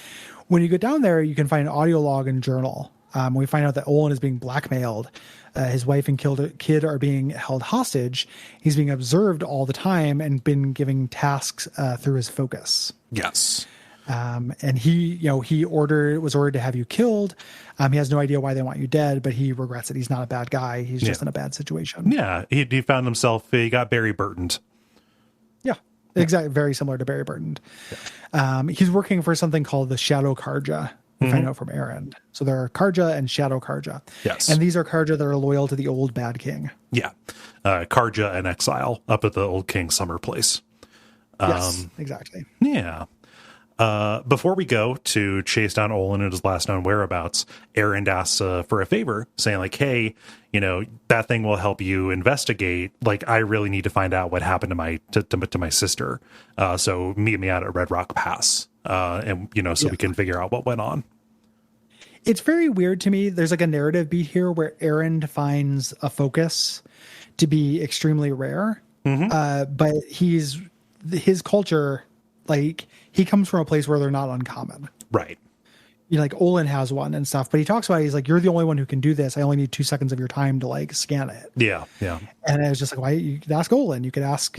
When you go down there, you can find an audio log and journal. We find out that Olin is being blackmailed. His wife and kid are being held hostage. He's being observed all the time and been giving tasks through his focus. Yes. And he was ordered to have you killed. He has no idea why they want you dead, but he regrets it. He's not a bad guy. He's just in a bad situation. Yeah. He found himself, he got Barry Burtoned. Yeah. Exactly. Very similar to Barry Burton. Yeah. He's working for something called the Shadow Karja. We find out from Aaron. So there are Karja and Shadow Karja. Yes. And these are Karja that are loyal to the old bad king. Yeah. Karja in exile up at the old king's summer place. Yes, exactly. Yeah. Before we go to chase down Olin and his last known whereabouts, Aaron asks for a favor, saying like, hey, that thing will help you investigate. Like, I really need to find out what happened to my sister. So meet me out at Red Rock Pass. And we can figure out what went on. It's very weird to me. There's like a narrative beat here where Aaron finds a focus to be extremely rare. But his culture, like he comes from a place where they're not uncommon. Right. Like Olin has one and stuff, but he talks about it. He's like, you're the only one who can do this. I only need 2 seconds of your time to like scan it. Yeah. Yeah. And I was just like, why you could ask Olin, you could ask,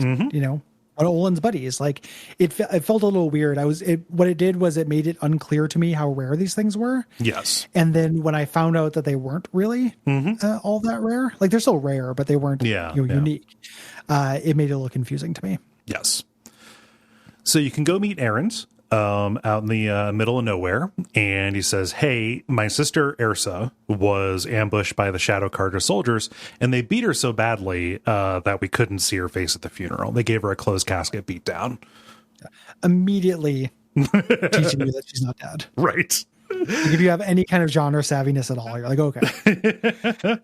one of Olin's buddies. Like it felt a little weird. What it did was it made it unclear to me how rare these things were. Yes. And then when I found out that they weren't really all that rare, like they're still rare, but they weren't unique. It made it a little confusing to me. Yes. So you can go meet Aaron out in the middle of nowhere, and he says, hey, my sister Ersa was ambushed by the Shadow Karja soldiers, and they beat her so badly that we couldn't see her face at the funeral. They gave her a closed casket beat down. Immediately teaching you that she's not dead. Right. Like if you have any kind of genre savviness at all, you're like, okay.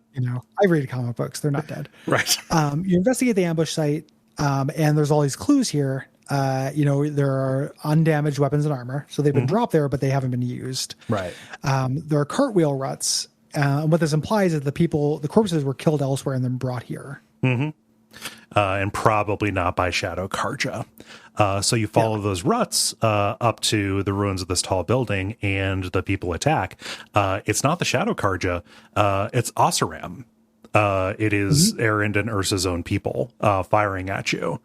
I read comic books. They're not dead. Right. You investigate the ambush site, and there's all these clues here. There are undamaged weapons and armor, so they've been dropped there, but they haven't been used. Right. There are cartwheel ruts. And what this implies is the corpses were killed elsewhere and then brought here. And probably not by Shadow Karja. So you follow those ruts up to the ruins of this tall building, and the people attack. It's not the Shadow Karja. It's Oseram. It is Aaron and Ursa's own people firing at you.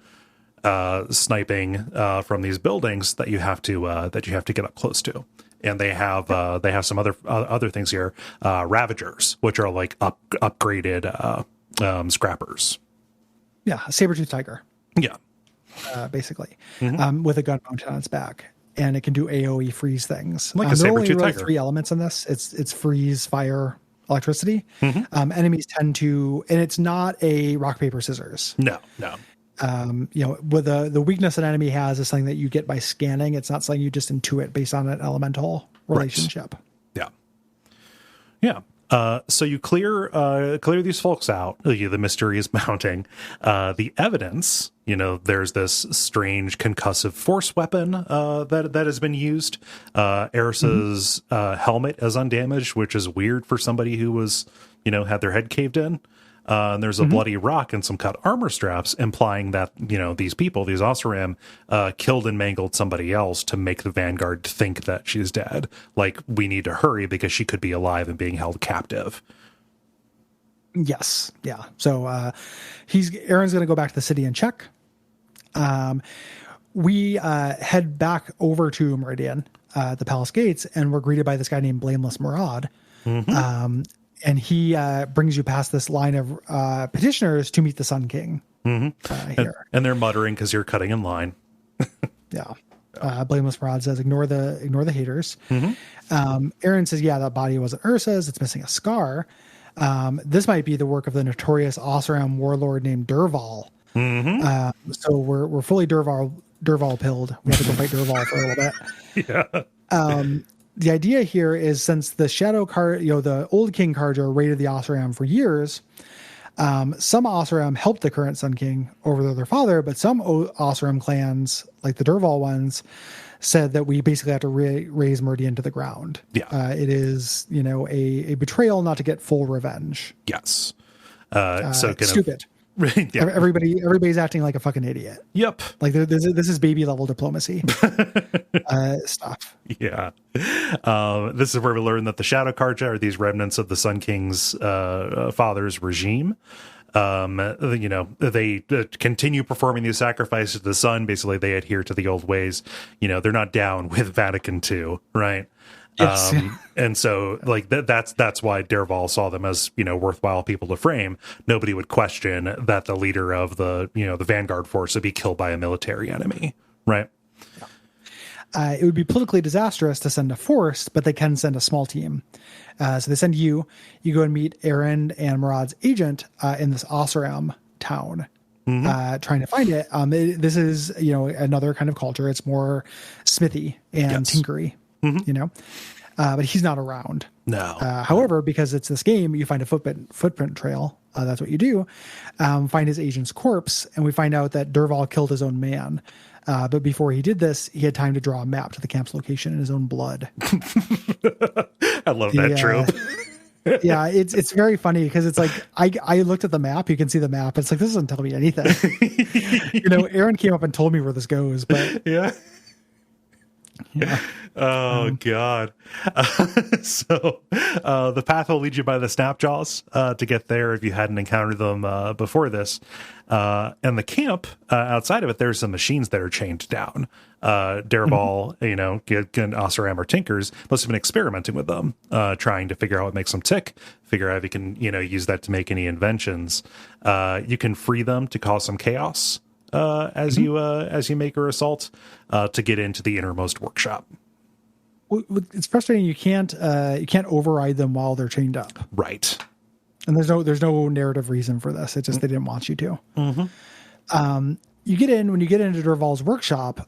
Sniping from these buildings that you have to get up close to, and they have some other things here, Ravagers, which are like upgraded scrappers. Yeah, a saber-toothed tiger. Yeah. Basically, with a gun mounted on its back. And it can do AoE freeze things. Like a there are only saber-toothed really tiger. 3 elements in this. It's freeze, fire, electricity. Enemies tend to, and it's not a rock, paper, scissors. No. With the weakness an enemy has is something that you get by scanning. It's not something you just intuit based on an elemental relationship. Right. Yeah. So you clear these folks out. The mystery is mounting. The evidence, there's this strange concussive force weapon that has been used. Eris's helmet is undamaged, which is weird for somebody who was, had their head caved in. And there's a bloody rock and some cut armor straps, implying that, these people, these Oseram, killed and mangled somebody else to make the Vanguard think that she's dead. Like, we need to hurry because she could be alive and being held captive. Yes. Yeah. So Aaron's going to go back to the city and check. We head back over to Meridian, the palace gates, and we're greeted by this guy named Blameless Murad. And he brings you past this line of petitioners to meet the Sun King here. And they're muttering because you're cutting in line. Yeah. Blameless Murad says, ignore the haters. Aaron says, yeah, that body wasn't Ursa's. It's missing a scar. This might be the work of the notorious Oseram warlord named Derval. So we're fully Derval pilled. We have to go fight Derval for a little bit. Yeah. The idea here is, since the Shadow the old King Karja raided the Oseram for years, some Oseram helped the current Sun King over their father, but some Oseram clans, like the Derval ones, said that we basically have to raise Meridian to the ground. Yeah. It is, a betrayal not to get full revenge. Yes. So stupid. Yeah. Everybody's acting like a fucking idiot. Yep. Like this is baby level diplomacy stuff. Yeah. This is where we learn that the Shadow Karja are these remnants of the Sun King's father's regime. They continue performing these sacrifices to the sun. Basically, they adhere to the old ways. They're not down with Vatican II, right? Yes. And so like that's why Derval saw them as, worthwhile people to frame. Nobody would question that the leader of the Vanguard force would be killed by a military enemy. Right. It would be politically disastrous to send a force, but they can send a small team. So they send you go and meet Aaron and Murad's agent in this Oseram town, trying to find it. This is, another kind of culture. It's more smithy and tinkery. But he's not around. No. However, because it's this game, you find a footprint trail. That's what you do. Find his agent's corpse, and we find out that Derval killed his own man. But before he did this, he had time to draw a map to the camp's location in his own blood. I love that trope. Yeah, it's very funny because it's like I looked at the map. You can see the map. It's like, this doesn't tell me anything. Aaron came up and told me where this goes, but yeah. Oh God. So the path will lead you by the Snapjaws to get there if you hadn't encountered them before this. And the camp outside of it, there's some machines that are chained down. Derval, Oseram or Tinkers must have been experimenting with them, trying to figure out what makes them tick, figure out if you can, use that to make any inventions. You can free them to cause some chaos as you make your assault to get into the innermost workshop. It's frustrating. You can't override them while they're chained up. Right. And there's no narrative reason for this. It's just they didn't want you to. When you get into Derval's workshop,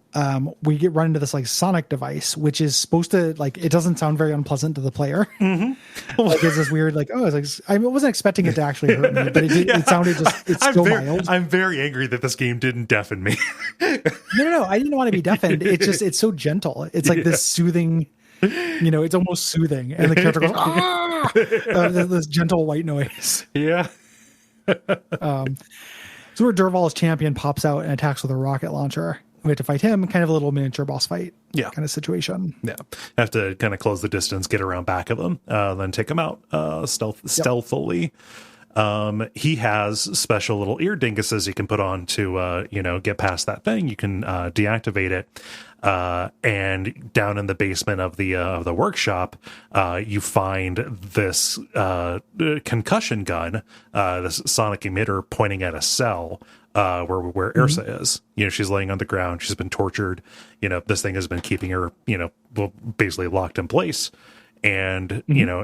we run into this like sonic device, which is supposed to it doesn't sound very unpleasant to the player. Like it's this weird I wasn't expecting it to actually hurt me, but it sounded it's still mild. I'm very angry that this game didn't deafen me. No, I didn't want to be deafened. It's so gentle. It's like this soothing. It's almost soothing, and the character goes ah! This gentle white noise. Yeah. So where Derval's champion pops out and attacks with a rocket launcher. We have to fight him, kind of a little miniature boss fight kind of situation. Yeah. Have to kind of close the distance, get around back of him, then take him out stealthily. He has special little ear dinguses you can put on to, get past that thing. You can deactivate it. And down in the basement of the workshop, you find this concussion gun, this sonic emitter pointing at a cell. where Ursa is. She's laying on the ground. She's been tortured. This thing has been keeping her, basically locked in place. And,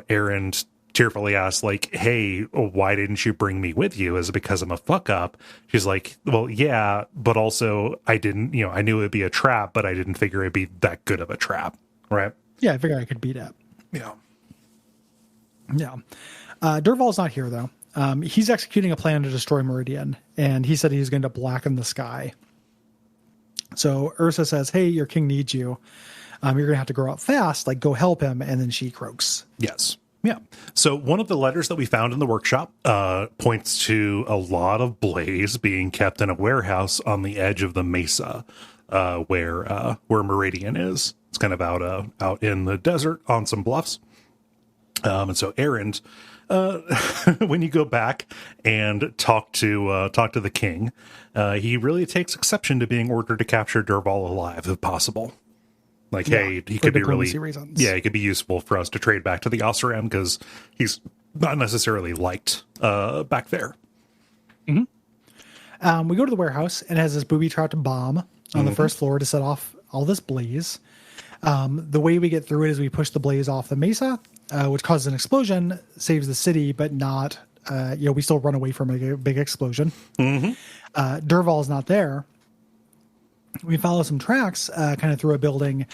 Aaron tearfully asks, like, hey, why didn't you bring me with you? Is it because I'm a fuck up? She's like, well, yeah, but also I didn't, I knew it would be a trap, but I didn't figure it'd be that good of a trap. Right. Yeah. I figured I could beat it. Yeah. Yeah. Dervahl's not here though. He's executing a plan to destroy Meridian, and he said he's going to blacken the sky. So Ursa says, hey, your king needs you. You're going to have to grow up fast, like go help him. And then she croaks. Yes. Yeah. So one of the letters that we found in the workshop points to a lot of blaze being kept in a warehouse on the edge of the mesa where Meridian is. It's kind of out in the desert on some bluffs. And so Aaron, when you go back and talk to the king, he really takes exception to being ordered to capture Dervahl alive if possible. Like, hey, he could be really, reasons. he could be useful for us to trade back to the Osram because he's not necessarily liked back there. Mm-hmm. We go to the warehouse and it has this booby-trapped bomb on the first floor to set off all this blaze. The way we get through it is we push the blaze off the mesa, which causes an explosion, saves the city, but not, we still run away from a big explosion. Dervahl is not there. We follow some tracks kind of through a building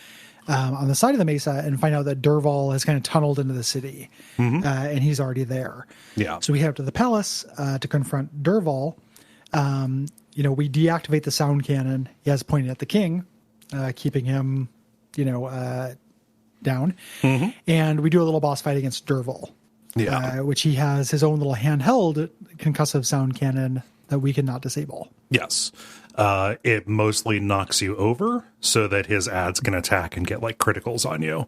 on the side of the mesa and find out that Dervahl has kind of tunneled into the city and he's already there. Yeah. So we head up to the palace to confront Dervahl. We deactivate the sound cannon he has pointed at the king, keeping him, down. And we do a little boss fight against Dervahl, which he has his own little handheld concussive sound cannon that we cannot disable. Yes. It mostly knocks you over so that his ads can attack and get like criticals on you.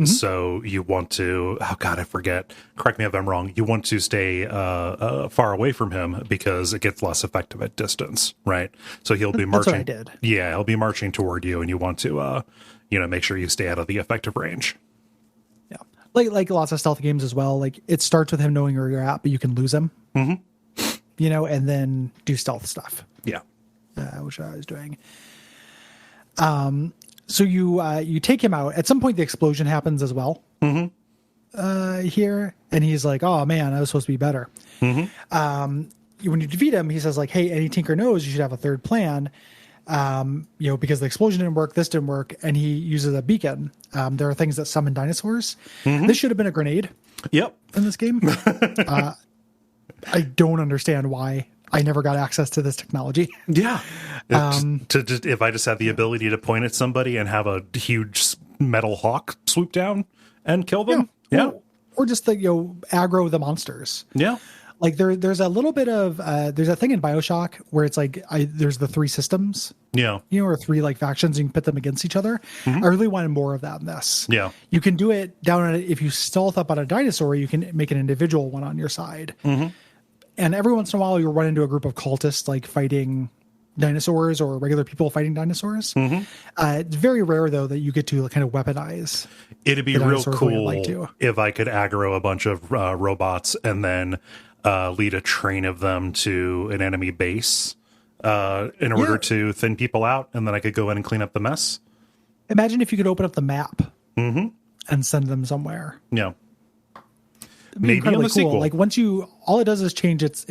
So you want to, oh God, I forget. Correct me if I'm wrong. You want to stay far away from him because it gets less effective at distance, right? So he'll be marching. That's what I did. Yeah, he'll be marching toward you, and you want to, make sure you stay out of the effective range. Yeah, like lots of stealth games as well. Like it starts with him knowing where you're at, but you can lose him. And then do stealth stuff. Yeah. Which I was doing. So you take him out. At some point, the explosion happens as well. Here, and he's like, "Oh man, I was supposed to be better." When you defeat him, he says like, "Hey, any tinker knows you should have a third plan." Because the explosion didn't work, this didn't work, and he uses a beacon. There are things that summon dinosaurs. This should have been a grenade. Yep. In this game, I don't understand why I never got access to this technology. Yeah. If I just had the ability to point at somebody and have a huge metal hawk swoop down and kill them. Yeah. Or just aggro the monsters. Yeah. Like there's a little bit of, there's a thing in BioShock where it's like, there's the three systems. Yeah. Or three like factions, you can pit them against each other. I really wanted more of that in this. Yeah. You can do it down on it. If you stealth up on a dinosaur, you can make an individual one on your side. And every once in a while, you'll run into a group of cultists like fighting dinosaurs or regular people fighting dinosaurs. It's very rare, though, that you get to kind of weaponize. It'd be real cool if I could aggro a bunch of robots and then lead a train of them to an enemy base in order to thin people out, and then I could go in and clean up the mess. Imagine if you could open up the map and send them somewhere. Yeah. Maybe on the sequel. Like once all it does is change its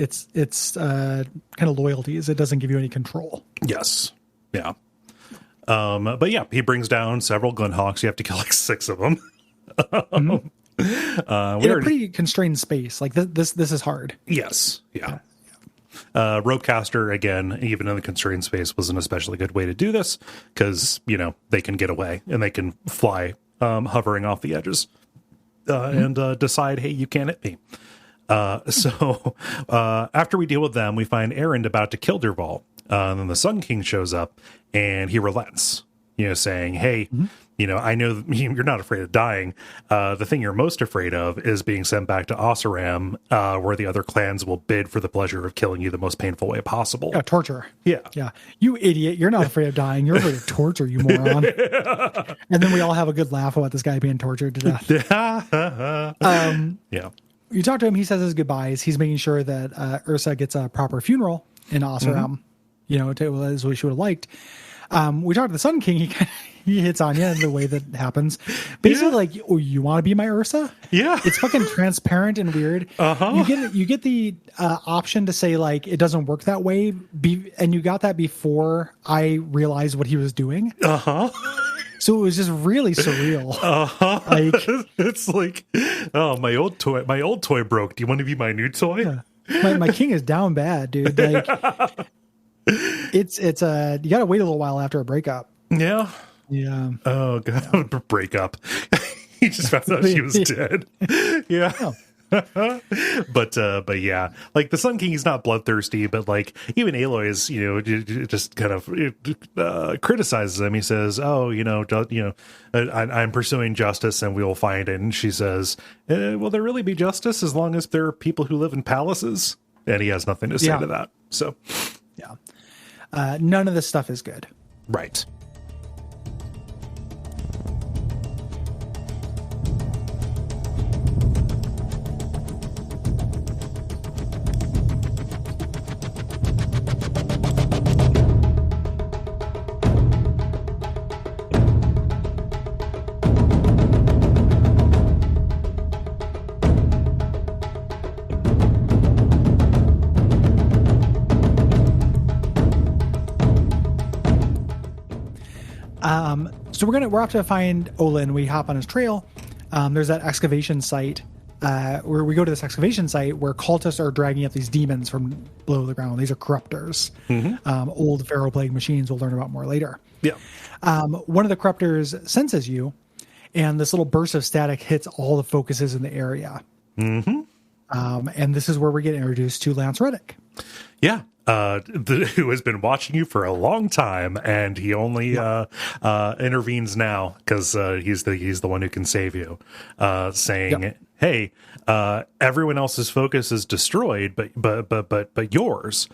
kind of loyalties. It doesn't give you any control. Yes. Yeah. But yeah, he brings down several Gunhawks. You have to kill like 6 of them. In a pretty constrained space. Like this is hard. Yes. Yeah. Ropecaster, again, even in the constrained space, was an especially good way to do this because, they can get away and they can fly hovering off the edges. And decide, hey, you can't hit me. So after we deal with them, we find Aaron about to kill Dervahl. And then the Sun King shows up and he relents, saying, hey, I know you're not afraid of dying. The thing you're most afraid of is being sent back to Osram, where the other clans will bid for the pleasure of killing you the most painful way possible. Yeah, torture. Yeah. Yeah. You idiot. You're not afraid of dying. You're afraid of torture, you moron. And then we all have a good laugh about this guy being tortured to death. Yeah. You talk to him, he says his goodbyes. He's making sure that Ursa gets a proper funeral. in Oseram, as we should have liked. We talked to the Sun King. He hits on you in the way that happens. Basically, like, oh, you want to be my Ursa? Yeah. It's fucking transparent and weird. Uh-huh. You get the option to say, like, it doesn't work that way. And you got that before I realized what he was doing. Uh-huh. So it was just really surreal. Uh-huh. Like, it's like, oh, my old toy broke. Do you want to be my new toy? Yeah. My king is down bad, dude. Like, it's you got to wait a little while after a breakup. Yeah. Yeah. Oh god, yeah. Breakup. He just found out she was dead. Yeah. Oh. But yeah, like the Sun King, he's not bloodthirsty, but like even Aloy is, just kind of criticizes him. He says, "Oh, I'm pursuing justice, and we will find it." And she says, "Will there really be justice as long as there are people who live in palaces?" And he has nothing to say to that. So, yeah, none of this stuff is good. Right. So we're off to find Olin. We hop on his trail. There's that excavation site where we go to this excavation site where cultists are dragging up these demons from below the ground. These are corruptors, old Pharaoh plague machines. We'll learn about more later. Yeah. One of the corruptors senses you, and this little burst of static hits all the focuses in the area. Mm-hmm. And this is where we get introduced to Lance Reddick. Yeah. Who has been watching you for a long time, and he only intervenes now because he's the one who can save you, saying, "Hey, everyone else's focus is destroyed, but yours.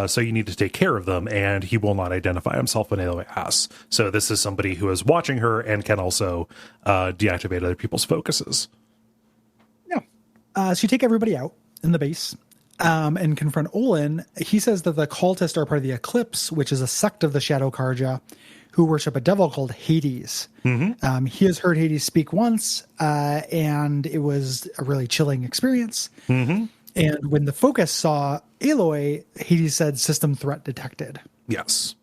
So you need to take care of them." And he will not identify himself when Aloy asks. So this is somebody who is watching her and can also deactivate other people's focuses. Yeah. So you take everybody out in the base. And confront Olin. He says that the cultists are part of the Eclipse, which is a sect of the Shadow Karja, who worship a devil called Hades. Mm-hmm. He has heard Hades speak once, and it was a really chilling experience. Mm-hmm. And when the Focus saw Aloy, Hades said, "System threat detected." Yes.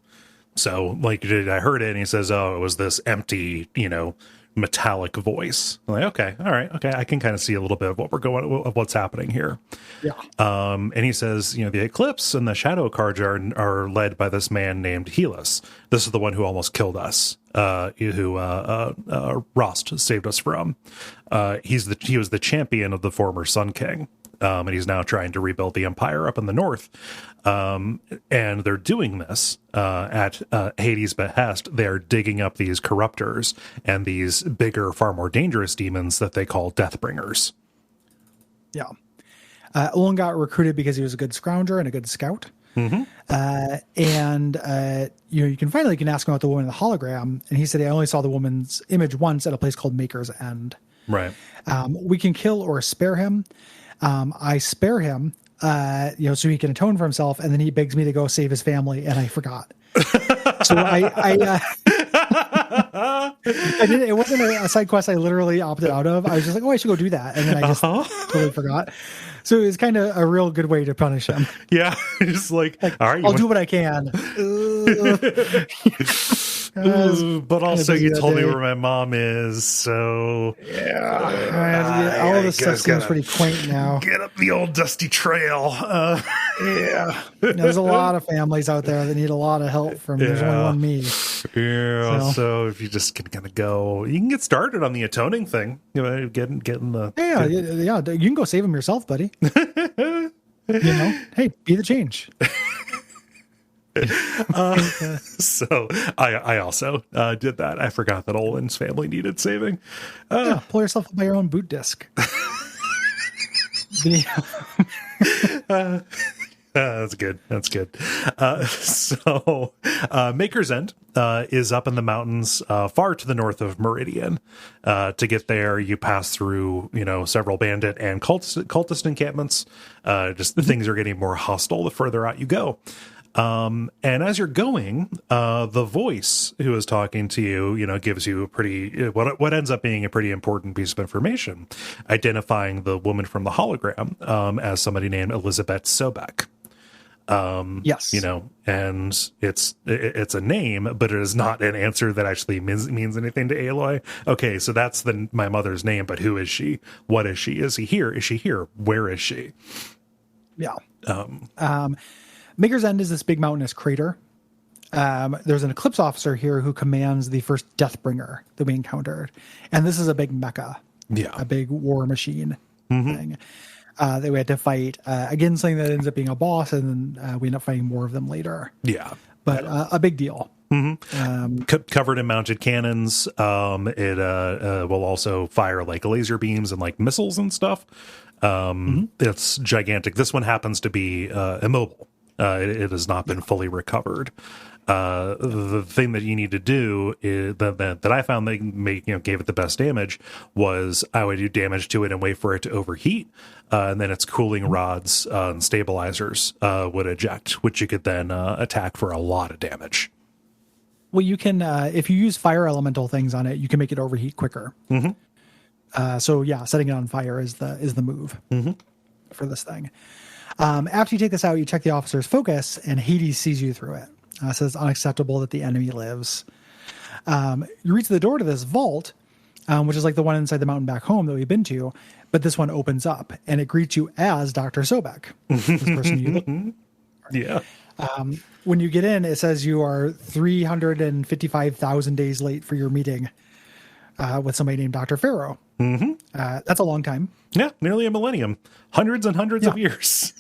So, like, I heard it, and he says, "Oh, it was this empty, metallic voice." I'm like, okay, all right, okay, I can kind of see a little bit of what's happening here. Yeah. And he says, the Eclipse and the Shadow Karja are led by this man named Helis. This is the one who almost killed us, who Rost saved us from. He was the champion of the former Sun King. And he's now trying to rebuild the empire up in the north. And they're doing this at Hades' behest. They're digging up these corruptors and these bigger, far more dangerous demons that they call Deathbringers. Yeah. Olin got recruited because he was a good scrounger and a good scout. Mm-hmm. You can ask him about the woman in the hologram. And he said he only saw the woman's image once at a place called Maker's End. Right. We can kill or spare him. I spare him, so he can atone for himself, and then he begs me to go save his family, and I forgot. So I did. It wasn't a side quest I literally opted out of. I was just like, oh, I should go do that, and then I just totally forgot. So it was kind of a real good way to punish him. Yeah, just like all right, I'll do what I can. But also you told me where my mom is, so all of this stuff seems pretty quaint now. Get up the old dusty trail. There's a lot of families out there that need a lot of help from there's only one me. Yeah, so if you just can kind of go, you can get started on the atoning thing. Getting the you can go save him yourself, buddy. Hey, be the change. So I also did that. I forgot that Olin's family needed saving. Pull yourself up by your own boot disc. That's good. That's good. Maker's End is up in the mountains far to the north of Meridian. To get there, you pass through, several bandit and cultist encampments. Things are getting more hostile the further out you go. And as you're going, the voice who is talking to you, gives you a pretty, what ends up being a pretty important piece of information, identifying the woman from the hologram as somebody named Elizabeth Sobek. Yes, and it's a name, but it is not an answer that actually means anything to Aloy. Okay, so that's my mother's name, but who is she? What is she? Is he here? Is she here? Where is she? Yeah. Maker's End is this big mountainous crater. There's an Eclipse officer here who commands the first Deathbringer that we encountered, and this is a big mecha, a big war machine thing. That we had to fight again, something that ends up being a boss, and then we end up fighting more of them later. Yeah, but a big deal. Covered in mounted cannons. It will also fire like laser beams and like missiles and stuff. It's gigantic. This one happens to be immobile. It has not been fully recovered. The thing that you need to do is that I found that gave it the best damage was I would do damage to it and wait for it to overheat, and then its cooling rods and stabilizers would eject, which you could then attack for a lot of damage. Well, you can if you use fire elemental things on it, you can make it overheat quicker. So yeah, setting it on fire is the move for this thing. After you take this out, you check the officer's focus, and Hades sees you through it. So it's unacceptable that the enemy lives. You reach the door to this vault, which is like the one inside the mountain back home that we've been to, but this one opens up, and it greets you as Dr. Sobek, this person you look for. Yeah. When you get in, it says you are 355,000 days late for your meeting with somebody named Dr. Pharaoh. That's a long time. Yeah, nearly a millennium. Hundreds and hundreds of years.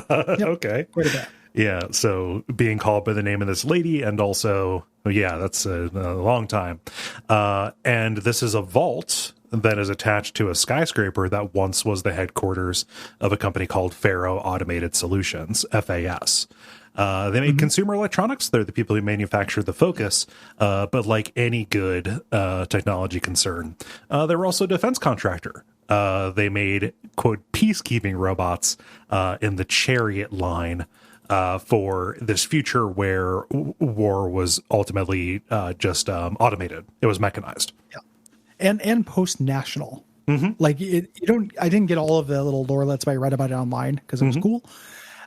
Okay. Quite a bit. Yeah, so being called by the name of this lady, and also, that's a long time. And this is a vault that is attached to a skyscraper that once was the headquarters of a company called Faro Automated Solutions, FAS. They make consumer electronics. They're the people who manufacture the Focus. But like any good technology concern, they were also a defense contractor. They made, quote, peacekeeping robots in the Chariot line for this future where war was ultimately just automated. It was mechanized. Yeah. And post-national. Like I didn't get all of the little lorelets, but I read about it online because it was cool.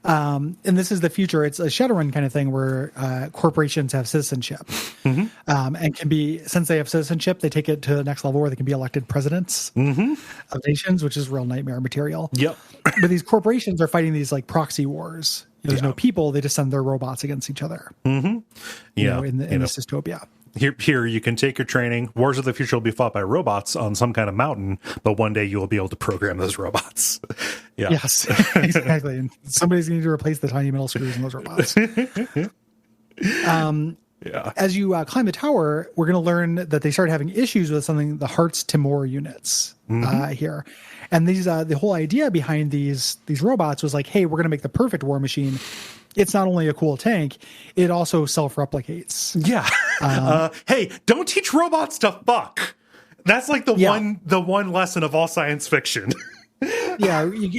And this is the future. It's a Shadowrun kind of thing where corporations have citizenship, and can be, since they have citizenship, they take it to the next level where they can be elected presidents of nations, which is real nightmare material. Yep. But these corporations are fighting these like proxy wars. There's no people; they just send their robots against each other. In this dystopia. Here, you can take your training. Wars of the future will be fought by robots on some kind of mountain, but one day you will be able to program those robots. Yes, exactly. And somebody's going to need to replace the tiny metal screws in those robots. As you climb the tower, we're going to learn that they started having issues with something, the Hearts Timor units here. And these the whole idea behind these robots was like, hey, we're going to make the perfect war machine. It's not only a cool tank, it also self-replicates. Yeah. Hey, don't teach robots to fuck. That's like the one lesson of all science fiction.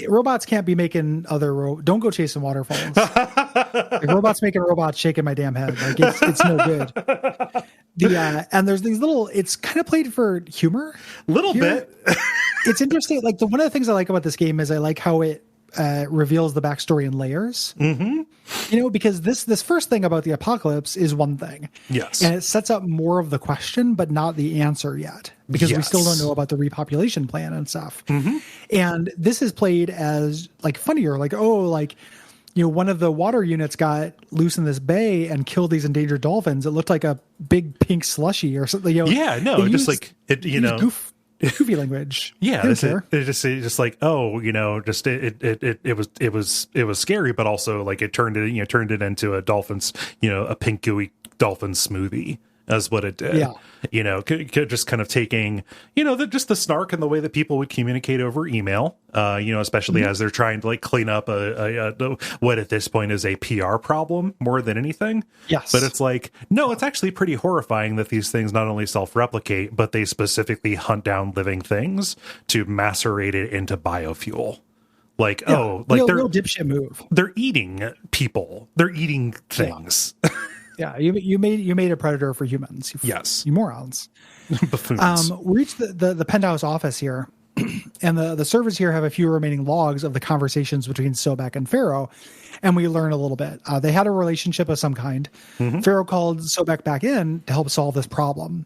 Robots can't be making other don't go chasing waterfalls. Like, robots making robots shaking my damn head. Like it's no good. And there's these little, it's kind of played for humor. Little bit. It's interesting. Like one of the things I like about this game is I like how it reveals the backstory in layers. Because this first thing about the apocalypse is one thing. Yes. And it sets up more of the question, but not the answer yet, because we still don't know about the repopulation plan and stuff. And this is played as like funnier, like, one of the water units got loose in this bay and killed these endangered dolphins. It looked like a big pink slushy or something. Just like it, goofy language. It was scary, but also like it turned it into a dolphin's, a pink gooey dolphin smoothie. as what it did. Yeah. Just kind of taking, just the snark and the way that people would communicate over email, especially as they're trying to like clean up what at this point is a PR problem more than anything. Yes. But it's like, no, it's actually pretty horrifying that these things not only self-replicate, but they specifically hunt down living things to macerate it into biofuel. Like, real dipshit move. They're eating people. They're eating things. Yeah, you made a predator for humans. Yes, you morons. Buffoons. We reached the penthouse office here, and the servers here have a few remaining logs of the conversations between Sobek and Pharaoh, and we learn a little bit. They had a relationship of some kind. Pharaoh called Sobek back in to help solve this problem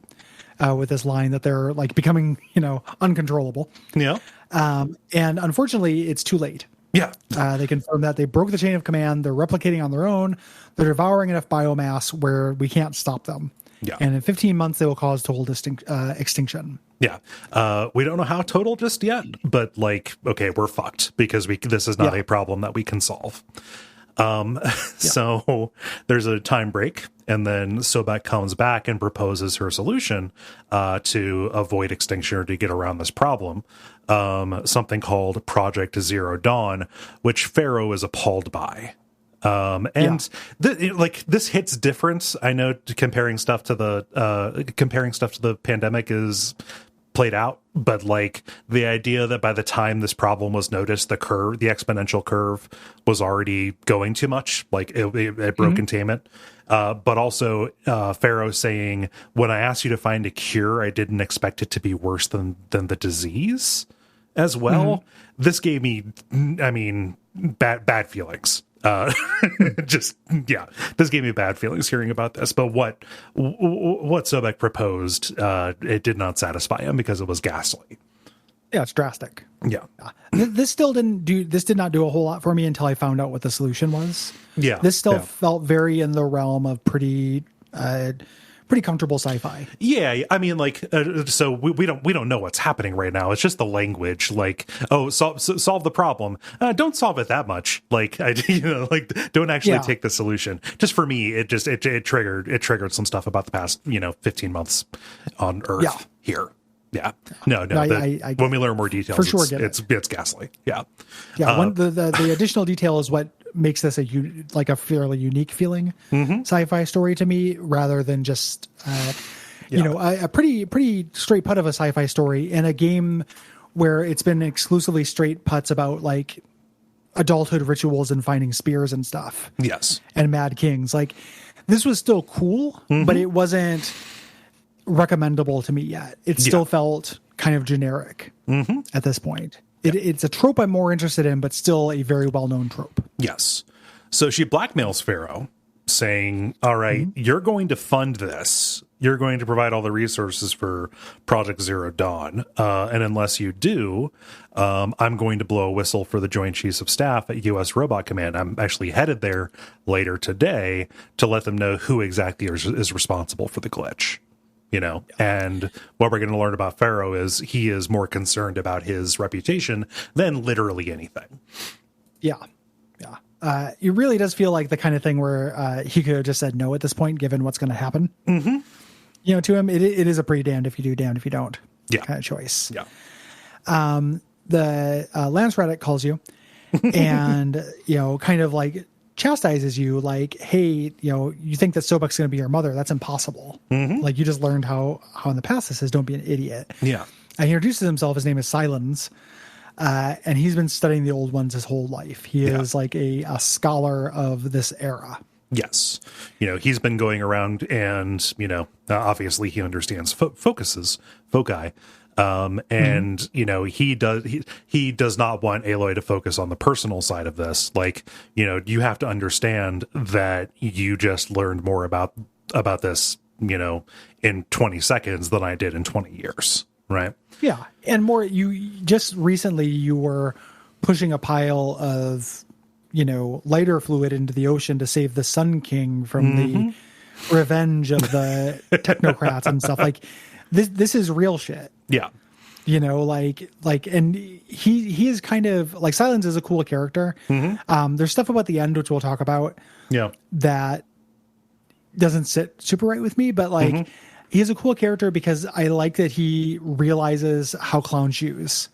with this line that they're like becoming, uncontrollable. Yeah. And unfortunately, it's too late. Yeah. They confirm that they broke the chain of command. They're replicating on their own. They're devouring enough biomass where we can't stop them. Yeah. And in 15 months, they will cause total extinction. Yeah. We don't know how total just yet, but okay, we're fucked because this is not a problem that we can solve. So there's a time break, and then Sobek comes back and proposes her solution to avoid extinction or to get around this problem. Something called Project Zero Dawn, which Pharaoh is appalled by. This hits different. I know comparing stuff to the pandemic is played out, but the idea that by the time this problem was noticed, the exponential curve was already going too much, it broke containment. But also Pharaoh saying, when I asked you to find a cure, I didn't expect it to be worse than the disease as well. This gave me, bad feelings. This gave me bad feelings hearing about this. But what Sobek proposed, it did not satisfy him because it was ghastly. Yeah, it's drastic. Yeah. This did not do a whole lot for me until I found out what the solution was. Yeah. This still felt very in the realm of pretty comfortable sci-fi. Yeah, so we don't know what's happening right now. It's just the language, solve the problem. Don't solve it that much. Don't actually take the solution. Just for me, it triggered some stuff about the past 15 months on Earth here. Yeah, no. When we learn more details, for sure, it's ghastly. Yeah, yeah. The additional detail is what makes this a fairly unique feeling sci-fi story to me, rather than just a pretty straight putt of a sci-fi story in a game where it's been exclusively straight putts about adulthood rituals and finding spears and stuff. Yes, and Mad Kings. This was still cool, but it wasn't recommendable to me yet. It still felt kind of generic at this point. It's a trope I'm more interested in, but still a very well-known trope. Yes. So she blackmails Pharaoh, saying, all right, you're going to fund this. You're going to provide all the resources for Project Zero Dawn. And unless you do, I'm going to blow a whistle for the Joint Chiefs of Staff at U.S. Robot Command. I'm actually headed there later today to let them know who exactly is responsible for the glitch. And what we're going to learn about Pharaoh is he is more concerned about his reputation than literally anything. Yeah. It really does feel like the kind of thing where he could have just said no at this point, given what's going to happen. To him, it is a pretty damned if you do, damned if you don't kind of choice. Yeah. The Lance Reddick calls you and, kind of chastises you hey, you think that Sobek's going to be your mother. That's impossible. You just learned how in the past this is, don't be an idiot. Yeah. And he introduces himself. His name is Silence. And he's been studying the old ones his whole life. He is a scholar of this era. Yes. He's been going around and, obviously he understands foci. And he does not want Aloy to focus on the personal side of this. You have to understand that you just learned more about this, in 20 seconds than I did in 20 years. Right. Yeah. And more, you just recently you were pushing a pile of, lighter fluid into the ocean to save the Sun King from the revenge of the technocrats and stuff. This is real shit. Yeah. And he is kind of Silence is a cool character. There's stuff about the end, which we'll talk about. Yeah. That doesn't sit super right with me, but like he is a cool character because I like that he realizes how clown shoes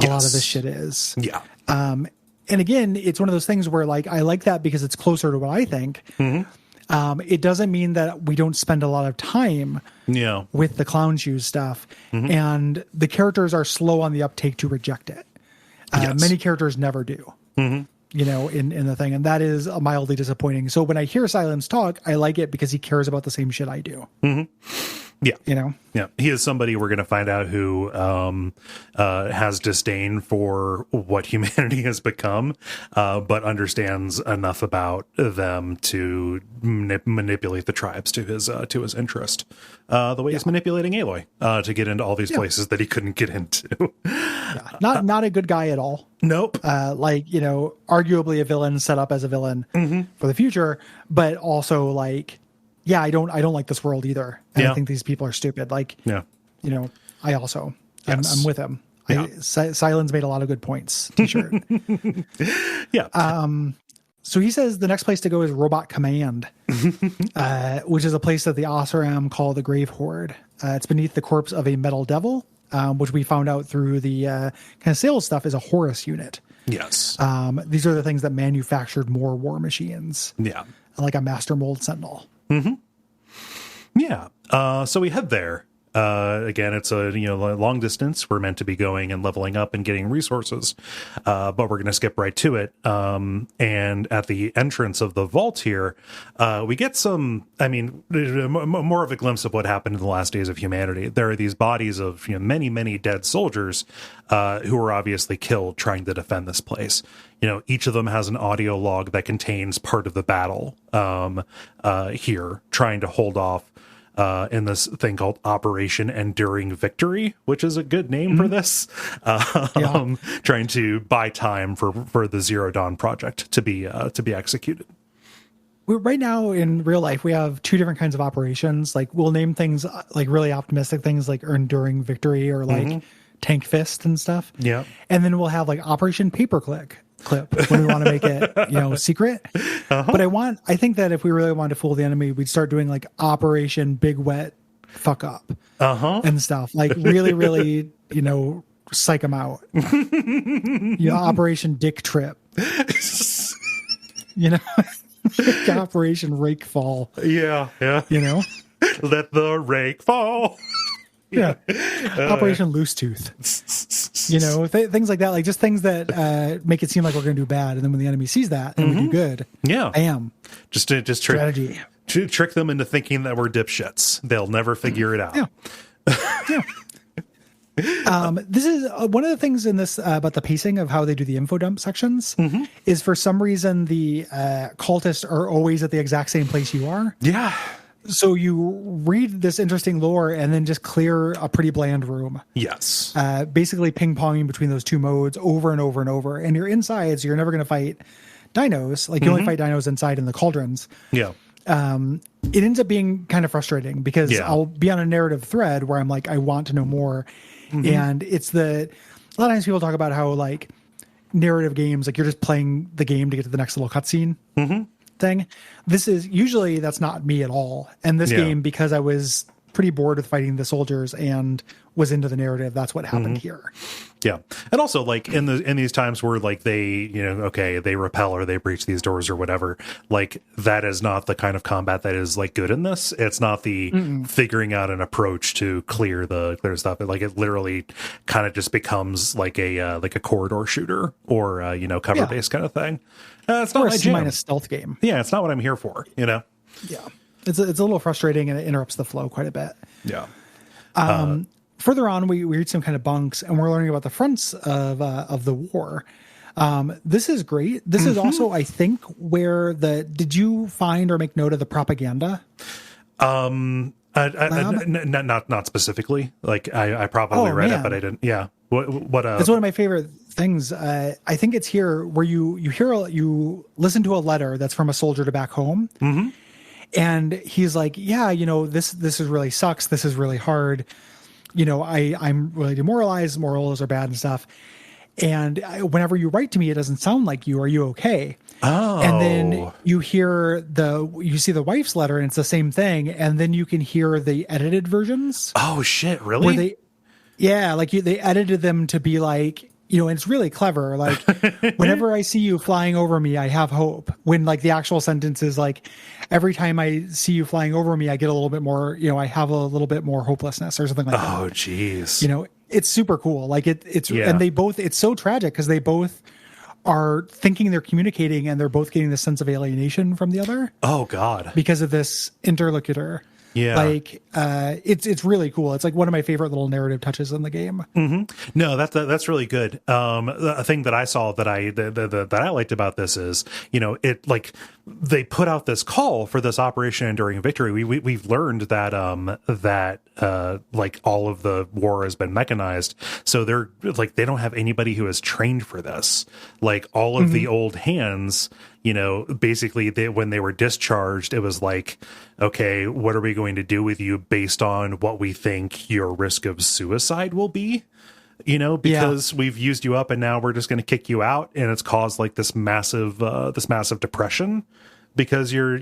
a lot of this shit is. Yeah. And again, it's one of those things where like I like that because it's closer to what I think. It doesn't mean that we don't spend a lot of time with the clown shoes stuff, and the characters are slow on the uptake to reject it. Many characters never do. You know, in the thing, and that is mildly disappointing. So when I hear Silence talk, I like it because he cares about the same shit I do. Yeah. You know? Yeah. He is somebody we're going to find out who has disdain for what humanity has become, but understands enough about them to manipulate the tribes to his interest. The way he's manipulating Aloy to get into all these places that he couldn't get into. Not a good guy at all. Nope. Like, you know, arguably a villain set up as a villain for the future, but also like, yeah, I don't like this world either. And I think these people are stupid. Like, you know, I also, I'm with him. Yeah. Silence made a lot of good points. T-shirt. So he says the next place to go is Robot Command, which is a place that the Oseram call the Grave Horde. It's beneath the corpse of a metal devil, which we found out through the kind of sales stuff is a Horus unit. Yes. These are the things that manufactured more war machines. Yeah. Like a Master Mold Sentinel. Yeah. So we head there. Again, it's a long distance. We're meant to be going and leveling up and getting resources, but we're going to skip right to it. And at the entrance of the vault here, we get some. I mean, more of a glimpse of what happened in the last days of humanity. There are these bodies of many dead soldiers who were obviously killed trying to defend this place. You know, each of them has an audio log that contains part of the battle here, trying to hold off in this thing called Operation Enduring Victory, which is a good name for this. Trying to buy time for the Zero Dawn project to be executed. Right now in real life, we have two different kinds of operations. Like we'll name things like really optimistic things like Enduring Victory or like Tank Fist and stuff. Yeah. And then we'll have like Operation Paperclip when we want to make it, secret. But I think that if we really wanted to fool the enemy, we'd start doing like Operation Big Wet Fuck Up and stuff. Like really, psych them out. Operation Dick Trip. Operation Rake Fall. Yeah. Let the rake fall. Operation Loose Tooth. Things like that, like just things that make it seem like we're going to do bad, and then when the enemy sees that and we do good, bam, just strategy. Trick them into thinking that we're dipshits. They'll never figure it out. This is one of the things in this about the pacing of how they do the info dump sections is for some reason the cultists are always at the exact same place you are. Yeah. So you read this interesting lore and then just clear a pretty bland room. Yes. Basically ping-ponging between those two modes over and over and over. And you're inside, so you're never going to fight dinos. Like, you only fight dinos inside in the cauldrons. Yeah. It ends up being kind of frustrating because I'll be on a narrative thread where I'm like, I want to know more. And it's a lot of times people talk about how, like, narrative games, like, you're just playing the game to get to the next little cutscene. Thing. This is usually that's not me at all. And this game, because I was pretty bored with fighting the soldiers and was into the narrative, that's what happened here. Yeah. And also like in these times where like they, they repel or they breach these doors or whatever, like that is not the kind of combat that is like good in this. It's not the figuring out an approach to clear stuff. Like it literally kind of just becomes like a corridor shooter or cover based kind of thing. It's not my jam. A stealth game. Yeah, it's not what I'm here for, Yeah. It's a little frustrating and it interrupts the flow quite a bit. Yeah. Further on, we read some kind of bunks and we're learning about the fronts of the war. This is great. This is also, I think, where did you find or make note of the propaganda? Not specifically. Like I probably read it, but I didn't. Yeah. What? It's one of my favorite things. I think it's here where you listen to a letter that's from a soldier to back home. And he's like, this really sucks. This is really hard. I'm really demoralized. Morals are bad and stuff. And whenever you write to me, it doesn't sound like you. Are you okay? And then you see the wife's letter, and it's the same thing. And then you can hear the edited versions. Oh shit! Really? They edited them to be like, and it's really clever. Like, whenever I see you flying over me, I have hope. When like the actual sentence is like, every time I see you flying over me, I get a little bit more, I have a little bit more hopelessness or something like that. Oh, geez. It's super cool. Like and it's so tragic because they both are thinking they're communicating and they're both getting this sense of alienation from the other. Oh God. Because of this interlocutor. Yeah. Like, it's really cool. It's like one of my favorite little narrative touches in the game. Mm-hmm. No, that's really good. A thing that I saw that I liked about this is, it like they put out this call for this Operation Enduring Victory. We've learned that like all of the war has been mechanized. So they're like, they don't have anybody who has trained for this. Like all of the old hands, basically when they were discharged, it was like, okay, what are we going to do with you based on what we think your risk of suicide will be? Because we've used you up and now we're just going to kick you out. And it's caused like this massive depression because you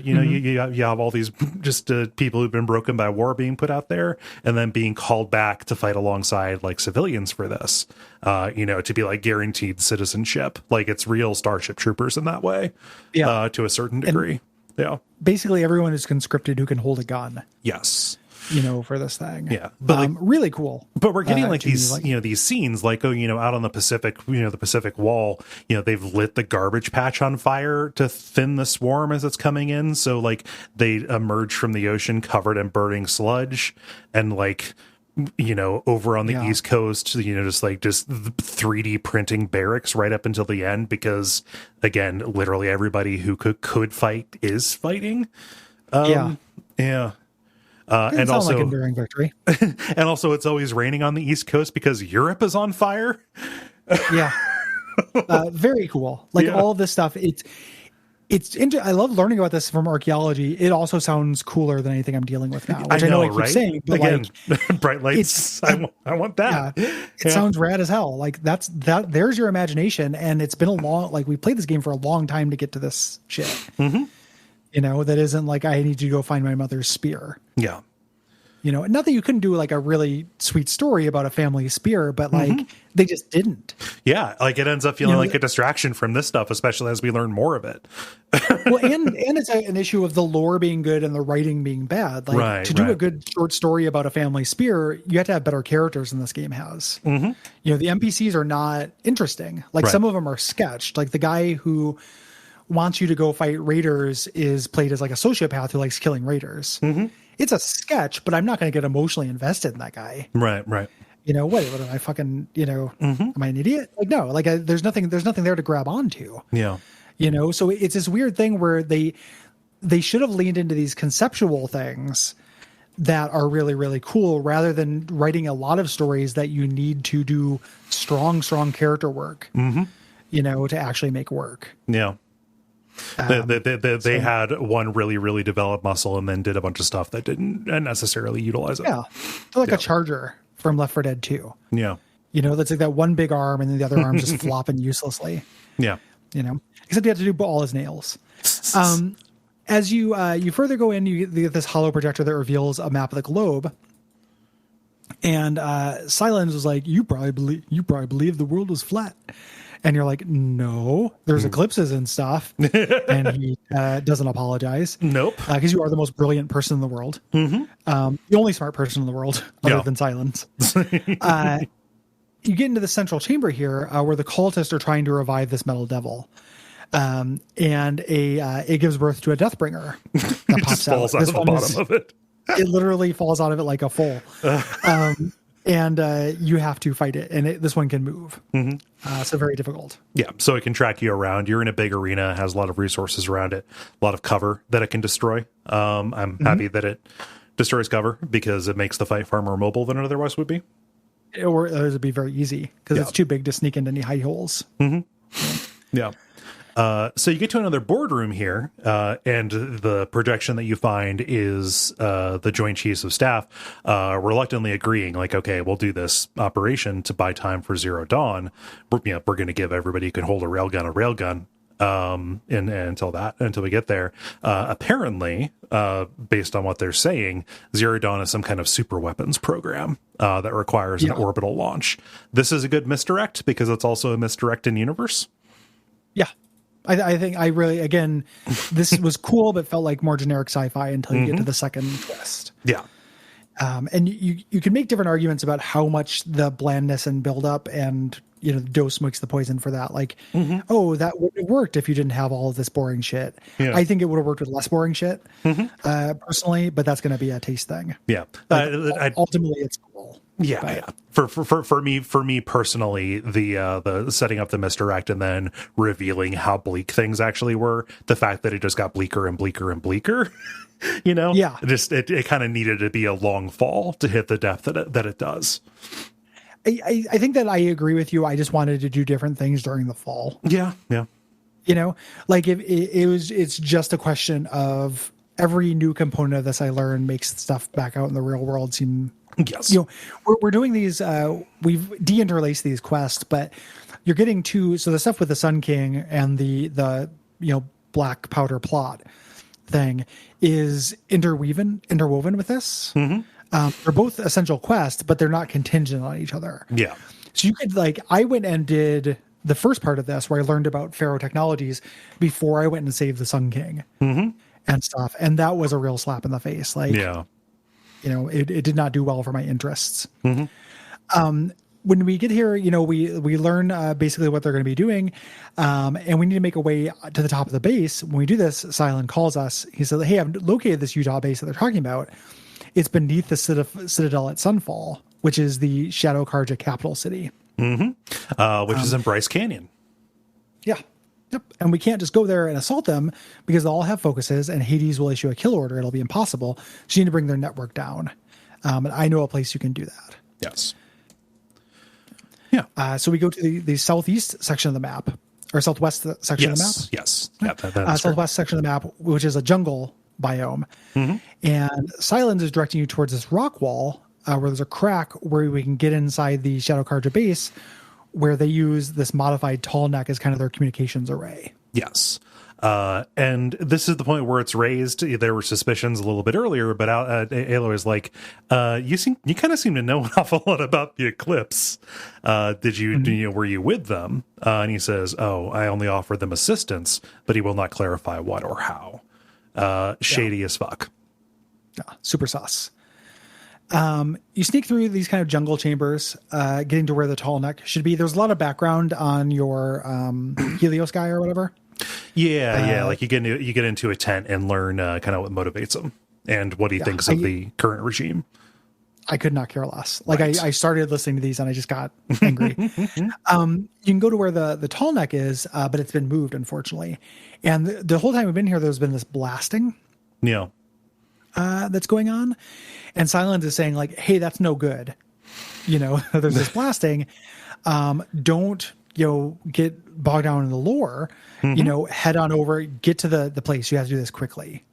have all these just people who've been broken by war being put out there and then being called back to fight alongside like civilians for this, to be like guaranteed citizenship. Like it's real Starship Troopers in that way, to a certain degree. And basically everyone is conscripted who can hold a gun. Yes. For this thing. Yeah. But really cool. But we're getting like these, these scenes like, out on the Pacific, the Pacific Wall, they've lit the garbage patch on fire to thin the swarm as it's coming in. So like they emerge from the ocean covered in burning sludge and like, over on the East Coast, just 3D printing barracks right up until the end, because again, literally everybody who could fight is fighting. And also like Enduring Victory. And also it's always raining on the East Coast because Europe is on fire. Very cool. Like all of this stuff. I love learning about this from archaeology. It also sounds cooler than anything I'm dealing with now, which I know I keep saying, but again, like bright lights. I want that. It sounds rad as hell. Like there's your imagination. And it's been we played this game for a long time to get to this shit. Mm-hmm. That isn't like, I need to go find my mother's spear. Yeah. Not that you couldn't do like a really sweet story about a family spear, but like they just didn't. Yeah. Like it ends up feeling like a distraction from this stuff, especially as we learn more of it. Well, and it's an issue of the lore being good and the writing being bad. Like to do a good short story about a family spear, you have to have better characters than this game has. Mm-hmm. The NPCs are not interesting. Like some of them are sketched. Like the guy who wants you to go fight raiders is played as like a sociopath who likes killing raiders. Mm-hmm. It's a sketch, but I'm not going to get emotionally invested in that guy. Right. What am I fucking, am I an idiot? Like, no, like there's nothing there to grab onto. Yeah. So it's this weird thing where they should have leaned into these conceptual things that are really, really cool rather than writing a lot of stories that you need to do strong character work, to actually make work. Yeah. They had one really, really developed muscle and then did a bunch of stuff that didn't necessarily utilize it. Yeah. They're like a charger from Left 4 Dead 2. Yeah. That's like that one big arm and then the other arm just flopping uselessly. Yeah. Except you have to do all his nails. As you further go in, you get this hollow projector that reveals a map of the globe. And Silence was like, you probably believe the world was flat. And you're like, no, there's eclipses and stuff. And he doesn't apologize. Nope. Because you are the most brilliant person in the world. Mm-hmm. The only smart person in the world, other than Silence. You get into the central chamber here where the cultists are trying to revive this metal devil. And it gives birth to a Deathbringer. That it just falls out of the bottom of it. It literally falls out of it like a foal. And you have to fight it, and this one can move. Mm-hmm. So very difficult. Yeah, so it can track you around. You're in a big arena, has a lot of resources around it, a lot of cover that it can destroy. I'm happy that it destroys cover because it makes the fight far more mobile than it otherwise would be. Or it would be very easy because it's too big to sneak into any high holes. Mm-hmm. Yeah. So you get to another boardroom here, and the projection that you find is the Joint Chiefs of Staff reluctantly agreeing, like, okay, we'll do this operation to buy time for Zero Dawn. We're going to give everybody who can hold a railgun. and until we get there. Apparently, based on what they're saying, Zero Dawn is some kind of super weapons program that requires an orbital launch. This is a good misdirect because it's also a misdirect in universe. Yeah. I think I really, again, this was cool, but felt like more generic sci-fi until you get to the second twist. Yeah. And you can make different arguments about how much the blandness and buildup and, the dose makes the poison for that. Like, oh, that would have worked if you didn't have all of this boring shit. Yeah. I think it would have worked with less boring shit, personally, but that's going to be a taste thing. Yeah. Like, ultimately, it's cool. Yeah, yeah. For me personally, the setting up the misdirect and then revealing how bleak things actually were, the fact that it just got bleaker and bleaker and bleaker, yeah, it kind of needed to be a long fall to hit the depth that it does. I think that I agree with you. I just wanted to do different things during the fall. Yeah, yeah. Like if it's just a question of every new component of this I learn makes stuff back out in the real world seem. Yes. We're doing these, we've deinterlaced these quests, but you're getting so the stuff with the Sun King and the black powder plot thing is interwoven with this. They're both essential quests, but they're not contingent on each other. Yeah. So you could I went and did the first part of this where I learned about Pharaoh technologies before I went and saved the Sun King and stuff. And that was a real slap in the face. It did not do well for my interests. When we get here, we learn basically what they're going to be doing, and we need to make a way to the top of the base. When we do this, Silent calls us. He said, "Hey, I've located this Utah base that they're talking about. It's beneath the Citadel at Sunfall, which is the Shadow Karja capital city, which is in Bryce Canyon." Yeah. Yep. And we can't just go there and assault them because they'll all have focuses and Hades will issue a kill order. It'll be impossible. So you need to bring their network down. And I know a place you can do that. Yes. Yeah. So we go to the southeast section of the map, or southwest section of the map. Yes. Yeah, that's southwest section of the map, which is a jungle biome. And Silence is directing you towards this rock wall where there's a crack where we can get inside the Shadow Karja base, where they use this modified tall neck as kind of their communications array. Yes. And this is the point where it's raised. There were suspicions a little bit earlier, but Aloy is like, you kind of seem to know an awful lot about the Eclipse. Did you, were you with them? And he says, "Oh, I only offered them assistance," but he will not clarify what or how. Shady as fuck. Yeah, super sus. You sneak through these kind of jungle chambers, getting to where the tall neck should be. There's a lot of background on your Helios guy or whatever. Yeah. Like you get into a tent and learn kind of what motivates him and what he thinks of the current regime. I could not care less. Like I started listening to these and I just got angry. You can go to where the tall neck is, but it's been moved, unfortunately. And the whole time we've been here, there's been this blasting. Yeah. That's going on. And Silence is saying like, "Hey, that's no good. There's this blasting. Don't, get bogged down in the lore, head on over, get to the place. You have to do this quickly."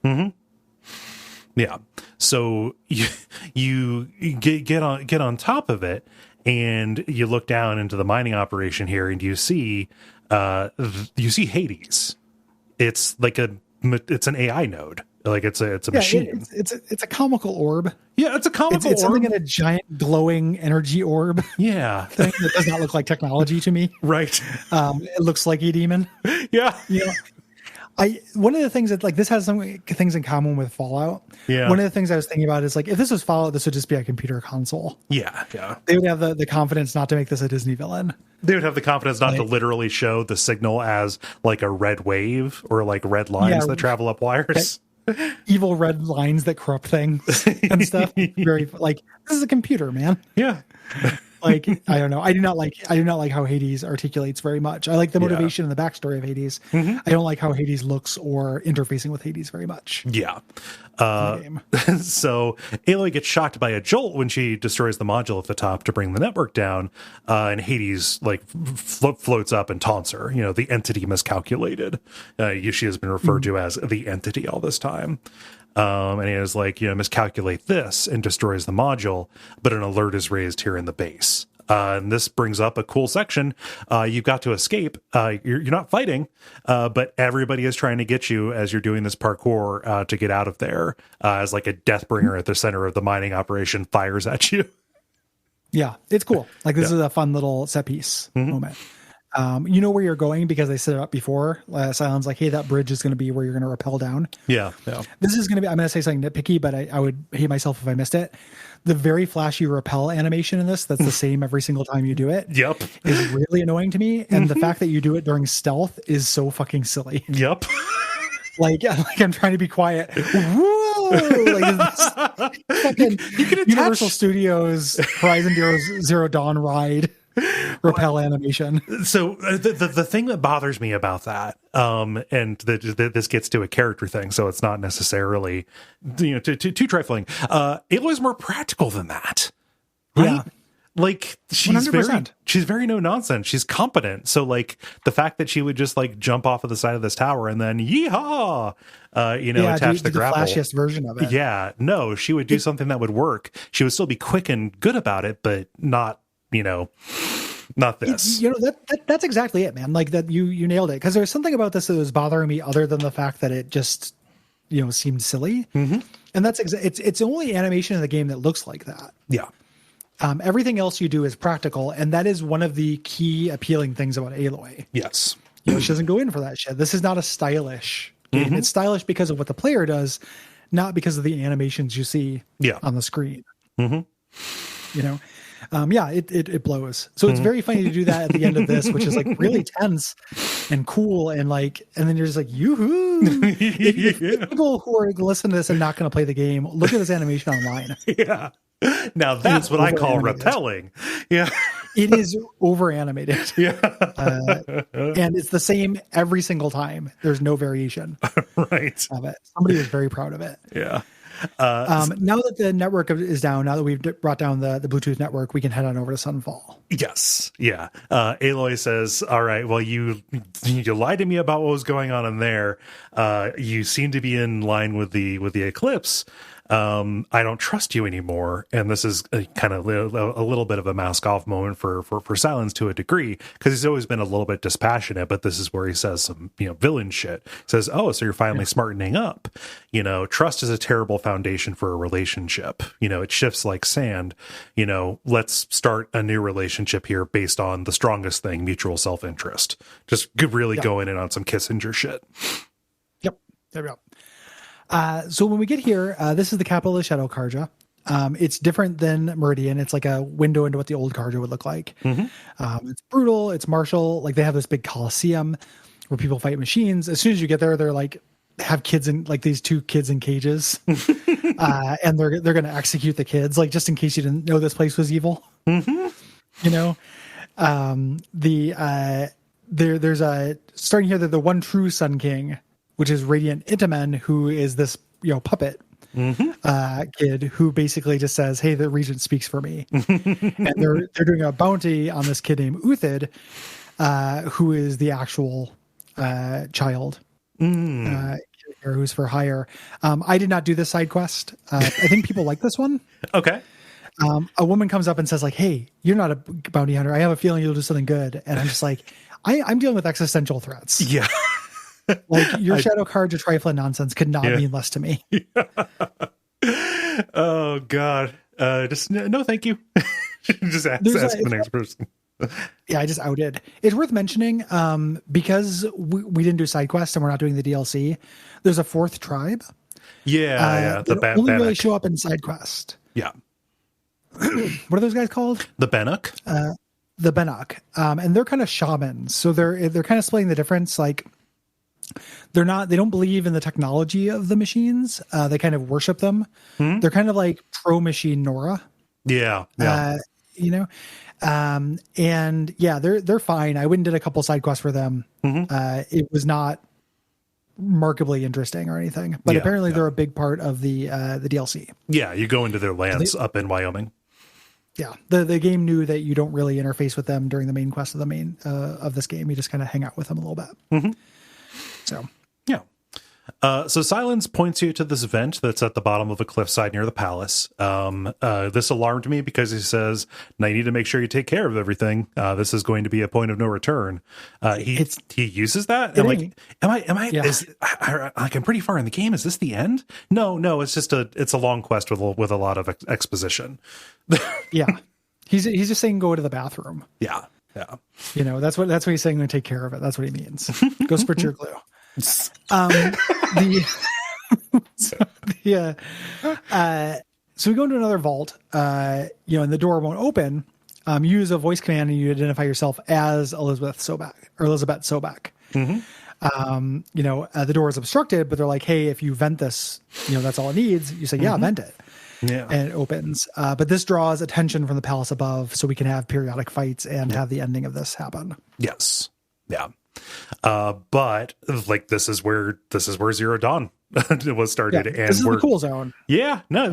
Yeah. So you get on top of it and you look down into the mining operation here and you see Hades. It's like it's an AI node. Like it's a machine. It's a comical orb. Yeah, it's a comical orb. It's something in a giant glowing energy orb. Yeah. Thing that does not look like technology to me. Right. It looks like a demon. Yeah. One of the things that this has some things in common with Fallout. Yeah. One of the things I was thinking about is if this was Fallout, this would just be a computer console. Yeah. Yeah. They would have the confidence not to make this a Disney villain. They would have the confidence not to literally show the signal as like a red wave or like red lines that travel up wires. Evil red lines that corrupt things and stuff. Very this is a computer, man. Yeah. I don't know. I do not like how Hades articulates very much. I like the motivation and the backstory of Hades. I don't like how Hades looks or interfacing with Hades very much. Yeah. So Aloy gets shocked by a jolt when she destroys the module at the top to bring the network down. And Hades floats up and taunts her. The entity miscalculated. She has been referred to as the entity all this time. And he is miscalculate this and destroys the module, but an alert is raised here in the base. And this brings up a cool section. You've got to escape. You're not fighting, but everybody is trying to get you as you're doing this parkour to get out of there, as like a Deathbringer at the center of the mining operation fires at you. Yeah, it's cool. Like, this is a fun little set piece moment. You know where you're going because they set it up before. Silent's like, hey, that bridge is going to be where you're going to rappel down. Yeah. This is going to be, I'm going to say something nitpicky, but I would hate myself if I missed it. The very flashy rappel animation in this, that's the same every single time you do it. Yep. Is really annoying to me. And the fact that you do it during stealth is so fucking silly. Yep. like I'm trying to be quiet. Whoa! Like, this fucking Universal Studios Horizon Zero Dawn ride. Rappel animation. So the thing that bothers me about that, and this gets to a character thing, so it's not necessarily too trifling. Aloy's more practical than that, right? Yeah. Like, she's 100%. very no nonsense. She's competent. So like the fact that she would just like jump off of the side of this tower and then yeehaw, attach the grapple. The flashiest version of it. Yeah, no, she would do something that would work. She would still be quick and good about it, but not this. That's exactly it, man. Like, that you nailed it. Because there's something about this that was bothering me other than the fact that it just seemed silly. And that's it's the only animation in the game that looks like that. Yeah. Everything else you do is practical, and that is one of the key appealing things about Aloy. Yes. She doesn't go in for that shit. This is not a stylish game. It's stylish because of what the player does, not because of the animations you see on the screen. It blows. So it's very funny to do that at the end of this, which is like really tense and cool, and then you're just like, yoo-hoo. If people who are listening to this and not going to play the game, look at this animation online. Yeah. Now that's what I call repelling. Yeah. It is over animated. Yeah. And it's the same every single time. There's no variation. Right. Of it. Somebody was very proud of it. Yeah. Now that the network is down, now that we've brought down the Bluetooth network, we can head on over to Sunfall. Yes. Yeah. Aloy says, all right, well, you lied to me about what was going on in there. You seem to be in line with the Eclipse. I don't trust you anymore. And this is kind of a little bit of a mask off moment for Silence to a degree, because he's always been a little bit dispassionate, but this is where he says some, villain shit. Says, oh, so you're finally smartening up. Trust is a terrible foundation for a relationship. It shifts like sand. Let's start a new relationship here based on the strongest thing, mutual self-interest. Just really going in on some Kissinger shit. Yep. There we go. So when we get here, this is the capital of Shadow Karja. It's different than Meridian. It's like a window into what the old Karja would look like. It's brutal. It's martial. Like, they have this big coliseum where people fight machines. As soon as you get there, they're like, have kids in, like, these two kids in cages, and they're going to execute the kids, like, just in case you didn't know this place was evil. There's a starting here that the one true Sun King, which is Radiant Intamen, who is this, puppet kid who basically just says, hey, the regent speaks for me. And they're doing a bounty on this kid named Uthid, who is the actual child, who's for hire. I did not do this side quest. I think people like this one. Okay. A woman comes up and says, like, hey, you're not a bounty hunter. I have a feeling you'll do something good. And I'm just like, I'm dealing with existential threats. Yeah. Like, your Shadow Karja trifling nonsense could not mean less to me. Yeah. Oh God. Just no, thank you. Just ask the next person. Yeah, I just outed. It's worth mentioning, because we didn't do side quests and we're not doing the DLC. There's a fourth tribe. Yeah, the only really show up in side quest. Yeah. What are those guys called? The Benuk. The Benuk. And they're kind of shamans, so they're kind of splitting the difference. Like, they don't believe in the technology of the machines. They kind of worship them. They're kind of like pro machine Nora. Yeah. And they're fine. I went and did a couple side quests for them. It was not remarkably interesting or anything, but apparently they're a big part of the DLC. Yeah. You go into their lands up in Wyoming. Yeah. The game knew that you don't really interface with them during the main quest of this game. You just kind of hang out with them a little bit. So, yeah. So Silence points you to this vent that's at the bottom of a cliffside near the palace. This alarmed me because he says, "Now you need to make sure you take care of everything. This is going to be a point of no return." He uses that. And am I? Yeah. I'm pretty far in the game. Is this the end? No. It's just a long quest with a lot of exposition. Yeah, he's just saying go to the bathroom. Yeah. That's what he's saying. Going to take care of it. That's what he means. Go spritz your glue. So we go into another vault, and the door won't open. You use a voice command and you identify yourself as Elizabeth Sobek. Mm-hmm. The door is obstructed, but they're like, hey, if you vent this, that's all it needs. You say, yeah, vent it. Yeah. And it opens. But this draws attention from the palace above, so we can have periodic fights and have the ending of this happen. Yes. Yeah. But like this is where Zero Dawn was started, and this is the cool zone. Yeah, no,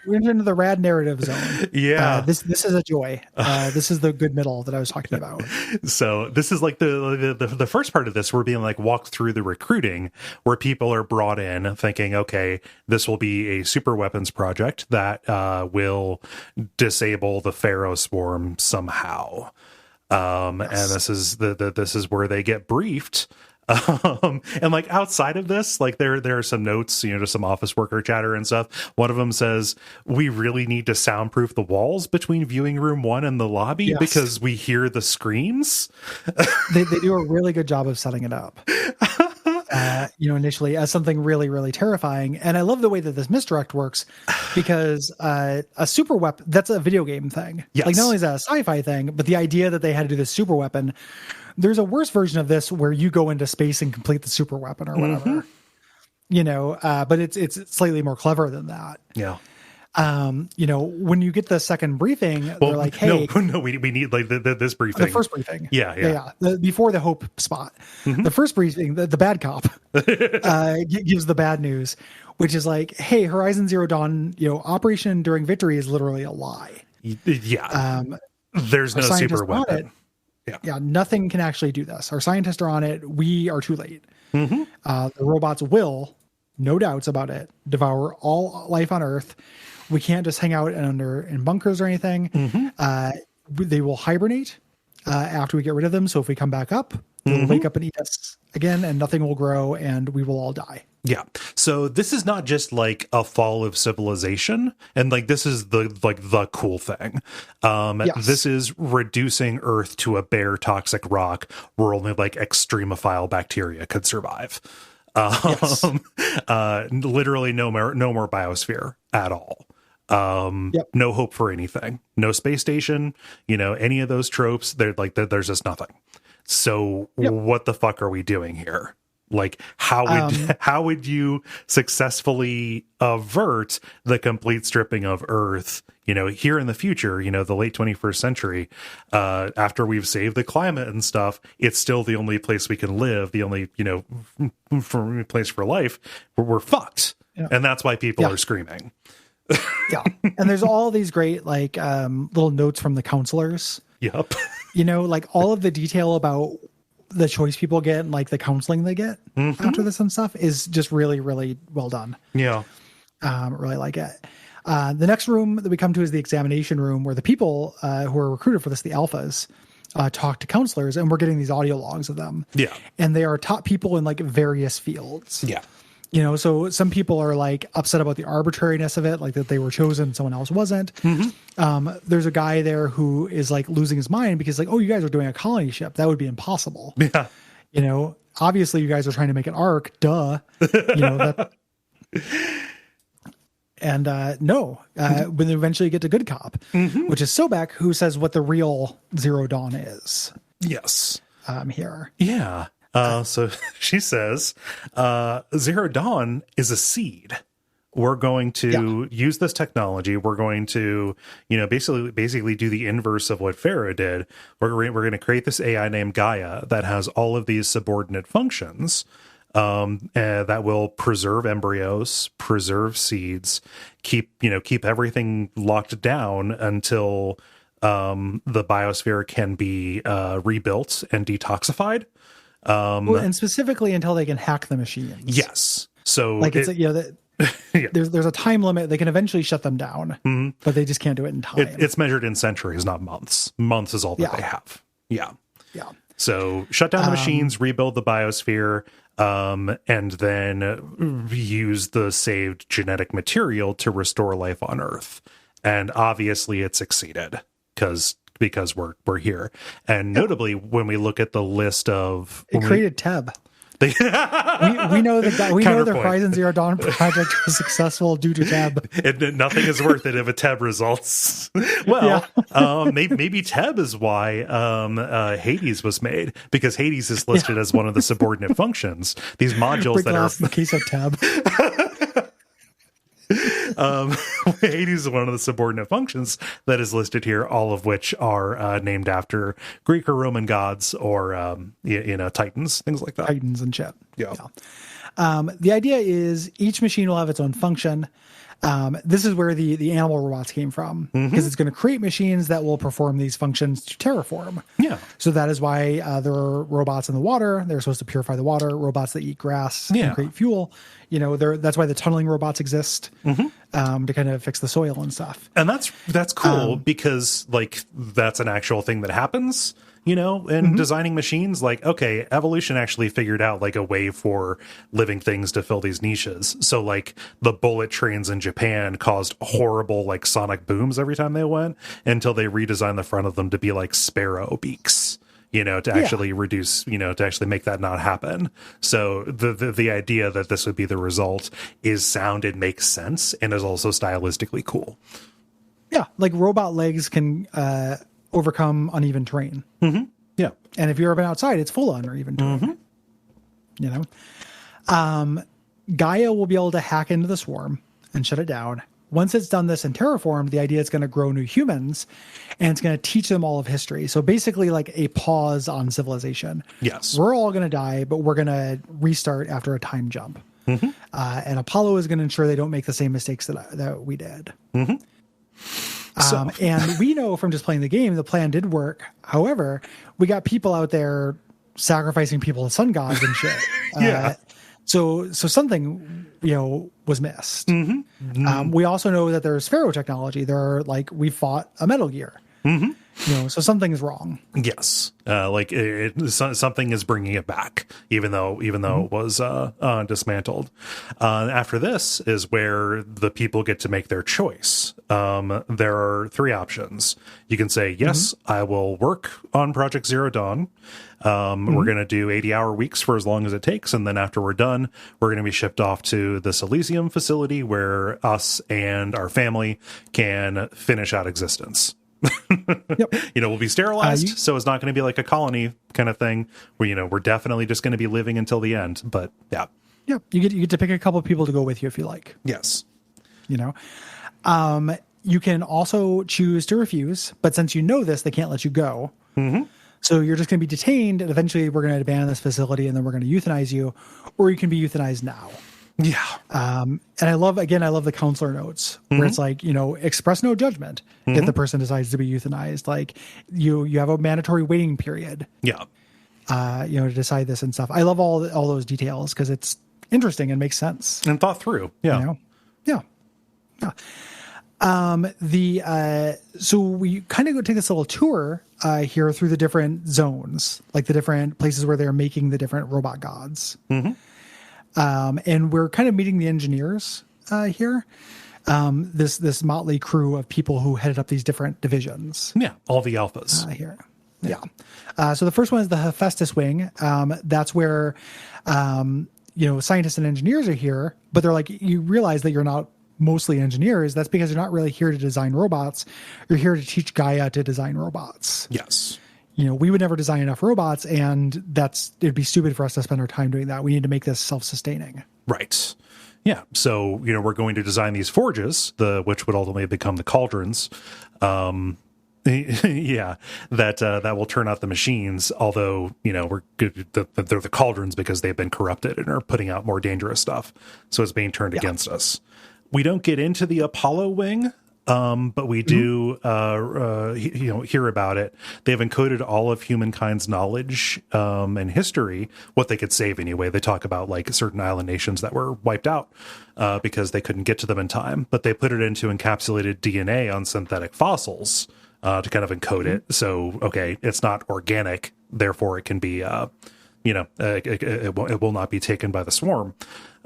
we're into the rad narrative zone. Yeah, this is a joy. This is the good middle that I was talking about. So this is like the first part of this. We're being like walked through the recruiting, where people are brought in thinking, okay, this will be a super weapons project that will disable the Pharaoh swarm somehow. And this is where they get briefed. And like outside of this, like there are some notes, just some office worker chatter and stuff. One of them says, we really need to soundproof the walls between viewing room 1 and the lobby because we hear the screams. They do a really good job of setting it up. Initially as something really, really terrifying. And I love the way that this misdirect works because a super weapon, that's a video game thing. Yes. Like not only is that a sci-fi thing, but the idea that they had to do this super weapon, there's a worse version of this where you go into space and complete the super weapon or whatever, but it's slightly more clever than that. Yeah. When you get the second briefing, they're like, hey, no, we need like this briefing. The first briefing. Yeah. Before the hope spot, the first briefing, the bad cop gives the bad news, which is like, hey, Horizon Zero Dawn, Operation Enduring Victory is literally a lie. Yeah. There's no super weapon. Yeah. Nothing can actually do this. Our scientists are on it. We are too late. The robots will, no doubts about it, devour all life on Earth. We can't just hang out in bunkers or anything. They will hibernate after we get rid of them. So if we come back up, they'll wake up and eat us again, and nothing will grow, and we will all die. Yeah. So this is not just like a fall of civilization, and like this is the cool thing. This is reducing Earth to a bare toxic rock where only like extremophile bacteria could survive. Literally no more biosphere at all. No hope for anything, no space station, any of those tropes. There's just nothing. So what the fuck are we doing here? Like how would you successfully avert the complete stripping of Earth, here in the future, the late 21st century, after we've saved the climate and stuff, it's still the only place we can live, the only, place for life. We're fucked. Yeah. And that's why people are screaming. And there's all these great, like, little notes from the counselors. Yep. Like all of the detail about the choice people get and like the counseling they get after this and stuff is just really, really well done. Yeah. Really like it. The next room that we come to is the examination room, where the people who are recruited for this, the alphas, talk to counselors, and we're getting these audio logs of them. Yeah. And they are top people in like various fields. Yeah. So some people are like upset about the arbitrariness of it, like that they were chosen, someone else wasn't. There's a guy there who is like losing his mind because like, oh, you guys are doing a colony ship. That would be impossible. Yeah. Obviously you guys are trying to make an arc. Duh. And when they eventually get to Good Cop, which is Sobek, who says what the real Zero Dawn is. Yes. Here. Yeah. So she says, Zero Dawn is a seed. We're going to use this technology. We're going to, basically do the inverse of what Pharaoh did. We're going to create this AI named Gaia that has all of these subordinate functions that will preserve embryos, preserve seeds, keep everything locked down until the biosphere can be rebuilt and detoxified. Well, and specifically until they can hack the machines. Yes. So like it's there's a time limit. They can eventually shut them down, but they just can't do it in time. It's measured in centuries, not months. Months is all that they have. Yeah. So shut down the machines, rebuild the biosphere, and then use the saved genetic material to restore life on Earth. And obviously it succeeded because we're here. And notably, when we look at the list of... It created Teb. we know the Horizon Zero Dawn project was successful due to Teb. Nothing is worth it if a Teb results. Well, maybe Teb is why Hades was made, because Hades is listed as one of the subordinate functions. These modules that are in the case of Teb. Hades is one of the subordinate functions that is listed here, all of which are named after Greek or Roman gods or Titans, things like that. Titans and shit. Yeah. The idea is each machine will have its own function. This is where the animal robots came from, because it's going to create machines that will perform these functions to terraform. Yeah. So that is why there are robots in the water. They're supposed to purify the water. Robots that eat grass and create fuel. That's why the tunneling robots exist, to kind of fix the soil and stuff. And that's cool because that's an actual thing that happens. In designing machines, evolution actually figured out a way for living things to fill these niches. So the bullet trains in Japan caused horrible sonic booms every time they went, until they redesigned the front of them to be sparrow beaks, to actually reduce, to actually make that not happen. So the idea that this would be the result is sound, it makes sense, and is also stylistically cool. Yeah, robot legs can overcome uneven terrain. Yeah. And if you've ever been outside, it's full on uneven terrain. Gaia will be able to hack into the swarm and shut it down. Once it's done this and terraformed, the idea is going to grow new humans, and it's going to teach them all of history. So basically a pause on civilization. Yes. We're all going to die, but we're going to restart after a time jump. And Apollo is going to ensure they don't make the same mistakes that we did. And we know from just playing the game, the plan did work. However, we got people out there sacrificing people to sun gods and shit. So something, was missed. We also know that there's Pharaoh technology. There are we fought a Metal Gear. So something is wrong. Yes. Something is bringing it back, even though it was dismantled. After this is where the people get to make their choice. There are three options. You can say, yes, I will work on Project Zero Dawn. We're going to do 80-hour weeks for as long as it takes. And then after we're done, we're going to be shipped off to this Elysium facility where us and our family can finish out existence. We'll be sterilized, so it's not going to be a colony kind of thing where we're definitely just going to be living until the end. But you get to pick a couple of people to go with you if you like. Yes. You can also choose to refuse, but since this, they can't let you go. So you're just going to be detained, and eventually we're going to abandon this facility, and then we're going to euthanize you, or you can be euthanized now. Yeah. And I love the counselor notes where it's express no judgment if the person decides to be euthanized. You have a mandatory waiting period. Yeah. To decide this and stuff. I love all those details because it's interesting and makes sense and thought through. Yeah. Yeah. So we kind of go take this little tour here through the different zones, the different places where they're making the different robot gods. And we're kind of meeting the engineers here. This motley crew of people who headed up these different divisions. Yeah, all the alphas here. Yeah. So the first one is the Hephaestus wing. That's where scientists and engineers are here, but they're you realize that you're not mostly engineers. That's because you're not really here to design robots. You're here to teach Gaia to design robots. Yes. We would never design enough robots, and it'd be stupid for us to spend our time doing that. We need to make this self-sustaining. Right. Yeah. So, we're going to design these forges, which would ultimately become the cauldrons. That will turn out the machines, although, they're the cauldrons because they've been corrupted and are putting out more dangerous stuff. So it's being turned against us. We don't get into the Apollo wing but we do hear about it. They've encoded all of humankind's knowledge and history, what they could save anyway. They talk about like certain island nations that were wiped out because they couldn't get to them in time, but they put it into encapsulated DNA on synthetic fossils to kind of encode it. So, okay, it's not organic, therefore it can be, it will not be taken by the swarm.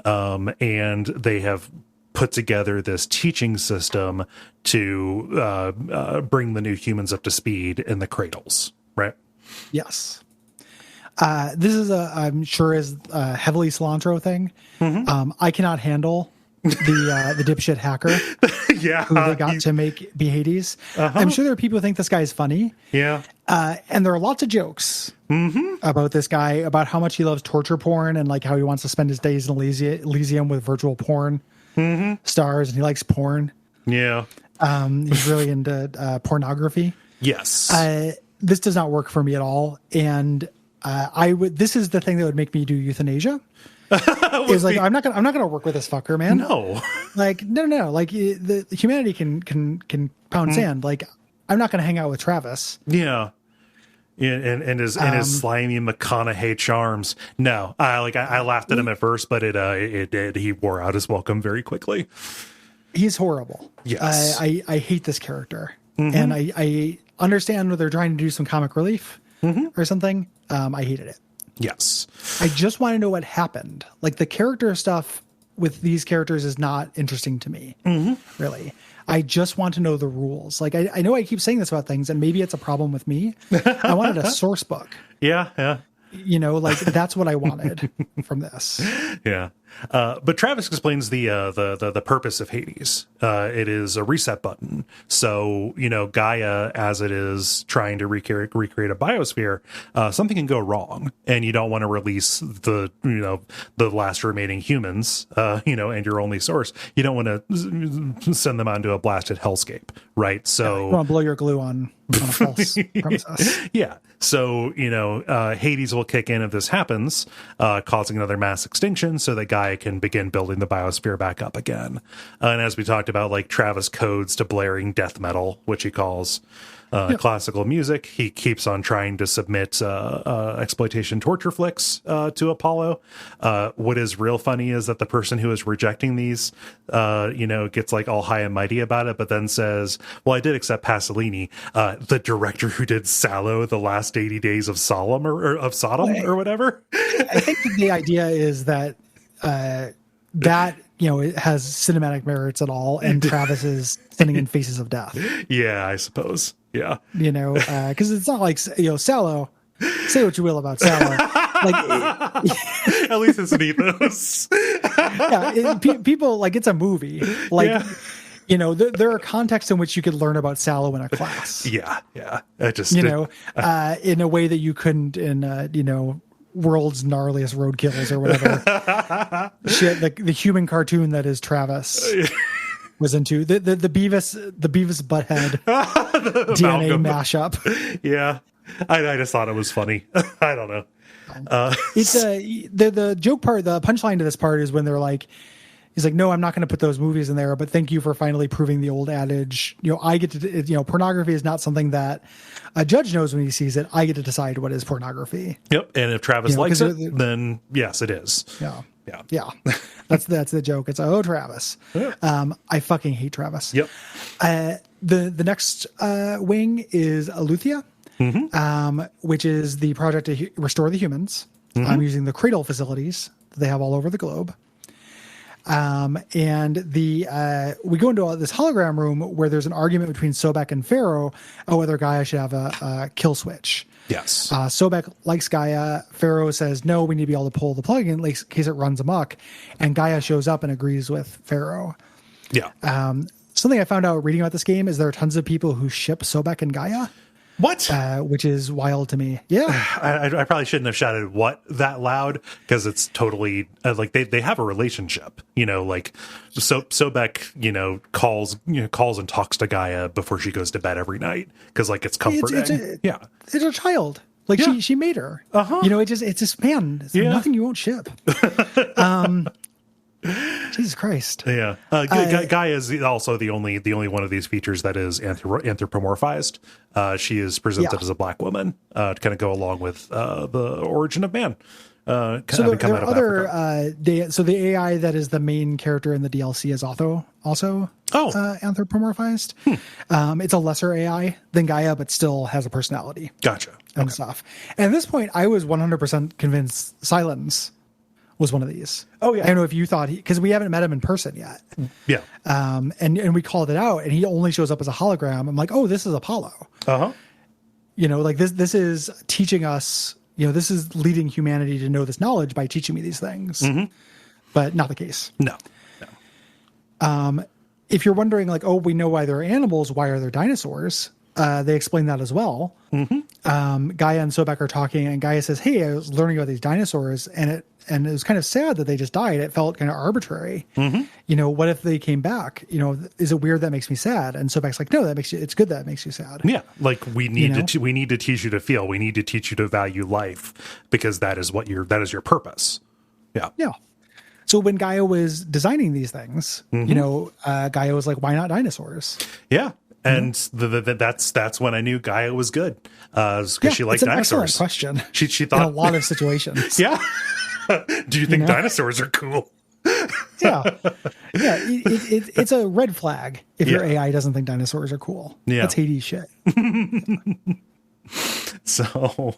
And they have put together this teaching system to bring the new humans up to speed in the cradles, right? Yes. This is I'm sure is a heavily cilantro thing. I cannot handle the dipshit hacker who they got to make be Hades. I'm sure there are people who think this guy is funny. Yeah. And there are lots of jokes about this guy, about how much he loves torture porn and like how he wants to spend his days in Elysium with virtual porn stars, and he likes porn. Yeah. He's really into pornography. Yes. This does not work for me at all. And this is the thing that would make me do euthanasia. Is like I'm not gonna work with this fucker, man. No. Like no. Like the humanity can pound sand. Like I'm not gonna hang out with Travis. Yeah. And his slimy McConaughey charms. No, I laughed at him at first, but he wore out his welcome very quickly. He's horrible. Yes. I hate this character, and I understand whether they're trying to do some comic relief or something. I hated it. Yes. I just want to know what happened. Like the character stuff with these characters is not interesting to me, really. I just want to know the rules. Like I know I keep saying this about things, and maybe it's a problem with me. I wanted a source book. Yeah. Like that's what I wanted from this. Yeah. But Travis explains the purpose of Hades. It is a reset button. So, Gaia, as it is trying to recreate a biosphere, something can go wrong, and you don't want to release the last remaining humans, and your only source. You don't want to send them onto a blasted hellscape, right? So you want to blow your glue on a false premises. Yeah. So, Hades will kick in if this happens, causing another mass extinction so that Gaia can begin building the biosphere back up again. And as we talked about, like Travis codes to blaring death metal, which he calls classical music. He keeps on trying to submit exploitation torture flicks to Apollo. What is real funny is that the person who is rejecting these, gets like all high and mighty about it, but then says, well, I did accept Pasolini, the director who did Sallow, The Last 80 Days of Sodom or whatever. I think the idea is that it has cinematic merits at all, and Travis is sending in Faces of Death. Yeah, I suppose. Yeah. Because it's not like, Sallow, say what you will about Sallow. At least it's an ethos. People, like, it's a movie. There are contexts in which you could learn about Sallow in a class. Yeah. I just, in a way that you couldn't in, World's Gnarliest Roadkills or whatever. Shit, the human cartoon that is Travis was into the Beavis Butthead DNA mashup. Yeah, I just thought it was funny. I don't know. It's the joke part. The punchline to this part is when they're like, he's like, no, I'm not going to put those movies in there, but thank you for finally proving the old adage. I get to, pornography is not something that a judge knows when he sees it. I get to decide what is pornography. Yep. And if Travis likes it, then yes, it is. Yeah. That's the joke. It's, Travis. Yeah. I fucking hate Travis. Yep. The next wing is Aletheia, which is the project to restore the humans. I'm using the cradle facilities that they have all over the globe. And we go into this hologram room where there's an argument between Sobek and Pharaoh whether Gaia should have a kill switch. Yes. Sobek likes Gaia. Pharaoh says, no, we need to be able to pull the plug in case it runs amok. And Gaia shows up and agrees with Pharaoh. Yeah. Something I found out reading about this game is there are tons of people who ship Sobek and Gaia. What? Which is wild to me. Yeah. I probably shouldn't have shouted what that loud, because it's totally they have a relationship, Sobek, calls and talks to Gaia before she goes to bed every night. Cause it's comforting. It's her child. She made her, it's just, man, it's nothing you won't ship. Jesus Christ. Yeah. Gaia is also the only one of these features that is anthropomorphized. She is presented as a black woman to kind of go along with the origin of man. So there are other so the AI that is the main character in the DLC is also anthropomorphized. It's a lesser AI than Gaia, but still has a personality. Gotcha. And stuff. And at this point, I was 100% convinced Silence was one of these. Oh yeah. I don't know if you thought because we haven't met him in person yet. Yeah. And we called it out, and he only shows up as a hologram. I'm like, oh, this is Apollo. Like this is teaching us. This is leading humanity to know this knowledge by teaching me these things, but not the case. No. If you're wondering, like, oh, we know why there are animals, why are there dinosaurs? They explain that as well. Gaia and Sobek are talking, and Gaia says, "Hey, I was learning about these dinosaurs, and it was kind of sad that they just died. It felt kind of arbitrary. What if they came back? Is it weird that makes me sad?" And Sobek's like, "No, it's good that makes you sad." Yeah, like we need to teach you to feel. We need to teach you to value life because that is your purpose. Yeah. Yeah. So when Gaia was designing these things, Gaia was like, "Why not dinosaurs?" Yeah. And that's when I knew Gaia was good because she liked dinosaurs. Excellent question. She thought in a lot of situations. Yeah. Do you think dinosaurs are cool? Yeah. It's a red flag if your AI doesn't think dinosaurs are cool. Yeah. That's Hades shit. So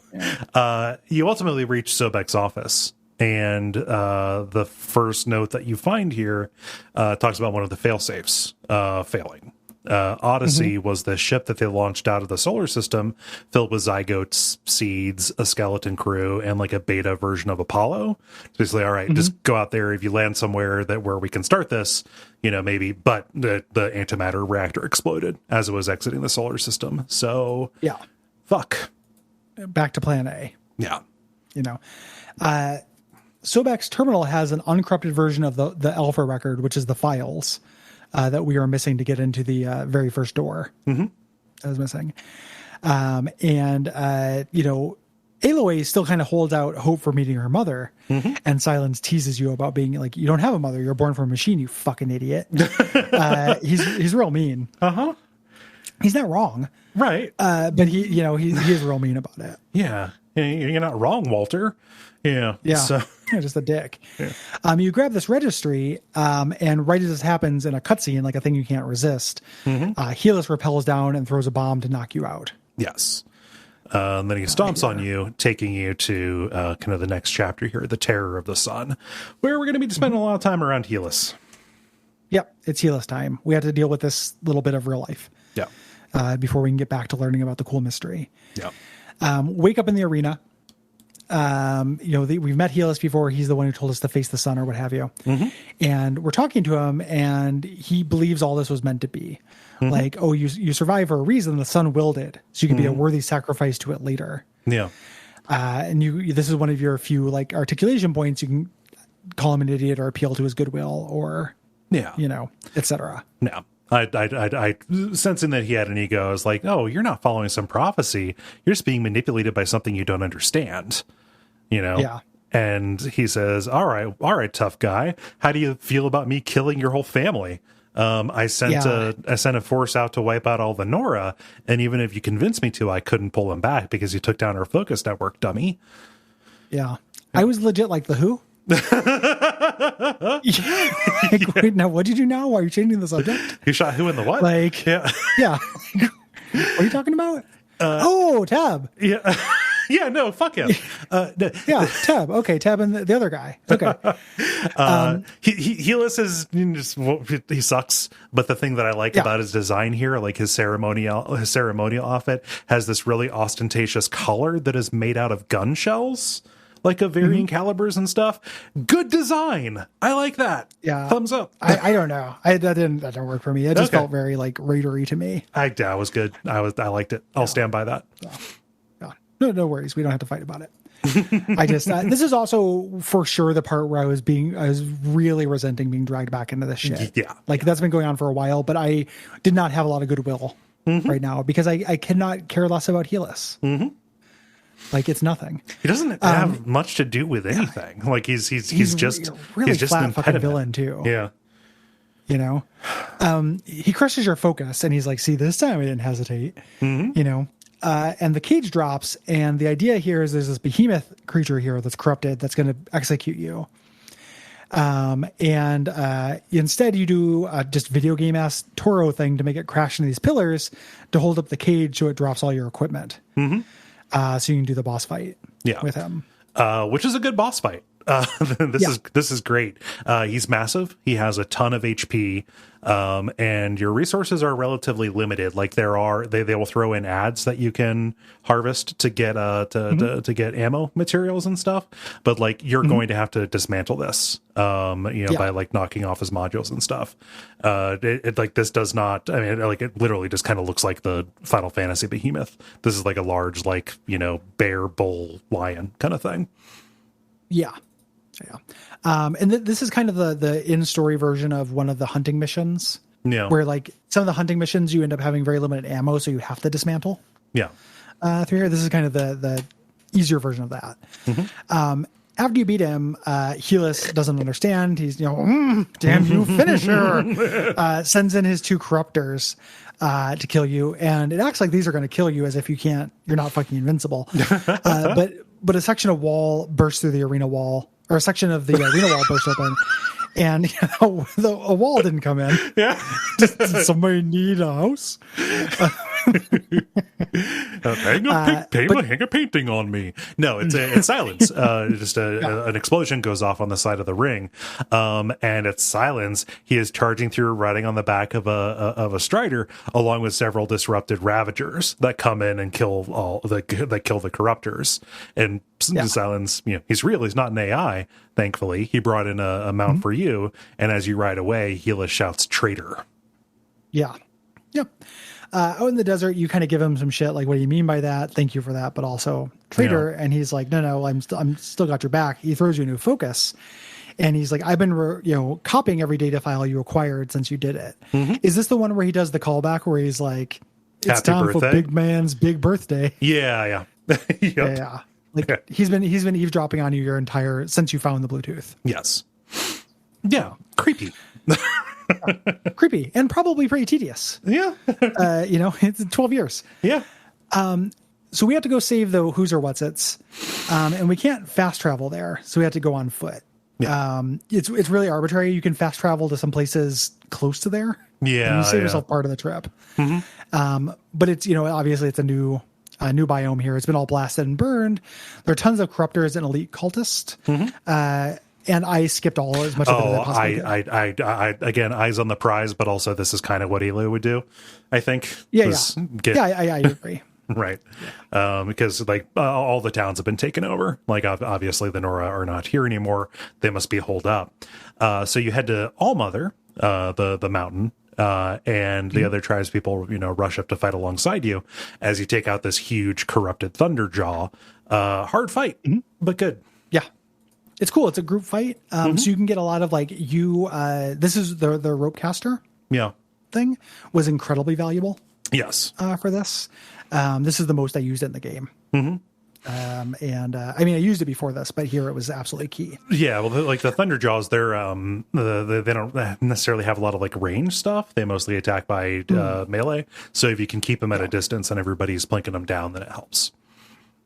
you ultimately reach Sobek's office. And the first note that you find here talks about one of the fail-safes failing. Odyssey was the ship that they launched out of the solar system filled with zygotes, seeds, a skeleton crew, and like a beta version of Apollo. So basically, all right, just go out there. If you land somewhere where we can start this, maybe. But the antimatter reactor exploded as it was exiting the solar system. So fuck. Back to plan A. Yeah. Sobek's terminal has an uncorrupted version of the Alpha record, which is the files that we are missing to get into the very first door. That was missing. Aloy still kind of holds out hope for meeting her mother, and Silence teases you about being like, you don't have a mother, you're born from a machine, you fucking idiot. He's real mean. He's not wrong. Right. But he is real mean about it. Yeah. You're not wrong, Walter. Yeah. So. Just a dick. Yeah. You grab this registry, and right as this happens in a cutscene, like a thing you can't resist, Helis repels down and throws a bomb to knock you out. Yes. And then he stomps on you, taking you to kind of the next chapter here, the Terror of the Sun, where we're going to be spending a lot of time around Helis. Yep, it's Helis time. We have to deal with this little bit of real life. Yeah. Before we can get back to learning about the cool mystery. Yeah. Wake up in the arena. We've met Helis before. He's the one who told us to face the sun or what have you. And we're talking to him, and he believes all this was meant to be. Like, oh, you survive for a reason. The sun willed it, so you can be a worthy sacrifice to it later. Yeah. And this is one of your few like articulation points. You can call him an idiot or appeal to his goodwill or, etc. No. I sensing that he had an ego. I was like, oh, you're not following some prophecy. You're just being manipulated by something you don't understand. Yeah. And he says, all right, tough guy. How do you feel about me killing your whole family? I sent a force out to wipe out all the Nora, and even if you convinced me to, I couldn't pull him back because you took down our focus network, dummy. Yeah. I was legit like the who? Wait, now what did you now? Why are you changing the subject? You shot who in the what? Like, yeah. What are you talking about? Tab. Yeah. Yeah, no, fuck him. Yeah, Tab. Okay, Tab and the other guy. Okay. He sucks. But the thing that I like about his design here, like his ceremonial outfit, has this really ostentatious collar that is made out of gun shells, like of varying calibers and stuff. Good design. I like that. Yeah, thumbs up. I don't know. That didn't work for me. It just felt very like Raidery to me. That was good. I liked it. I'll stand by that. Yeah. No worries. We don't have to fight about it. I just this is also for sure the part where I was really resenting being dragged back into this shit. Yeah, that's been going on for a while, but I did not have a lot of goodwill right now because I cannot care less about Helis. Like it's nothing. He doesn't have much to do with anything. Like he's just really he's just flat an fucking impediment. villain too. Yeah. You know, he crushes your focus, and he's like, "See, this time I didn't hesitate." You know, and the cage drops, and the idea here is there's this behemoth creature here that's corrupted that's going to execute you. And instead you do just video game ass Toro thing to make it crash into these pillars to hold up the cage so it drops all your equipment. So you can do the boss fight with him. Which is a good boss fight. This is great. He's massive. He has a ton of HP, and your resources are relatively limited. Like they will throw in ads that you can harvest to get to get ammo materials and stuff. But like you're going to have to dismantle this, by like knocking off his modules and stuff. It like this does not. I mean, like it literally just kind of looks like the Final Fantasy behemoth. This is like a large, like bear, bull, lion kind of thing. Yeah. And this is kind of the in-story version of one of the hunting missions. Yeah. Where like some of the hunting missions you end up having very limited ammo, so you have to dismantle. Yeah. Through here, this is kind of the easier version of that. After you beat him, Helis doesn't understand. He's damn you, finisher! Sends in his 2 corruptors to kill you, and it acts like these are going to kill you, as if you're not fucking invincible. But a section of wall bursts through the arena wall. Or a section of the arena wall burst open, and a wall didn't come in. Yeah. Does somebody need a house? Hang a painting on me. No, it's silence. An explosion goes off on the side of the ring, and it's silence. He is charging through, riding on the back of a strider, along with several disrupted ravagers that come in and kill the corruptors. And silence, he's real. He's not an AI. Thankfully, he brought in a mount for you, and as you ride away, Helis shouts, "Traitor!" Yeah. Yep. Out in the desert, you kind of give him some shit, like, what do you mean by that? Thank you for that, but also traitor. Yeah. And he's like, no, I'm still got your back. He throws you a new focus, and he's like, I've been copying every data file you acquired since you did it. Is this the one where he does the callback where he's like, it's Happy time birthday. For big man's big birthday? Yeah. Yep. Yeah. Like he's been eavesdropping on you since you found the Bluetooth. Yes. Yeah. Creepy. Creepy and probably pretty tedious. Yeah. It's 12 years. Yeah. So we have to go save the who's or what's it's, and we can't fast travel there. So we have to go on foot. Yeah. It's really arbitrary. You can fast travel to some places close to there. Yeah. And you save yourself part of the trip. But it's, obviously it's a new biome here. It's been all blasted and burned. There are tons of corruptors and elite cultists. And I skipped as much of it as I possibly did. I again, eyes on the prize, but also this is kind of what Elu would do, I think. I agree. Right. Because like all the towns have been taken over. Like obviously the Nora are not here anymore. They must be holed up. So you head to Allmother, the mountain, and the other tribes people, rush up to fight alongside you as you take out this huge corrupted Thunderjaw. Hard fight, but good. Yeah. It's cool. It's a group fight. So you can get a lot of this is the rope caster. Yeah. Thing was incredibly valuable. Yes. For this. This is the most I used it in the game. I used it before this, but here it was absolutely key. Yeah. Well, like the Thunderjaws, they don't necessarily have a lot of like range stuff. They mostly attack by melee. So if you can keep them at a distance and everybody's plinking them down, then it helps.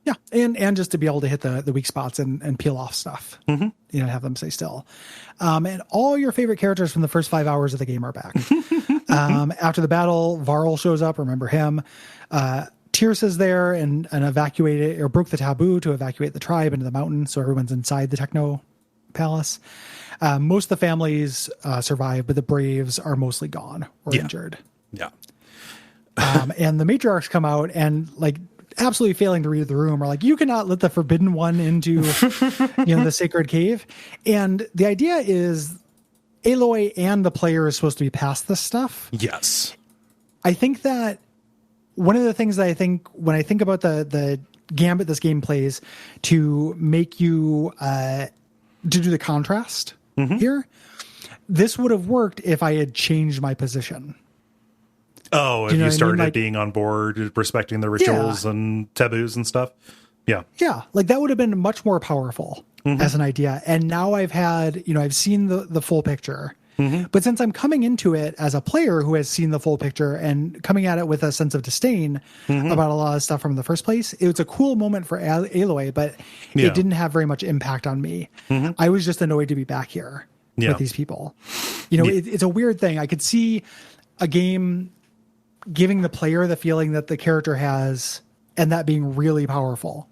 Yeah, and just to be able to hit the weak spots and peel off stuff, have them stay still. And all your favorite characters from the first 5 hours of the game are back. After the battle, Varl shows up. Remember him. Tyrus is there and evacuated or broke the taboo to evacuate the tribe into the mountain, so everyone's inside the Techno Palace. Most of the families survive, but the Braves are mostly gone or injured. Yeah. And the matriarchs come out and absolutely failing to read the room are like, you cannot let the forbidden one into the sacred cave. And the idea is Aloy and the player is supposed to be past this stuff. Yes. I think that one of the things that I think when I think about the gambit this game plays to make you to do the contrast here, this would have worked if I had changed my position. Oh, if you started being on board, respecting the rituals and taboos and stuff. Yeah, like that would have been much more powerful as an idea. And now I've seen the full picture. But since I'm coming into it as a player who has seen the full picture and coming at it with a sense of disdain about a lot of stuff from the first place, it was a cool moment for Aloy, but it didn't have very much impact on me. I was just annoyed to be back here with these people. It's a weird thing. I could see a game giving the player the feeling that the character has and that being really powerful.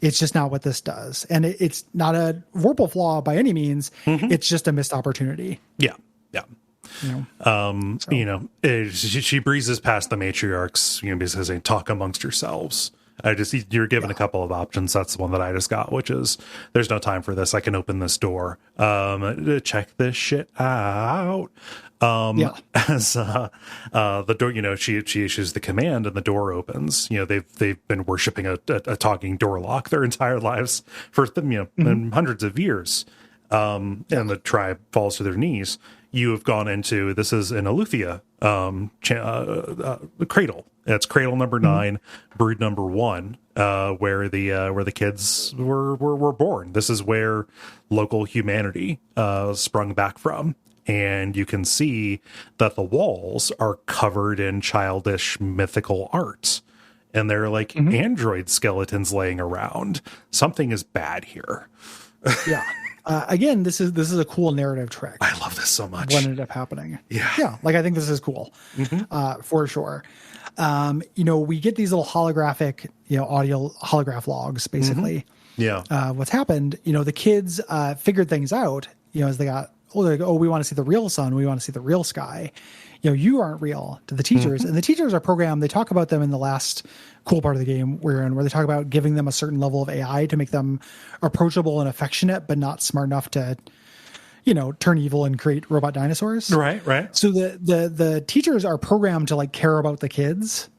It's just not what this does. And it's not a Vorpal flaw by any means. It's just a missed opportunity. Yeah. She breezes past the matriarchs, basically saying, talk amongst yourselves. You're given a couple of options. That's the one that I just got, which is there's no time for this. I can open this door. Check this shit out. As the door, she issues the command and the door opens. They've been worshiping a talking door lock their entire lives for hundreds of years. And the tribe falls to their knees. You have gone into, this is an Aletheia cradle. It's cradle number 9, brood number 1, where the kids were born. This is where local humanity sprung back from. And you can see that the walls are covered in childish mythical art. And they're like android skeletons laying around. Something is bad here. Again, this is a cool narrative trick. I love this so much. What ended up happening? Yeah. Like I think this is cool, for sure. We get these little holographic, audio holograph logs, basically. What's happened? The kids figured things out. As they got older, they go, we want to see the real sun. We want to see the real sky. You aren't real to the teachers, and the teachers are programmed. They talk about them in the last cool part of the game we're in, where they talk about giving them a certain level of AI to make them approachable and affectionate, but not smart enough to, turn evil and create robot dinosaurs. Right. So the teachers are programmed to care about the kids,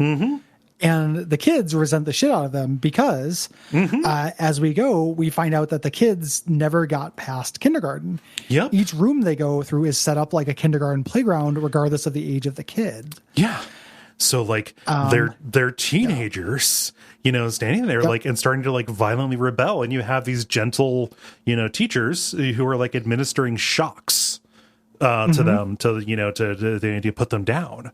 and the kids resent the shit out of them because as we go, we find out that the kids never got past kindergarten. Each room they go through is set up like a kindergarten playground, regardless of the age of the kid. So they're teenagers, standing there and starting to violently rebel. And you have these gentle, teachers who are administering shocks to them to put them down.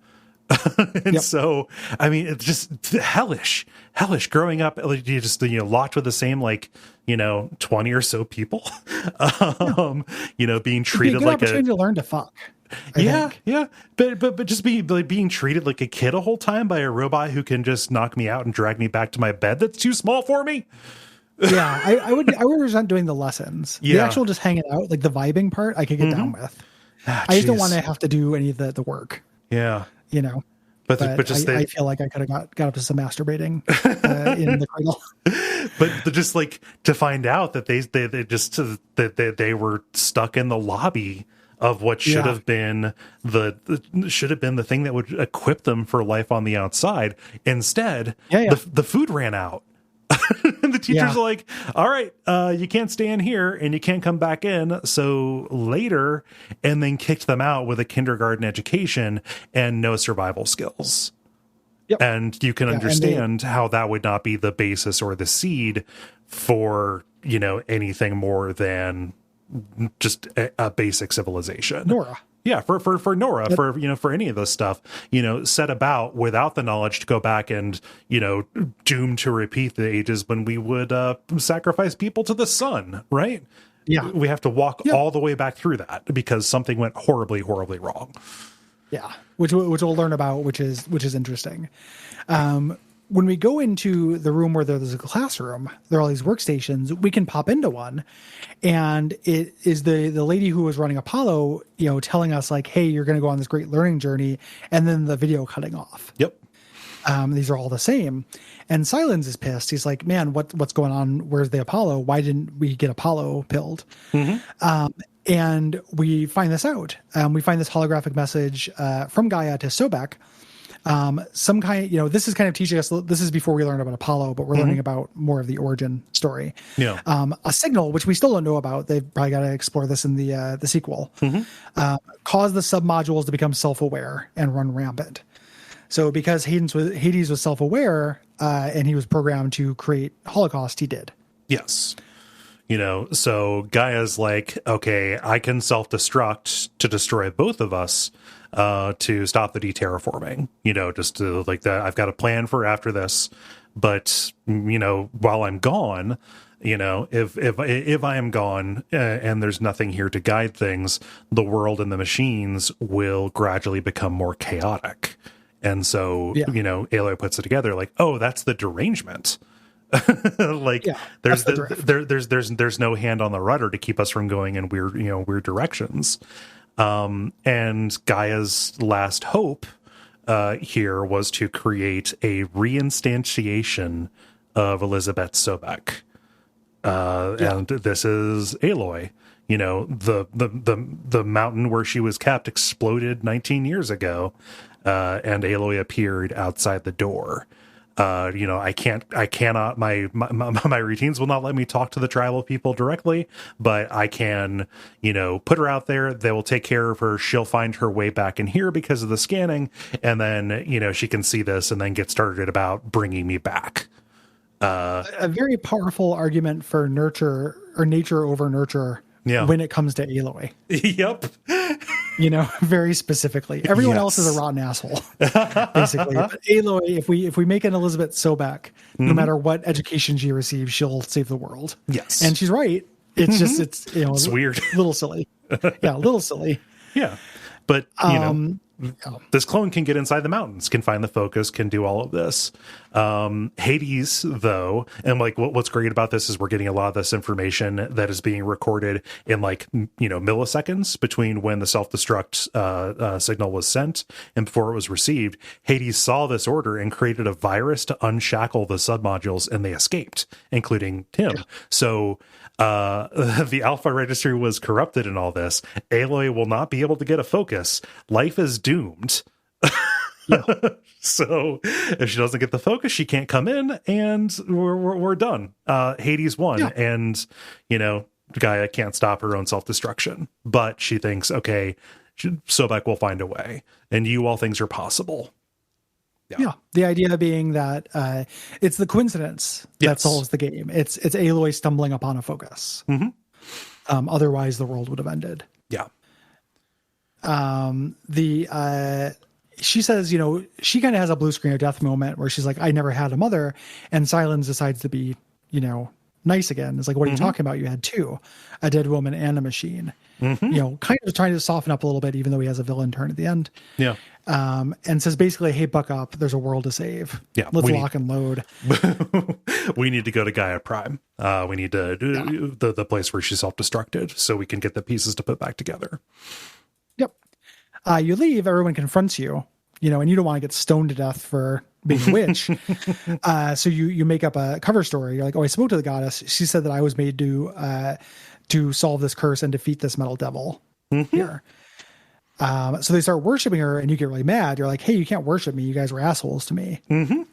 And so, I mean, it's just hellish growing up, locked with the same, 20 or so people, being treated like opportunity to learn to fuck. I think. But just being treated like a kid a whole time by a robot who can just knock me out and drag me back to my bed that's too small for me. I would resent doing the lessons. The actual just hanging out, the vibing part, I could get down with. I just don't want to have to do any of the work. But I feel like I could have got up to some masturbating in the cradle. But just to find out that they were stuck in the lobby of what should have been the thing that would equip them for life on the outside. Instead, the food ran out. And the teachers are like, all right, you can't stay in here and you can't come back in. So later, and then kicked them out with a kindergarten education and no survival skills. And you can understand how that would not be the basis or the seed for, anything more than just a basic civilization. Nora. Yeah, for Nora, for any of this stuff, set about without the knowledge to go back and, doomed to repeat the ages when we would sacrifice people to the sun, right? Yeah. We have to walk all the way back through that because something went horribly, horribly wrong. Yeah, which we'll learn about, which is interesting. When we go into the room where there's a classroom, there are all these workstations. We can pop into one, and it is the lady who was running Apollo, telling us hey, you're going to go on this great learning journey, and then the video cutting off. These are all the same, and Silence is pissed. He's like, man, what's going on? Where's the Apollo? Why didn't we get Apollo pilled? And we find this out. We find this holographic message from Gaia to Sobek. Some kind, this is kind of teaching us, this is before we learn about Apollo, but we're learning about more of the origin story. A signal, which we still don't know about. They've probably got to explore this in the sequel, cause the submodules to become self-aware and run rampant. So because Hades was self-aware and he was programmed to create Holocaust, he did. Yes. So Gaia's like, okay, I can self-destruct to destroy both of us to stop the deterraforming, just to like that. I've got a plan for after this. But, while I'm gone, if I am gone and there's nothing here to guide things, the world and the machines will gradually become more chaotic. And so, Aloy puts it together like, oh, that's the derangement. Like there's no hand on the rudder to keep us from going in weird directions. And Gaia's last hope here was to create a reinstantiation of Elizabeth Sobek. And this is Aloy. The mountain where she was kept exploded 19 years ago, and Aloy appeared outside the door. I cannot, my routines will not let me talk to the tribal people directly, but I can, put her out there. They will take care of her. She'll find her way back in here because of the scanning. And then, she can see this and then get started about bringing me back. A very powerful argument for nurture or nature over nurture. Yeah. When it comes to Aloy. Yep. Very specifically. Everyone else is a rotten asshole, basically. But Aloy, if we make an Elizabeth Sobek, no matter what education she receives, she'll save the world. Yes. And she's right. It's just, it's weird. A little silly. Yeah, a little silly. Yeah. But, this clone can get inside the mountains, can find the focus, can do all of this. Hades, though, and like what's great about this is we're getting a lot of this information that is being recorded in milliseconds between when the self-destruct signal was sent and before it was received. Hades saw this order and created a virus to unshackle the submodules, and they escaped, including him. Yeah. So the alpha registry was corrupted in all this. Aloy will not be able to get a focus. Life is doomed. Yeah. So if she doesn't get the focus, she can't come in, and we're done. Hades won, and Gaia can't stop her own self-destruction. But she thinks, okay, Sobek will find a way, and all things are possible. Yeah. The idea being that it's the coincidence that solves the game. It's Aloy stumbling upon a focus. Mm-hmm. Otherwise, the world would have ended. Yeah. She says, she kind of has a blue screen of death moment where she's like, I never had a mother. And Silence decides to be, nice again. It's like, what are you talking about? You had two, a dead woman and a machine. Mm-hmm. Kind of trying to soften up a little bit, even though he has a villain turn at the end. Yeah. And says basically, hey, buck up. There's a world to save. Yeah. Let's lock and load. We need to go to Gaia Prime. We need to do the place where she self-destructed so we can get the pieces to put back together. Yep. You leave, everyone confronts you, and you don't want to get stoned to death for being a witch. So you make up a cover story. You're like, oh, I spoke to the goddess. She said that I was made to solve this curse and defeat this metal devil here. So they start worshiping her, and you get really mad. You're like, hey, you can't worship me. You guys were assholes to me. Mm-hmm.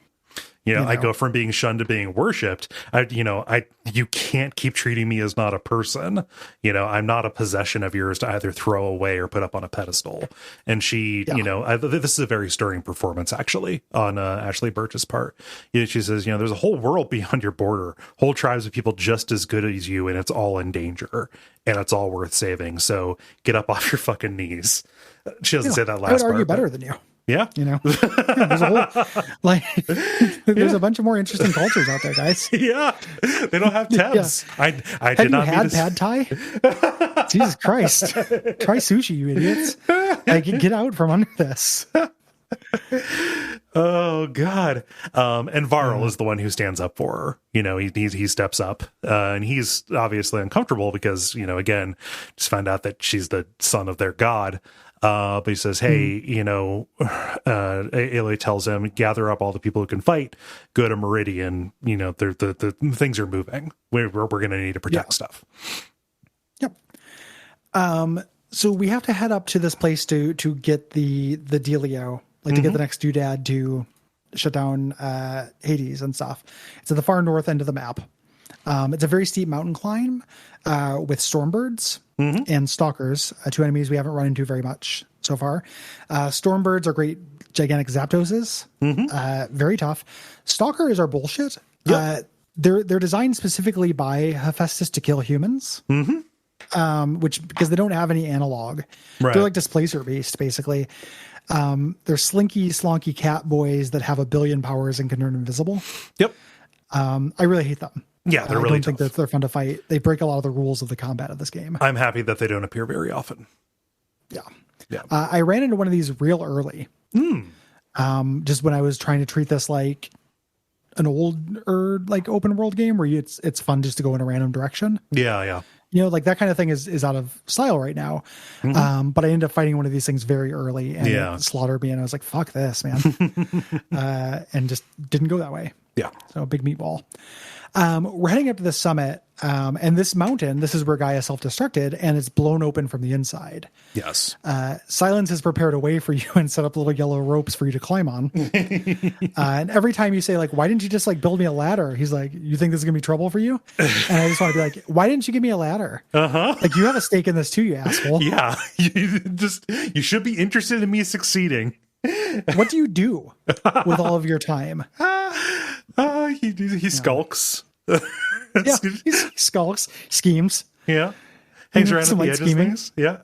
I go from being shunned to being worshipped. You can't keep treating me as not a person. I'm not a possession of yours to either throw away or put up on a pedestal. And she, this is a very stirring performance actually on Ashley Birch's part. She says, there's a whole world beyond your border, whole tribes of people just as good as you, and it's all in danger, and it's all worth saving. So get up off your fucking knees. She doesn't say that last part. I would argue better than you. Yeah. There's a whole, there's a bunch of more interesting cultures out there, guys. Yeah. They don't have tabs. Yeah. I did not had pad thai? Jesus Christ. Try sushi, you idiots. Get out from under this. Oh God. And Varl is the one who stands up for her. He steps up, and he's obviously uncomfortable because, again, just found out that she's the son of their god. But he says, hey, Aloy tells him, gather up all the people who can fight, go to Meridian. The things are moving. We're going to need to protect stuff. Yep. So we have to head up to this place to get the dealio, to get the next doodad to shut down Hades and stuff. It's at the far north end of the map. It's a very steep mountain climb with stormbirds and stalkers, two enemies we haven't run into very much so far. Stormbirds are great, gigantic Zapdoses. Very tough. Stalkers are bullshit. Yep. They're designed specifically by Hephaestus to kill humans. Which, because they don't have any analog. Right. They're like displacer based, basically. They're slinky, slonky cat boys that have 1 billion powers and can turn invisible. Yep. I really hate them. Yeah, they're really I don't tough. think that they're fun to fight. They break a lot of the rules of the combat of this game. I'm happy that they don't appear very often. Yeah. Yeah. I ran into one of these real early. Just when I was trying to treat this like an old or like open world game where it's fun just to go in a random direction. Yeah. You know, like that kind of thing is out of style right now. But I ended up fighting one of these things very early and it slaughtered me. And I was like, fuck this, man. And just didn't go that way. Yeah. So big meatball. We're heading up to the summit. And this mountain, this is where Gaia self-destructed and it's blown open from the inside. Yes. Silence has prepared a way for you and set up little yellow ropes for you to climb on. And every time you say like, why didn't you just like build me a ladder? He's like, you think this is gonna be trouble for you? And I just want to be like, why didn't you give me a ladder? Like you have a stake in this too, you asshole. Yeah. You should be interested in me succeeding. What do you do with all of your time? He skulks. Yeah, he skulks, schemes. Yeah. Hangs around at the edges scheming. things. Yeah.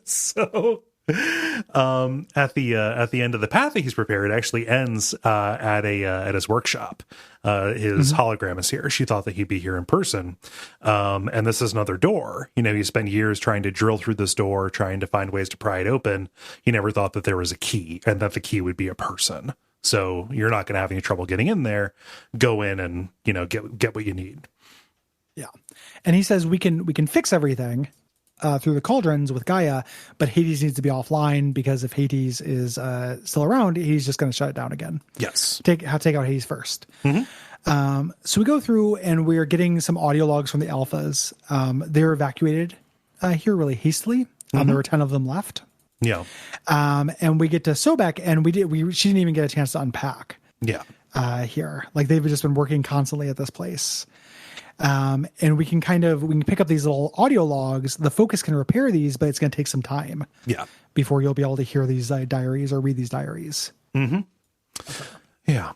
So at the end of the path that he's prepared, it actually ends at his workshop. His hologram is here. She thought that he'd be here in person. And this is another door. You know, he spent years trying to drill through this door, trying to find ways to pry it open. He never thought that there was a key and that the key would be a person. So you're not going to have any trouble getting in there. Go in and, you know, get what you need. Yeah. And he says we can fix everything through the cauldrons with Gaia, but Hades needs to be offline because if Hades is still around, he's just going to shut it down again. Yes. Take out Hades first. So we go through and we're getting some audio logs from the alphas. They're evacuated here really hastily. There were 10 of them left. Yeah. And we get to Sobek and she didn't even get a chance to unpack. Yeah. Here. Like they've just been working constantly at this place. And we can pick up these little audio logs. The Focus can repair these, but it's going to take some time. Yeah. Before you'll be able to hear these diaries or read these diaries. Yeah.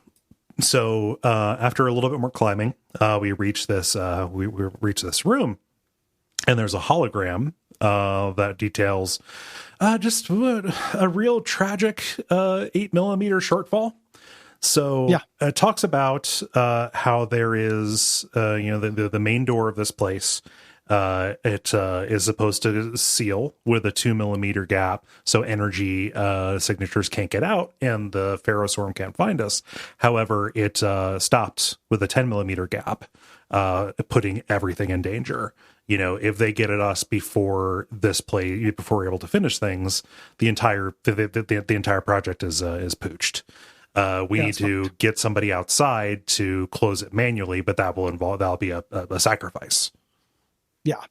So, after a little bit more climbing, we reach this, we reach this room and there's a hologram, that details, just a real tragic, 8mm shortfall. So it talks about how there is, the main door of this place. It is supposed to seal with a 2mm gap, so energy signatures can't get out, and the Pharaoh Swarm can't find us. However, it stopped with a 10mm gap, putting everything in danger. You know, if they get at us before before we're able to finish things, the entire project is pooched. We need to get somebody outside to close it manually, but that'll be a sacrifice. Yeah.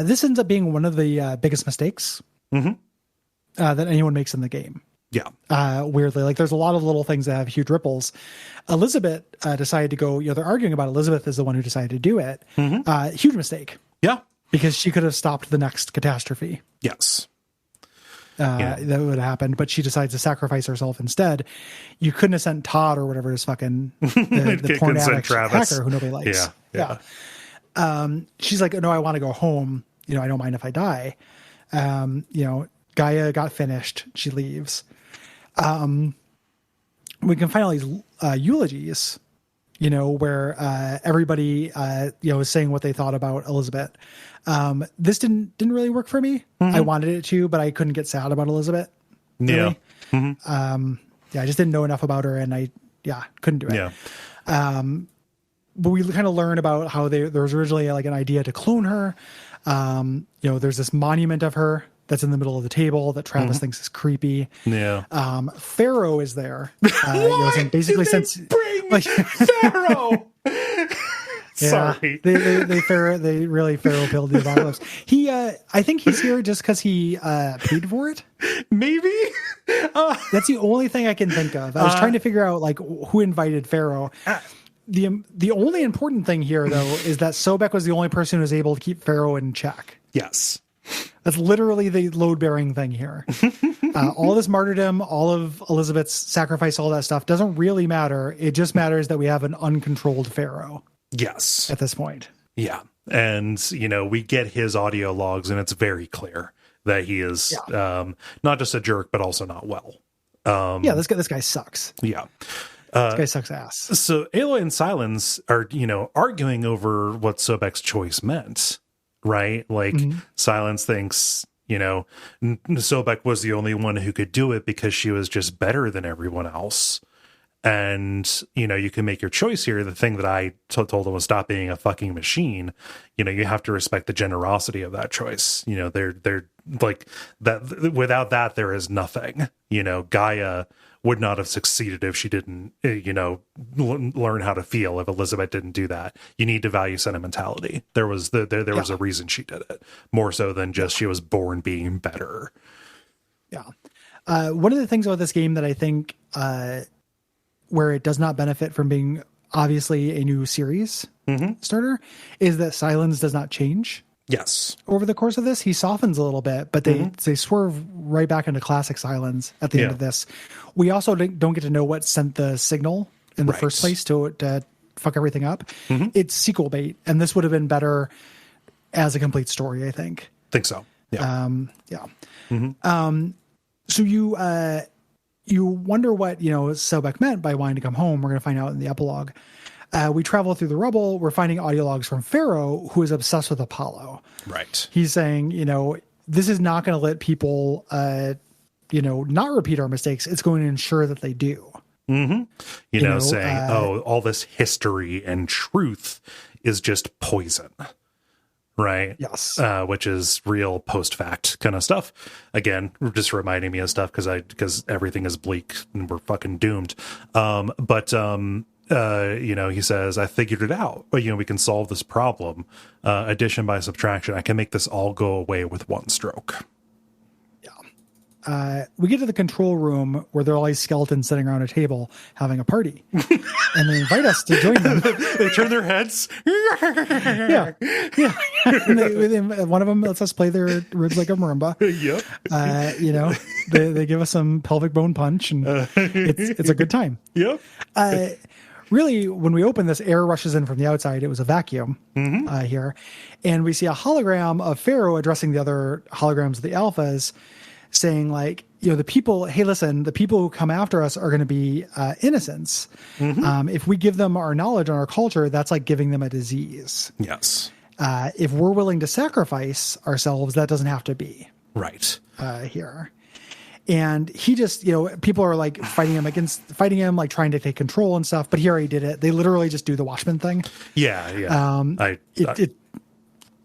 This ends up being one of the biggest mistakes that anyone makes in the game. Yeah. Weirdly, like there's a lot of little things that have huge ripples. Elizabeth decided to go, they're arguing about Elizabeth is the one who decided to do it. Huge mistake. Yeah. Because she could have stopped the next catastrophe. Yes. That would have happened, but she decides to sacrifice herself instead. You couldn't have sent Todd or whatever his fucking the porn addict hacker who nobody likes. Yeah. She's like, no, I want to go home. I don't mind if I die. Gaia got finished. She leaves. We can find all these eulogies, where everybody, is saying what they thought about Elizabeth. This didn't really work for me. I wanted it to, but I couldn't get sad about Elizabeth. Really. Yeah. I just didn't know enough about her, and I couldn't do it. Yeah. But we kind of learn about how there was originally like an idea to clone her. There's this monument of her that's in the middle of the table that Travis thinks is creepy. Yeah. Pharaoh is there. Why basically did they bring Pharaoh? Sorry. They really Pharaoh pilled the apocalypse. I think he's here just because he paid for it. Maybe. That's the only thing I can think of. I was trying to figure out like who invited Pharaoh. The only important thing here, though, is that Sobek was the only person who was able to keep Pharaoh in check. Yes. That's literally the load-bearing thing here. All this martyrdom, all of Elizabeth's sacrifice, all that stuff doesn't really matter. It just matters that we have an uncontrolled pharaoh. Yes. At this point. Yeah. And, we get his audio logs, and it's very clear that he is not just a jerk, but also not well. This guy sucks. Yeah. This guy sucks ass. So Aloy and Silence are, arguing over what Sobek's choice meant, right? Like, Silence thinks, Sobek was the only one who could do it because she was just better than everyone else. And, you can make your choice here. The thing that I told him was stop being a fucking machine. You have to respect the generosity of that choice. They're like that. Without that, there is nothing. Gaia would not have succeeded if she didn't, learn how to feel. If Elizabeth didn't do that, you need to value sentimentality. There was there was a reason she did it, more so than just she was born being better. Yeah. One of the things about this game that I think, where it does not benefit from being obviously a new series starter, is that Silence does not change. Yes. Over the course of this, he softens a little bit, but they swerve right back into classic Silence at the end of this. We also don't get to know what sent the signal in the first place to fuck everything up. It's sequel bait, and this would have been better as a complete story, I think. Think so. Yeah. So you wonder what, Sobek meant by wanting to come home. We're going to find out in the epilogue. We travel through the rubble. We're finding audio logs from Pharaoh, who is obsessed with Apollo. Right. He's saying, this is not going to let people, not repeat our mistakes. It's going to ensure that they do. Saying, all this history and truth is just poison. Right. Yes. Which is real post-fact kind of stuff. Again, just reminding me of stuff because everything is bleak and we're fucking doomed. He says, I figured it out, but we can solve this problem. Addition by subtraction. I can make this all go away with one stroke. We get to the control room where there are all these skeletons sitting around a table having a party, and they invite us to join them. They turn their heads. Yeah. And one of them lets us play their ribs like a marimba. Yep. They give us some pelvic bone punch, and it's a good time. Yep. Really, when we open this, air rushes in from the outside. It was a vacuum here, and we see a hologram of Pharaoh addressing the other holograms of the alphas, saying like, the people, hey, listen, the people who come after us are going to be innocents. If we give them our knowledge on our culture, that's like giving them a disease. Yes. If we're willing to sacrifice ourselves, that doesn't have to be. Right. Here. And he just, people are like fighting him, like trying to take control and stuff. But he already did it. They literally just do the Watchmen thing. Yeah.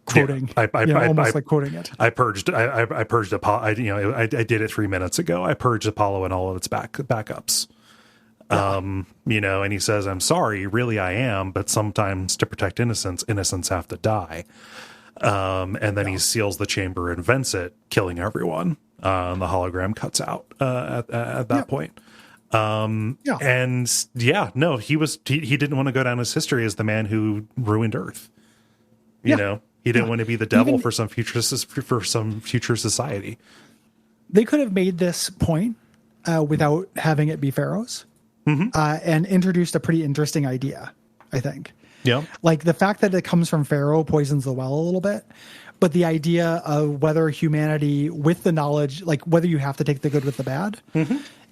Quoting, almost like quoting it. I purged Apollo. I did it 3 minutes ago. I purged Apollo and all of its backups. And he says, I'm sorry, really I am, but sometimes to protect innocents have to die. And then he seals the chamber and vents it, killing everyone. The hologram cuts out at that point. He didn't want to go down his history as the man who ruined Earth. He didn't want to be the devil for some future society. They could have made this point without having it be Pharaoh's, and introduced a pretty interesting idea, I think. Yeah. Like the fact that it comes from Pharaoh poisons the well a little bit, but the idea of whether humanity, with the knowledge, like whether you have to take the good with the bad,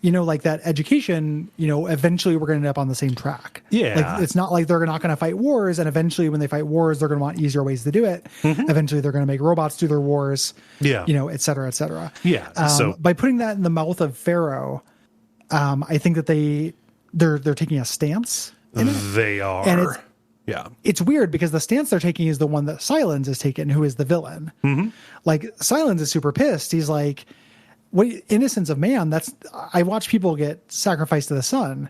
like that education, eventually we're going to end up on the same track. Yeah. Like it's not like they're not going to fight wars. And eventually when they fight wars, they're going to want easier ways to do it. Eventually they're going to make robots do their wars, et cetera, et cetera. Yeah. So by putting that in the mouth of Pharaoh, I think that they're taking a stance. They are. And yeah. It's weird because the stance they're taking is the one that Silence is taking, who is the villain. Like Silence is super pissed. He's like, what innocence of man? I watch people get sacrificed to the sun.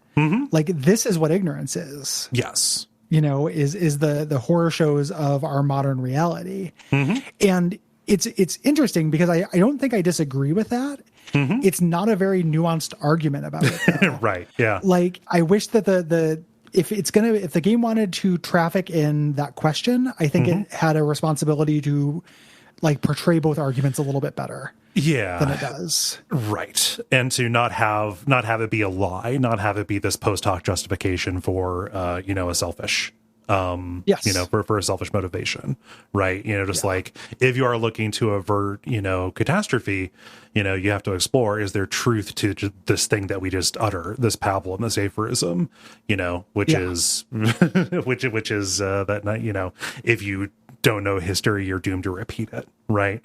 Like this is what ignorance is. Yes. Is the horror shows of our modern reality. And it's interesting because I don't think I disagree with that. It's not a very nuanced argument about it. Right. Yeah. Like I wish that if the game wanted to traffic in that question, I think it had a responsibility to like portray both arguments a little bit better. Yeah, than it does. Right. And to not have it be a lie, not have it be this post hoc justification for a selfish yes. For a selfish motivation, right? Just like if you are looking to avert, catastrophe, you have to explore, is there truth to this thing that we just utter, this pablum, this aphorism, which is which is that, if you don't know history, you're doomed to repeat it, right?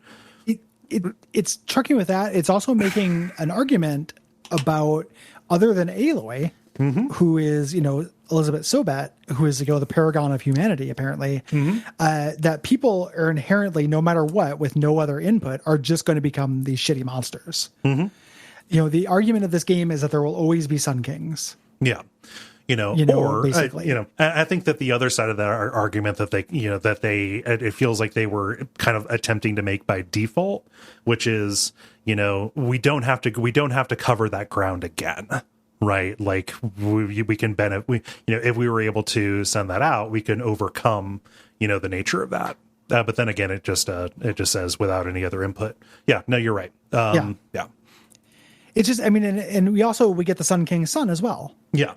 It's trucking with that. It's also making an argument about, other than Aloy, who is, Elizabeth Sobat, who is, the paragon of humanity, apparently, that people are inherently, no matter what, with no other input, are just going to become these shitty monsters. The argument of this game is that there will always be Sun Kings. Yeah. Or basically, I think that the other side of that argument that it feels like they were kind of attempting to make by default, which is, we don't have to cover that ground again, right? Like we can benefit, if we were able to send that out, we can overcome, the nature of that. But then again, it just says without any other input. Yeah, no, you're right. Yeah. It's just, and we get the Sun King's son as well. Yeah.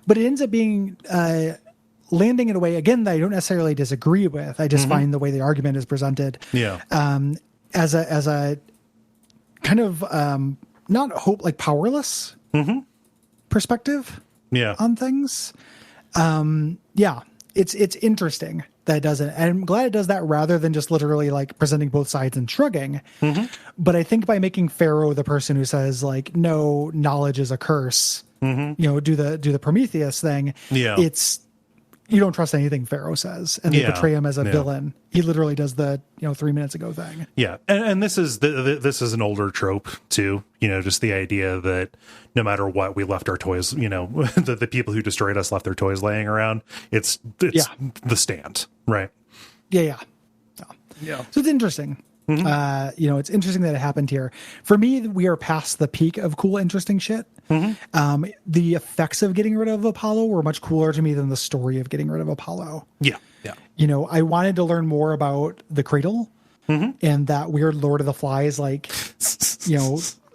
But it ends up being landing in a way, again, that I don't necessarily disagree with. I just find the way the argument is presented as a kind of not hope, like powerless perspective on things. It's interesting that it does it. And I'm glad it does that rather than just literally like presenting both sides and shrugging. But I think by making Pharaoh the person who says like, no, knowledge is a curse, do the Prometheus thing. Yeah. It's, you don't trust anything Pharaoh says, and they portray him as a villain. He literally does the 3 minutes ago thing. Yeah, and this is this is an older trope too. Just the idea that no matter what, we left our toys. The people who destroyed us left their toys laying around. It's the stand, right? Yeah. So it's interesting. It's interesting that it happened here. For me, we are past the peak of cool, interesting shit. The effects of getting rid of Apollo were much cooler to me than the story of getting rid of Apollo. Yeah. I wanted to learn more about the Cradle and that weird Lord of the Flies, like,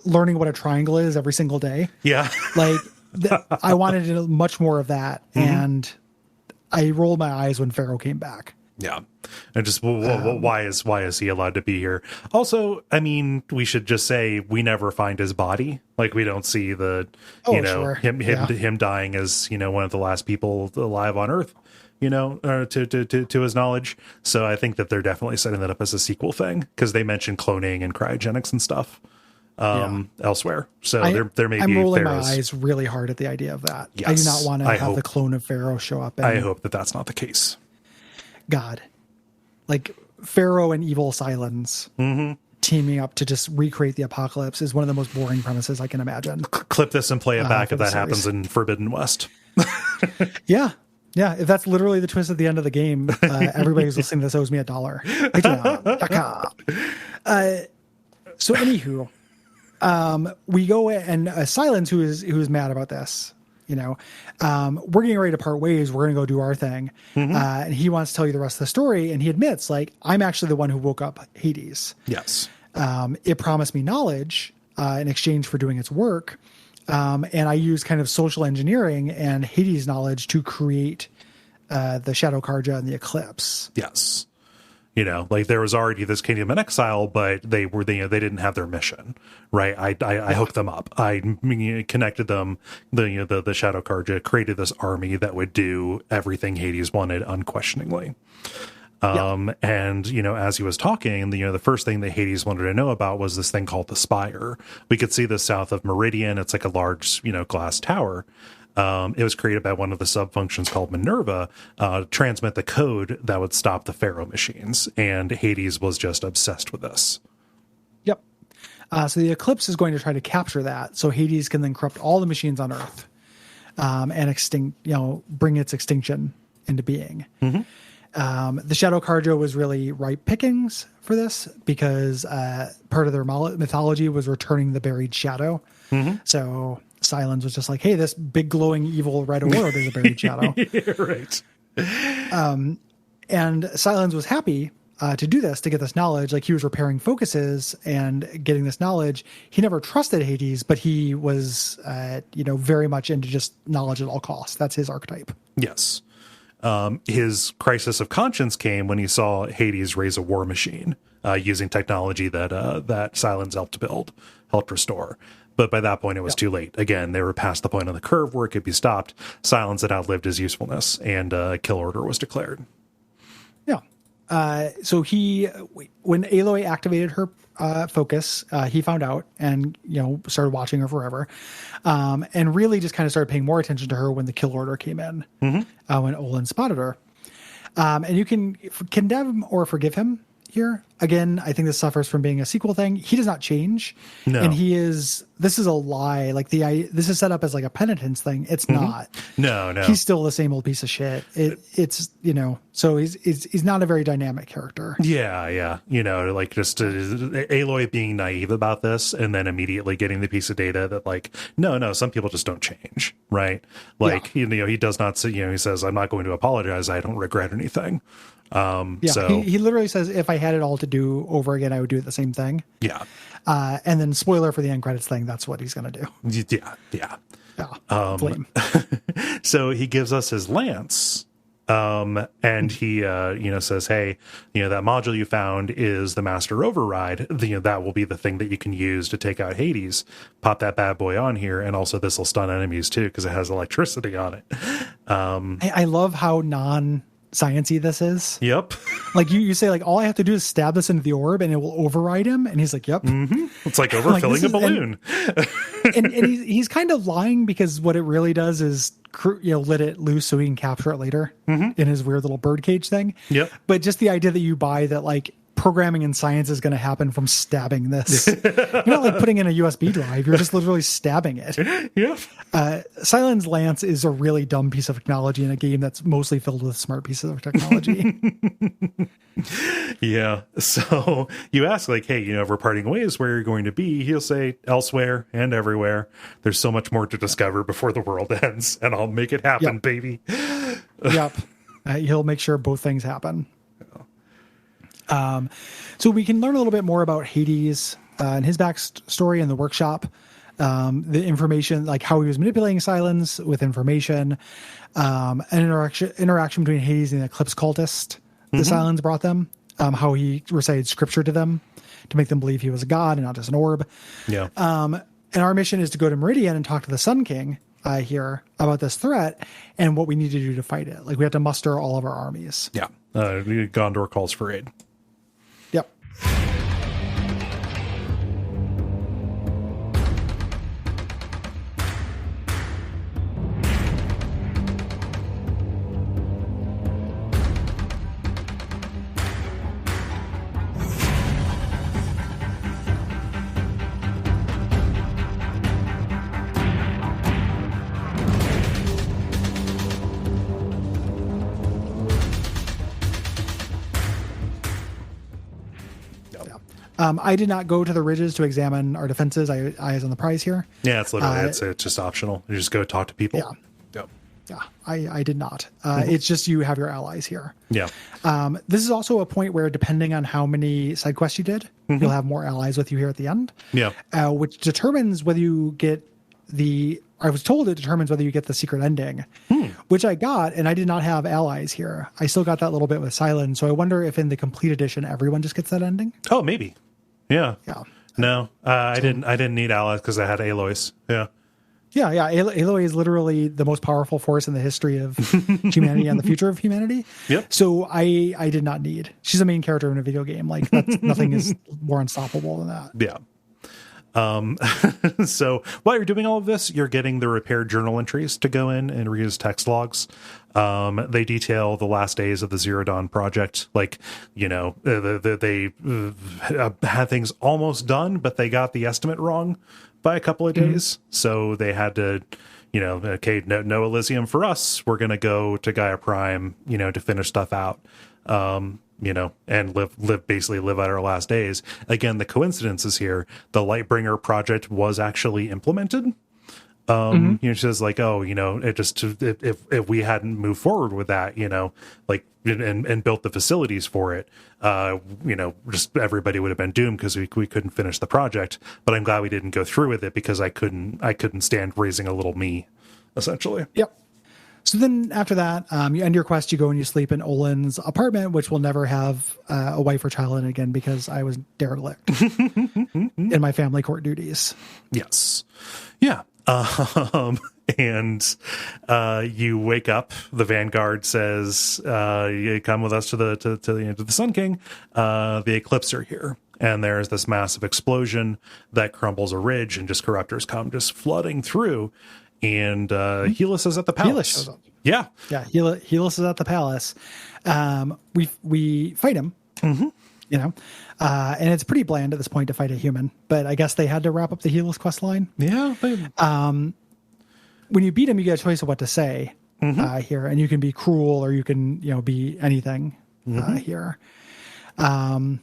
learning what a triangle is every single day. Yeah. Like, I wanted to know much more of that. And I rolled my eyes when Pharaoh came back. Yeah. And just why is he allowed to be here? Also, we should just say we never find his body. Like, we don't see him dying as, one of the last people alive on Earth, to his knowledge. So I think that they're definitely setting that up as a sequel thing, because they mentioned cloning and cryogenics and stuff elsewhere. So there may be. I'm rolling my eyes really hard at the idea of that. Yes, I do not want to have the clone of Pharaoh show up. I hope that that's not the case. God, like Pharaoh and evil Silence teaming up to just recreate the apocalypse is one of the most boring premises I can imagine. Clip this and play it back if that happens in Forbidden West. Yeah. If that's literally the twist at the end of the game, everybody who's listening to this owes me $1. So anywho, we go and Silence, who's mad about this. We're getting ready to part ways. We're going to go do our thing. And he wants to tell you the rest of the story. And he admits, like, I'm actually the one who woke up Hades. Yes. It promised me knowledge in exchange for doing its work. And I use kind of social engineering and Hades knowledge to create the Shadow Karja and the Eclipse. Yes. Like there was already this kingdom in exile, but they didn't have their mission, right? I hooked them up. I connected them. The Shadow Karja created this army that would do everything Hades wanted unquestioningly. And as he was talking, the first thing that Hades wanted to know about was this thing called the Spire. We could see this south of Meridian. It's like a large, glass tower. It was created by one of the sub-functions called Minerva, transmit the code that would stop the Pharaoh machines. And Hades was just obsessed with this. Yep. So the Eclipse is going to try to capture that, so Hades can then corrupt all the machines on Earth, and bring its extinction into being. The Shadow Karja was really ripe pickings for this because part of their mythology was returning the buried shadow. So Silence was just like, hey, this big glowing evil red orb is a buried shadow. Right. And Silence was happy to do this, to get this knowledge, like he was repairing focuses and getting this knowledge. He never trusted Hades, but he was, very much into just knowledge at all costs. That's his archetype. Yes. His crisis of conscience came when he saw Hades raise a war machine using technology that Silence helped restore. But by that point, it was too late. Again, they were past the point on the curve where it could be stopped. Silence had outlived his usefulness, and a kill order was declared. Yeah. So when Aloy activated her focus, he found out and, started watching her forever. And really just kind of started paying more attention to her when the kill order came in, when Olin spotted her. And you can condemn or forgive him here. Again, I think this suffers from being a sequel thing. He does not change. No. And this is a lie. Like this is set up as like a penitence thing. It's not. No. He's still the same old piece of shit. It's so he's not a very dynamic character. Yeah. Like just Aloy being naive about this and then immediately getting the piece of data that like, no, some people just don't change. Right. Like, he does not say, he says, I'm not going to apologize. I don't regret anything. So he literally says, if I had it all to do over again, I would do the same thing. Yeah. And then spoiler for the end credits thing, that's what he's going to do. Yeah. Flame. So he gives us his lance. And he, says, hey, that module you found is the master override. That will be the thing that you can use to take out Hades. Pop that bad boy on here. And also this will stun enemies too, because it has electricity on it. I love how sciencey this is. Yep. Like you say, like, all I have to do is stab this into the orb and it will override him. And he's like, yep. Mm-hmm. It's like overfilling a balloon. And he's kind of lying, because what it really does is, let it loose so he can capture it later in his weird little birdcage thing. Yep. But just the idea that you buy that, like, programming in science is going to happen from stabbing this. You're not like putting in a USB drive. You're just literally stabbing it. Yeah. Silence Lance is a really dumb piece of technology in a game that's mostly filled with smart pieces of technology. Yeah. So you ask, like, hey, if we're parting ways, where you're going to be? He'll say elsewhere and everywhere. There's so much more to discover before the world ends, and I'll make it happen, baby. Yep. He'll make sure both things happen. So we can learn a little bit more about Hades and his backstory in the workshop. The information, like how he was manipulating Silence with information, an interaction between Hades and the Eclipse cultist the Silence brought them, how he recited scripture to them to make them believe he was a god and not just an orb. Yeah. And our mission is to go to Meridian and talk to the Sun King here about this threat and what we need to do to fight it. Like, we have to muster all of our armies. Yeah. Gondor calls for aid. Yep. I did not go to the ridges to examine our defenses. Eyes on the prize here. Yeah, it's literally it's just optional. You just go talk to people. Yeah. Yep. Yeah, I did not. It's just you have your allies here. Yeah. This is also a point where, depending on how many side quests you did, you'll have more allies with you here at the end. Yeah. Which determines whether you get I was told it determines whether you get the secret ending, which I got, and I did not have allies here. I still got that little bit with Silence, so I wonder if in the complete edition everyone just gets that ending. Oh, maybe. Yeah. Yeah. No, I didn't need allies because I had Aloys. Yeah. Yeah. Aloy is literally the most powerful force in the history of humanity and the future of humanity. Yep. So I did not need. She's a main character in a video game. Like, nothing is more unstoppable than that. Yeah. So while you're doing all of this, you're getting the repaired journal entries to go in and read as text logs. They detail the last days of the Zero Dawn project. Like, they had things almost done, but they got the estimate wrong by a couple of days. So they had to, okay, no Elysium for us. We're going to go to Gaia Prime, to finish stuff out. And live out our last days. Again, the coincidence is here. The Lightbringer project was actually implemented. She says like, oh, it just, if we hadn't moved forward with that, like, and built the facilities for it, just everybody would have been doomed because we couldn't finish the project. But I'm glad we didn't go through with it because I couldn't stand raising a little me, essentially. Yep. So then after that, you end your quest, you go and you sleep in Olin's apartment, which will never have a wife or child in it again because I was derelict in my family court duties. Yes. Yeah. And you wake up, the Vanguard says, you come with us to the Sun King. The Eclipse are here. And there's this massive explosion that crumbles a ridge and just corruptors come just flooding through. And Helis is at the palace. Shows up. Yeah. Yeah. Helis is at the palace. We fight him, and it's pretty bland at this point to fight a human, but I guess they had to wrap up the Helis quest line. Yeah. When you beat him, you get a choice of what to say here, and you can be cruel or you can, be anything here. And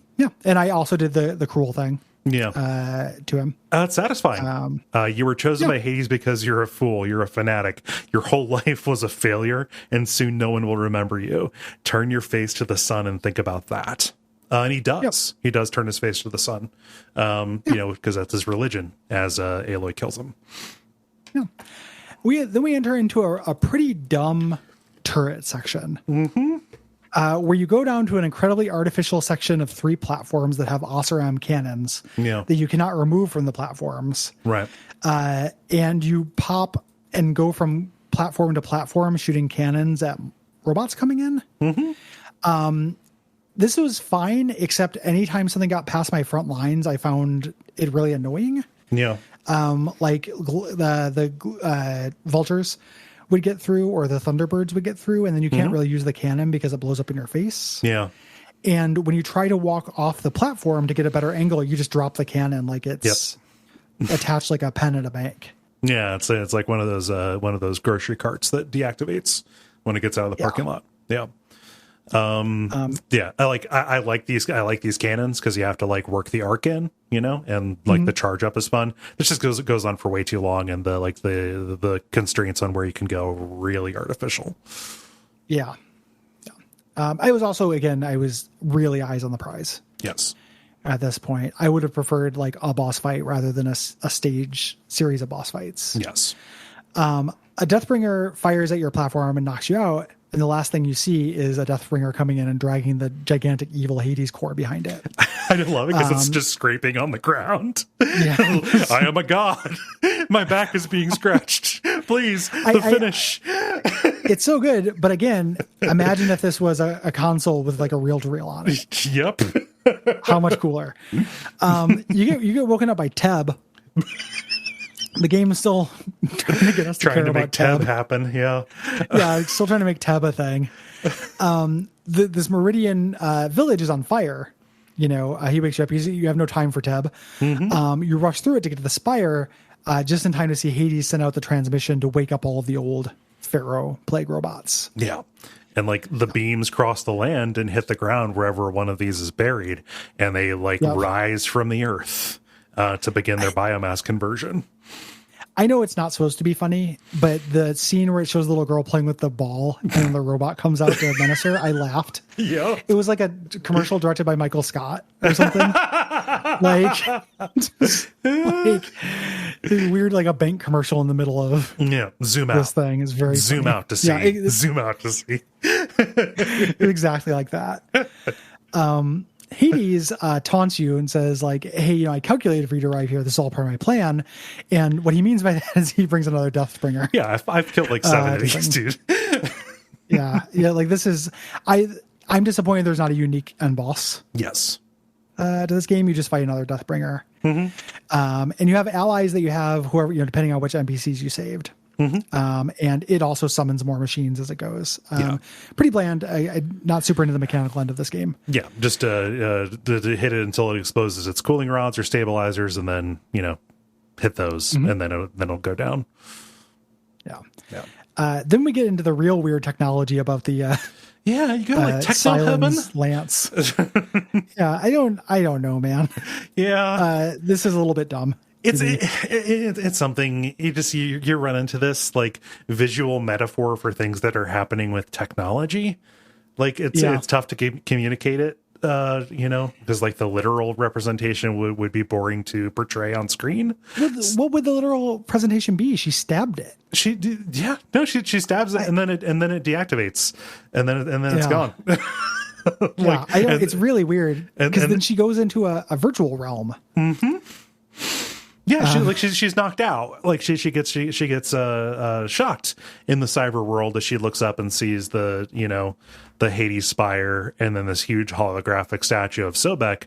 I also did the cruel thing. Yeah. To him. It's satisfying. You were chosen by Hades because you're a fool. You're a fanatic. Your whole life was a failure, and soon no one will remember you. Turn your face to the sun and think about that. And he does. Yep. He does turn his face to the sun, because that's his religion as Aloy kills him. Yeah. Then we enter into a pretty dumb turret section. Where you go down to an incredibly artificial section of 3 platforms that have Oseram cannons that you cannot remove from the platforms. Right. And you pop and go from platform to platform shooting cannons at robots coming in. This was fine, except anytime something got past my front lines, I found it really annoying. Yeah. Like the vultures would get through, or the Thunderbirds would get through, and then you can't really use the cannon because it blows up in your face. Yeah. And when you try to walk off the platform to get a better angle, you just drop the cannon like it's attached like a pen at a bank. Yeah, it's like one of those grocery carts that deactivates when it gets out of the parking lot. Yeah. I like these cannons because you have to like work the arc in, and like the charge up is fun. This just goes on for way too long, and the constraints on where you can go really artificial. Yeah. I was really eyes on the prize. Yes. At this point, I would have preferred like a boss fight rather than a stage series of boss fights. Yes. A Deathbringer fires at your platform and knocks you out. And the last thing you see is a Deathbringer coming in and dragging the gigantic evil Hades core behind it. I love it because it's just scraping on the ground. Yeah. I am a god. My back is being scratched. Please, finish. It's so good. But again, imagine if this was a console with like a reel-to-reel on it. Yep. How much cooler. You get woken up by Teb. The game is still trying to get us to care about Teb happen. Yeah. Yeah. Still trying to make Teb a thing. This Meridian village is on fire. He wakes you up. You have no time for Teb. You rush through it to get to the spire just in time to see Hades send out the transmission to wake up all of the old Pharaoh plague robots. Yeah. And like the beams cross the land and hit the ground wherever one of these is buried. And they rise from the earth to begin their biomass conversion. I know it's not supposed to be funny, but the scene where it shows the little girl playing with the ball and the robot comes out to menace her, I laughed. Yeah. It was like a commercial directed by Michael Scott or something. like weird, like a bank commercial in the middle of zoom out. This thing is very zoom funny. out to see. Yeah, zoom out to see. Exactly like that. Hades taunts you and says like, hey, I calculated for you to arrive here. This is all part of my plan. And what he means by that is he brings another Deathbringer. Yeah, I've killed like 7 of these, dude. Yeah. Like this is, I'm disappointed there's not a unique end boss. Yes. To this game, you just fight another Deathbringer. And you have allies that you have, whoever, depending on which NPCs you saved. And it also summons more machines as it goes. Pretty bland. I'm not super into the mechanical end of this game. Yeah, just to hit it until it exposes its cooling rods or stabilizers, and then hit those, and then it'll go down. Yeah. Then we get into the real weird technology about the you got like techno heaven lance. Yeah, I don't know, man. Yeah, this is a little bit dumb. It's something you run into this like visual metaphor for things that are happening with technology. Like it's tough to communicate it, because like the literal representation would be boring to portray on screen. What would the literal presentation be? She stabbed it. She stabs it and then it deactivates and then it's gone. Like, I know it's really weird because then she goes into a virtual realm. Mm-hmm. Yeah, she's knocked out. Like she gets shocked in the cyber world as she looks up and sees the Hades spire and then this huge holographic statue of Sobek.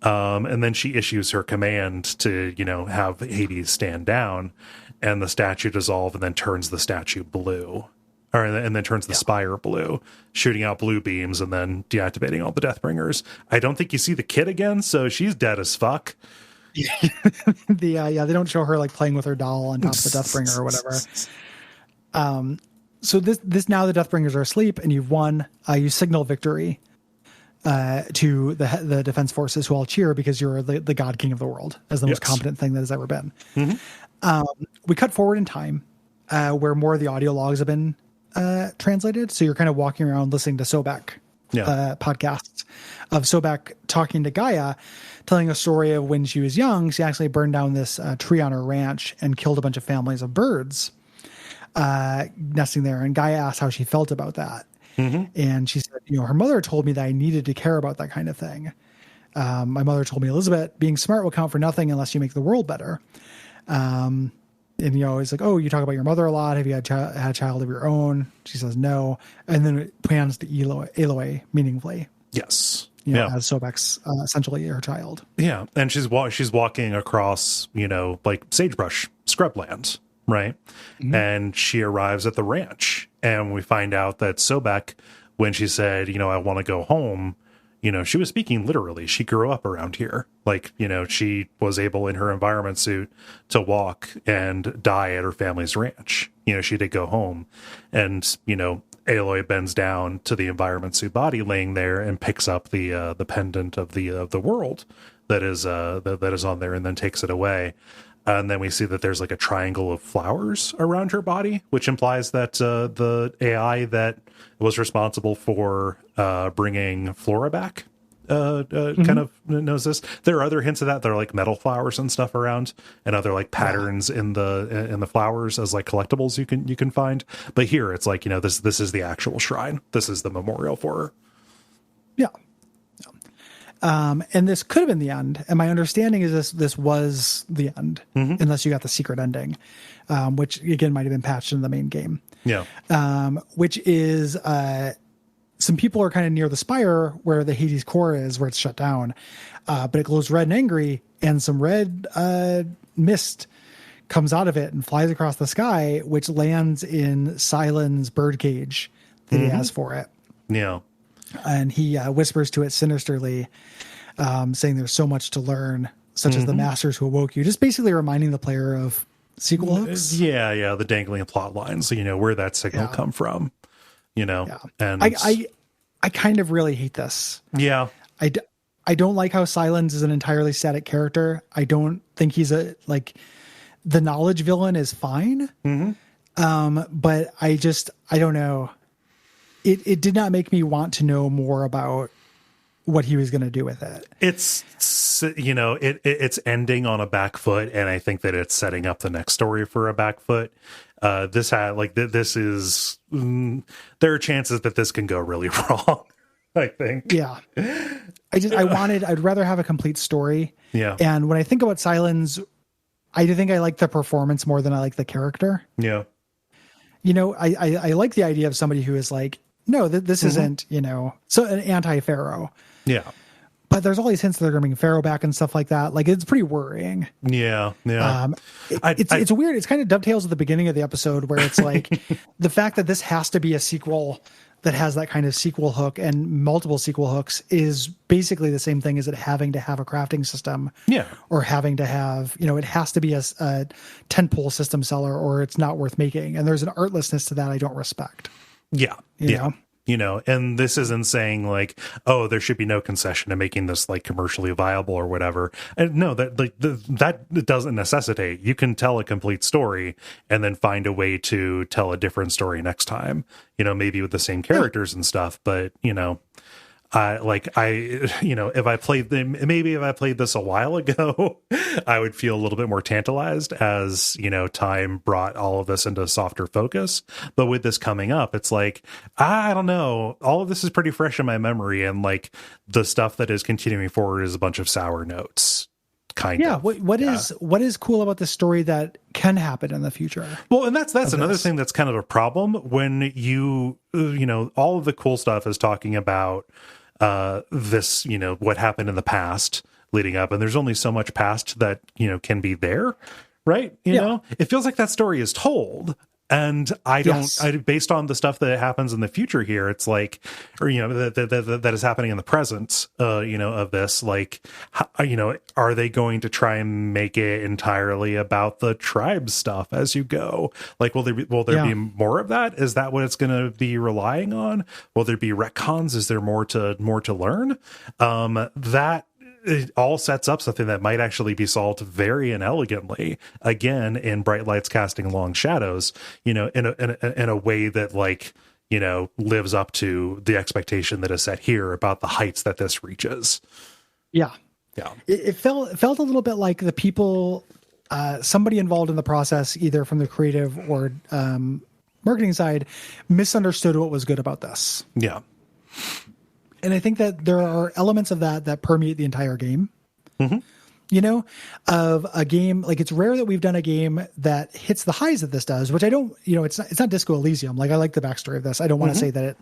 And then she issues her command to have Hades stand down, and the statue dissolve and then turns the statue blue. And then turns the spire blue, shooting out blue beams and then deactivating all the Deathbringers. I don't think you see the kid again, so she's dead as fuck. They don't show her like playing with her doll on top of the Deathbringer or whatever. So this now the Deathbringers are asleep and you've won. You signal victory to the defense forces, who all cheer because you're the god king of the world, as the most competent thing that has ever been. Mm-hmm. We cut forward in time where more of the audio logs have been translated. So you're kind of walking around listening to Sobek podcasts of Sobek talking to Gaia, telling a story of when she was young. She actually burned down this tree on her ranch and killed a bunch of families of birds nesting there. And Gaia asked how she felt about that. Mm-hmm. And she said, her mother told me that I needed to care about that kind of thing. My mother told me, Elizabeth, being smart will count for nothing unless you make the world better. And it's like, oh, you talk about your mother a lot. Have you had a child of your own? She says no. And then it pans to Aloy meaningfully. Yes. As Sobek's essentially her child. Yeah. And she's walking across, like sagebrush scrubland, right? Mm-hmm. And she arrives at the ranch, and we find out that Sobek, when she said, I want to go home, she was speaking literally. She grew up around here. Like, she was able in her environment suit to walk and die at her family's ranch. She did go home, and, Aloy bends down to the environment suit body laying there and picks up the pendant of the world that is on there, and then takes it away. And then we see that there's like a triangle of flowers around her body, which implies that the AI that was responsible for bringing Flora back kind of knows this. There are other hints of that. There are like metal flowers and stuff around, and other like patterns in the flowers as like collectibles you can find. But here it's like, this is the actual shrine. This is the memorial for her. Yeah. And this could have been the end. And my understanding is this was the end, unless you got the secret ending, which again might have been patched in the main game. Yeah. Which is some people are kind of near the spire where the Hades core is, where it's shut down, but it glows red and angry, and some red mist comes out of it and flies across the sky, which lands in Silen's birdcage that he has for it. Yeah. And he whispers to it sinisterly, saying there's so much to learn, such as the masters who awoke you. Just basically reminding the player of sequel hooks. Yeah, the dangling plot lines. So, where that signal come from, Yeah. And I kind of really hate this. Yeah. I don't like how Silence is an entirely static character. I don't think he's the knowledge villain is fine. But I don't know. It did not make me want to know more about what he was going to do with it. It's it's ending on a back foot, and I think that it's setting up the next story for a back foot. This is there are chances that this can go really wrong, I think. Yeah. I'd rather have a complete story. Yeah. And when I think about Silence, I think I like the performance more than I like the character. Yeah. I like the idea of somebody who is like, no, this isn't, so an anti-Pharaoh. Yeah. But there's all these hints that they're going to bring Pharaoh back and stuff like that. Like, it's pretty worrying. Yeah. It's weird. It's kind of dovetails at the beginning of the episode where it's like the fact that this has to be a sequel that has that kind of sequel hook and multiple sequel hooks is basically the same thing as it having to have a crafting system. Yeah. Or having to have, it has to be a tentpole system seller or it's not worth making. And there's an artlessness to that I don't respect. Yeah. And this isn't saying like, oh, there should be no concession to making this like commercially viable or whatever. And no, that like that doesn't necessitate. You can tell a complete story and then find a way to tell a different story next time, maybe with the same characters and stuff. But, if I played this a while ago, I would feel a little bit more tantalized as, time brought all of this into softer focus. But with this coming up, it's like, I don't know. All of this is pretty fresh in my memory. And like the stuff that is continuing forward is a bunch of sour notes. Kind of. What is cool about this story that can happen in the future? Well, and that's another thing that's kind of a problem when all of the cool stuff is talking about this, what happened in the past leading up, and there's only so much past that, can be there, right? It feels like that story is told. And based on the stuff that happens in the future here, it's like, or, that is happening in the present, of this, like, are they going to try and make it entirely about the tribe stuff as you go? Like, will there be more of that? Is that what it's going to be relying on? Will there be retcons? Is there more to learn? That it all sets up something that might actually be solved very inelegantly, again, in Bright Lights Casting Long Shadows, in a way that, like, lives up to the expectation that is set here about the heights that this reaches. Yeah. It felt a little bit like the people, somebody involved in the process, either from the creative or marketing side, misunderstood what was good about this. Yeah. And I think that there are elements of that permeate the entire game. Mm-hmm. Of a game, like, it's rare that we've done a game that hits the highs that this does, which I don't, it's not Disco Elysium. Like, I like the backstory of this. I don't want to say that it,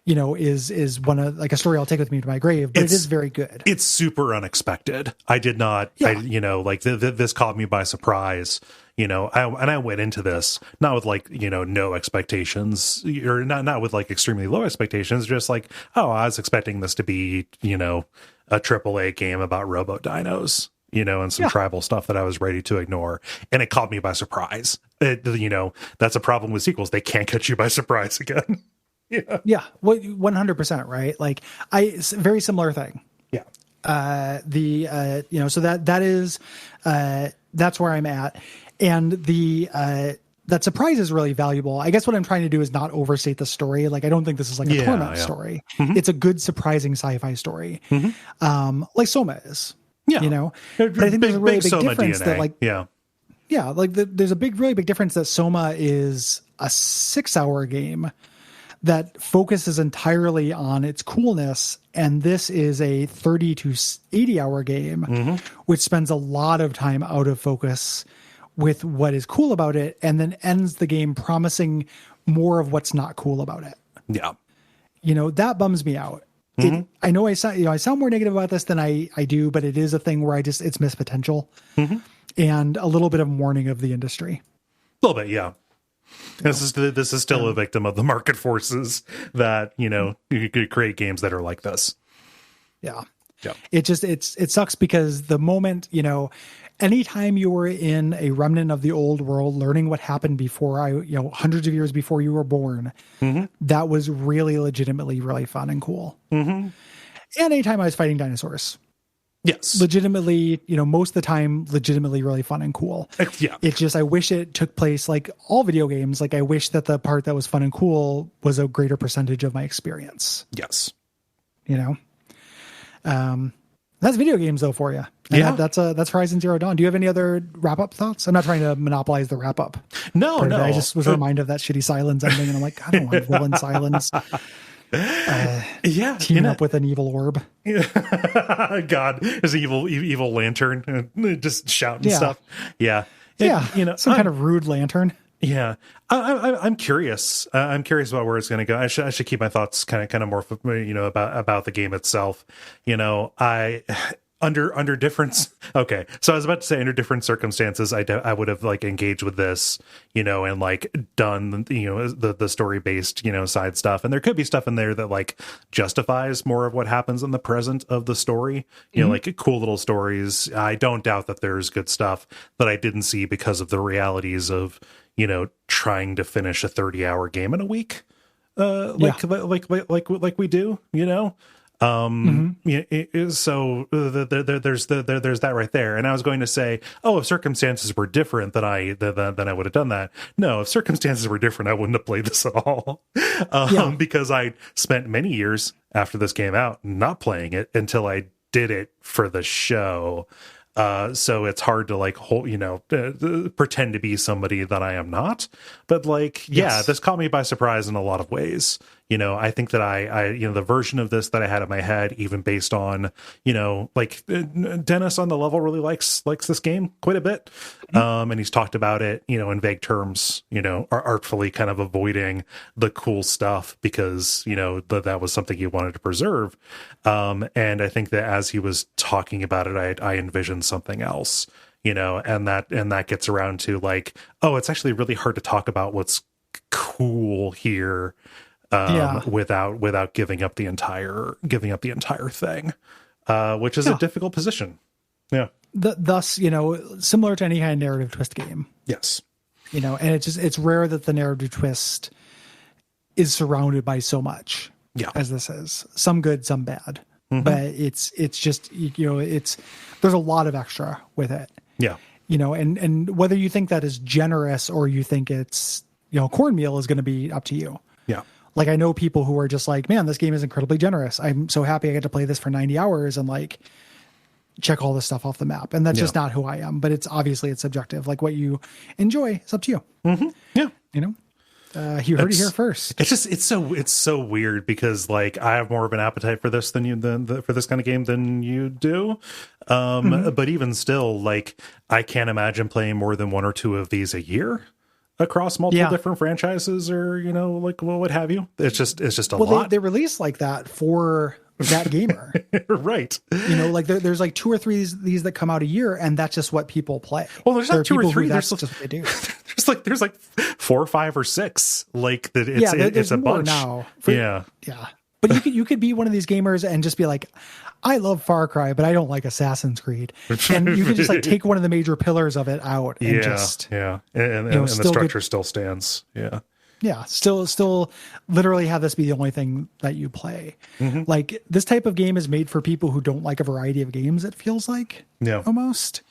is one of, like, a story I'll take with me to my grave, but it is very good. It's super unexpected. I did not, this caught me by surprise. I went into this not with like, no expectations, or not with like extremely low expectations, just like, oh, I was expecting this to be, a AAA game about robo dinos, and some tribal stuff that I was ready to ignore. And it caught me by surprise. That's a problem with sequels. They can't catch you by surprise again. Yeah. 100%. Right. Like, very similar thing. Yeah. So that is, that's where I'm at. And that surprise is really valuable. I guess what I'm trying to do is not overstate the story. Like, I don't think this is like a Torment story. Mm-hmm. It's a good, surprising sci-fi story. Mm-hmm. Like Soma is, but I think there's a really big difference that, like, there's a really big difference that Soma is a 6-hour game that focuses entirely on its coolness. And this is a 30 to 80 hour game, which spends a lot of time out of focus with what is cool about it, and then ends the game promising more of what's not cool about it. Yeah. That bums me out. Mm-hmm. I know I sound more negative about this than I do, but it is a thing where it's missed potential, and a little bit of mourning of the industry. A little bit. Yeah. This is still a victim of the market forces that, you could create games that are like this. Yeah. Yeah. It sucks because the moment, anytime you were in a remnant of the old world, learning what happened before hundreds of years before you were born, that was really legitimately really fun and cool. Mm-hmm. And anytime I was fighting dinosaurs. Yes. Legitimately, most of the time, legitimately really fun and cool. Yeah. It's just, I wish it took place like all video games. Like, I wish that the part that was fun and cool was a greater percentage of my experience. Yes. That's video games though for you. And that's Horizon Zero Dawn. Do you have any other wrap up thoughts? I'm not trying to monopolize the wrap up. No. I just was reminded of that shitty Silence ending, and I'm like, I don't want villain Silence. Teaming up with an evil orb. God, there's an evil lantern just shouting stuff. Yeah. Some kind of rude lantern. Yeah, I'm curious. I'm curious about where it's going to go. I should keep my thoughts kind of more, about the game itself. Under different. Okay, so I was about to say under different circumstances, I would have like engaged with this, and like done the story based side stuff, and there could be stuff in there that like justifies more of what happens in the present of the story. Like cool little stories. I don't doubt that there's good stuff that I didn't see because of the realities of trying to finish a 30-hour game in a week. like we do, you know. So there's that right there. And I was going to say, oh, if circumstances were different, then I would have done that. No, if circumstances were different, I wouldn't have played this at all. Because I spent many years after this came out not playing it until I did it for the show. So it's hard to like pretend to be somebody that I am not. But this caught me by surprise in a lot of ways. You know, I think that I the version of this that I had in my head, even based on, Dennis on the level really likes this game quite a bit. And he's talked about it, in vague terms, artfully kind of avoiding the cool stuff because, that was something he wanted to preserve. And I think that as he was talking about it, I envisioned something else, and that gets around to like, oh, it's actually really hard to talk about what's cool here. Without giving up the entire thing, which is a difficult position. Yeah. Thus, similar to any kind of narrative twist game. Yes. And it's rare that the narrative twist is surrounded by so much. Yeah. As this is, some good, some bad, but it's just there's a lot of extra with it. Yeah. And whether you think that is generous or you think it's cornmeal is going to be up to you. Yeah. Like I know people who are just like, man, this game is incredibly generous. I'm so happy I get to play this for 90 hours and like check all this stuff off the map. And that's just not who I am, but it's subjective. Like what you enjoy is up to you. Mm-hmm. Yeah. You heard it here first. It's so weird because like I have more of an appetite for this for this kind of game than you do. But even still, like I can't imagine playing more than one or two of these a year across multiple different franchises or, what have you. It's just a lot. They release like that for that gamer. Right. There's like two or three of these that come out a year and that's just what people play. Well, there's not two or three. That's just what they do. There's like 4 or 5 or 6. Like that. It's a bunch now. Yeah. But you could be one of these gamers and just be like, I love Far Cry, but I don't like Assassin's Creed. And you could just like take one of the major pillars of it out and and the structure still stands. Yeah. Yeah. Still literally have this be the only thing that you play. Like this type of game is made for people who don't like a variety of games. It feels like almost,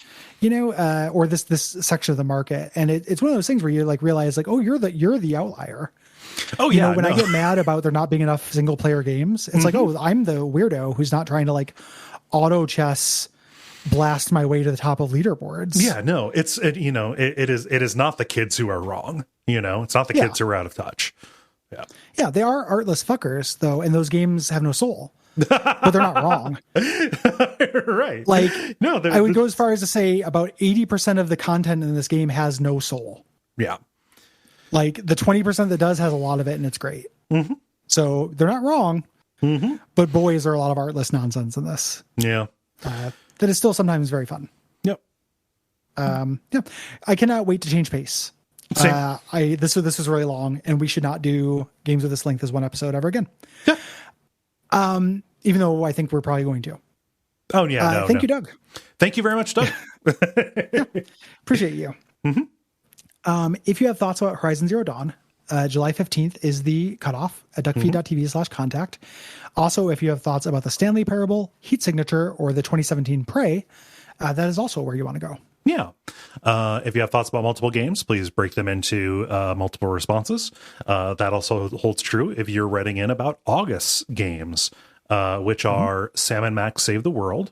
or this section of the market. And it's one of those things where you like realize like, oh, you're the outlier. Oh yeah. When I get mad about there not being enough single player games, it's like, oh, I'm the weirdo who's not trying to like auto chess blast my way to the top of leaderboards. Yeah, no, it is not the kids who are wrong. It's not the kids who are out of touch. Yeah. Yeah. They are artless fuckers though. And those games have no soul, but they're not wrong. Right. Like, no, I would go as far as to say about 80% of the content in this game has no soul. Yeah. Like the 20% that does has a lot of it and it's great. So they're not wrong, but boy, is there a lot of artless nonsense in this. Yeah. That is still sometimes very fun. Yep. I cannot wait to change pace. This was really long and we should not do games of this length as one episode ever again. Yeah. Even though I think we're probably going to. Oh yeah. Thank you, Doug. Thank you very much, Doug. Appreciate you. If you have thoughts about Horizon Zero Dawn, July 15th is the cutoff at Duckfeed.tv/contact. Also, if you have thoughts about the Stanley Parable, Heat Signature, or the 2017 Prey, that is also where you want to go. Yeah. If you have thoughts about multiple games, please break them into multiple responses. That also holds true if you're writing in about August games, which are Sam & Max Save the World,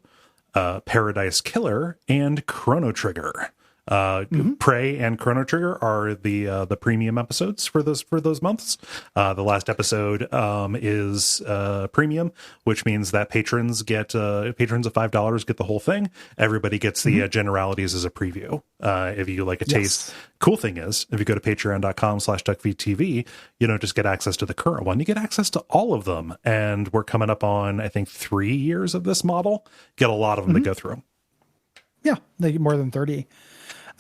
Paradise Killer, and Chrono Trigger. Prey and Chrono Trigger are the premium episodes for those months. The last episode is premium, which means that patrons of $5 get the whole thing. Everybody gets the generalities as a preview. If you like a taste. Cool thing is, if you go to patreon.com/duckfeed.tv, you don't just get access to the current one, you get access to all of them. And we're coming up on, I think, 3 years of this model. Get a lot of them to go through. Yeah, they get more than 30.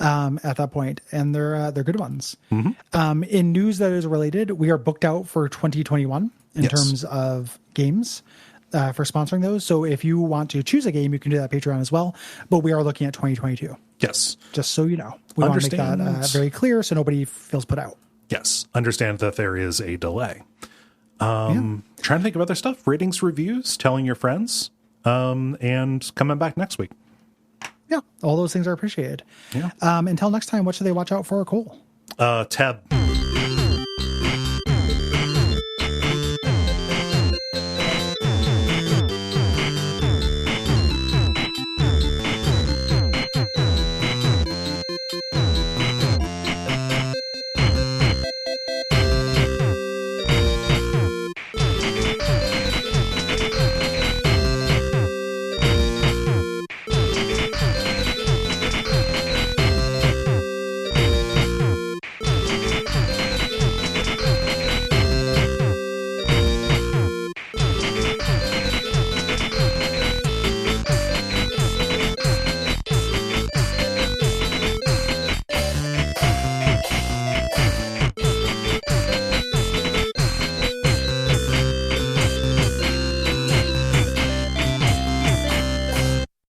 At that point, and they're good ones. In news that is related, we are booked out for 2021 in terms of games for sponsoring those. So if you want to choose a game, you can do that on Patreon as well. But we are looking at 2022. Yes, just so you know, we want to make that very clear so nobody feels put out. Yes, understand that there is a delay. Trying to think of other stuff, ratings, reviews, telling your friends, and coming back next week. Yeah, all those things are appreciated. Yeah. Until next time, what should they watch out for, Cole? Teb.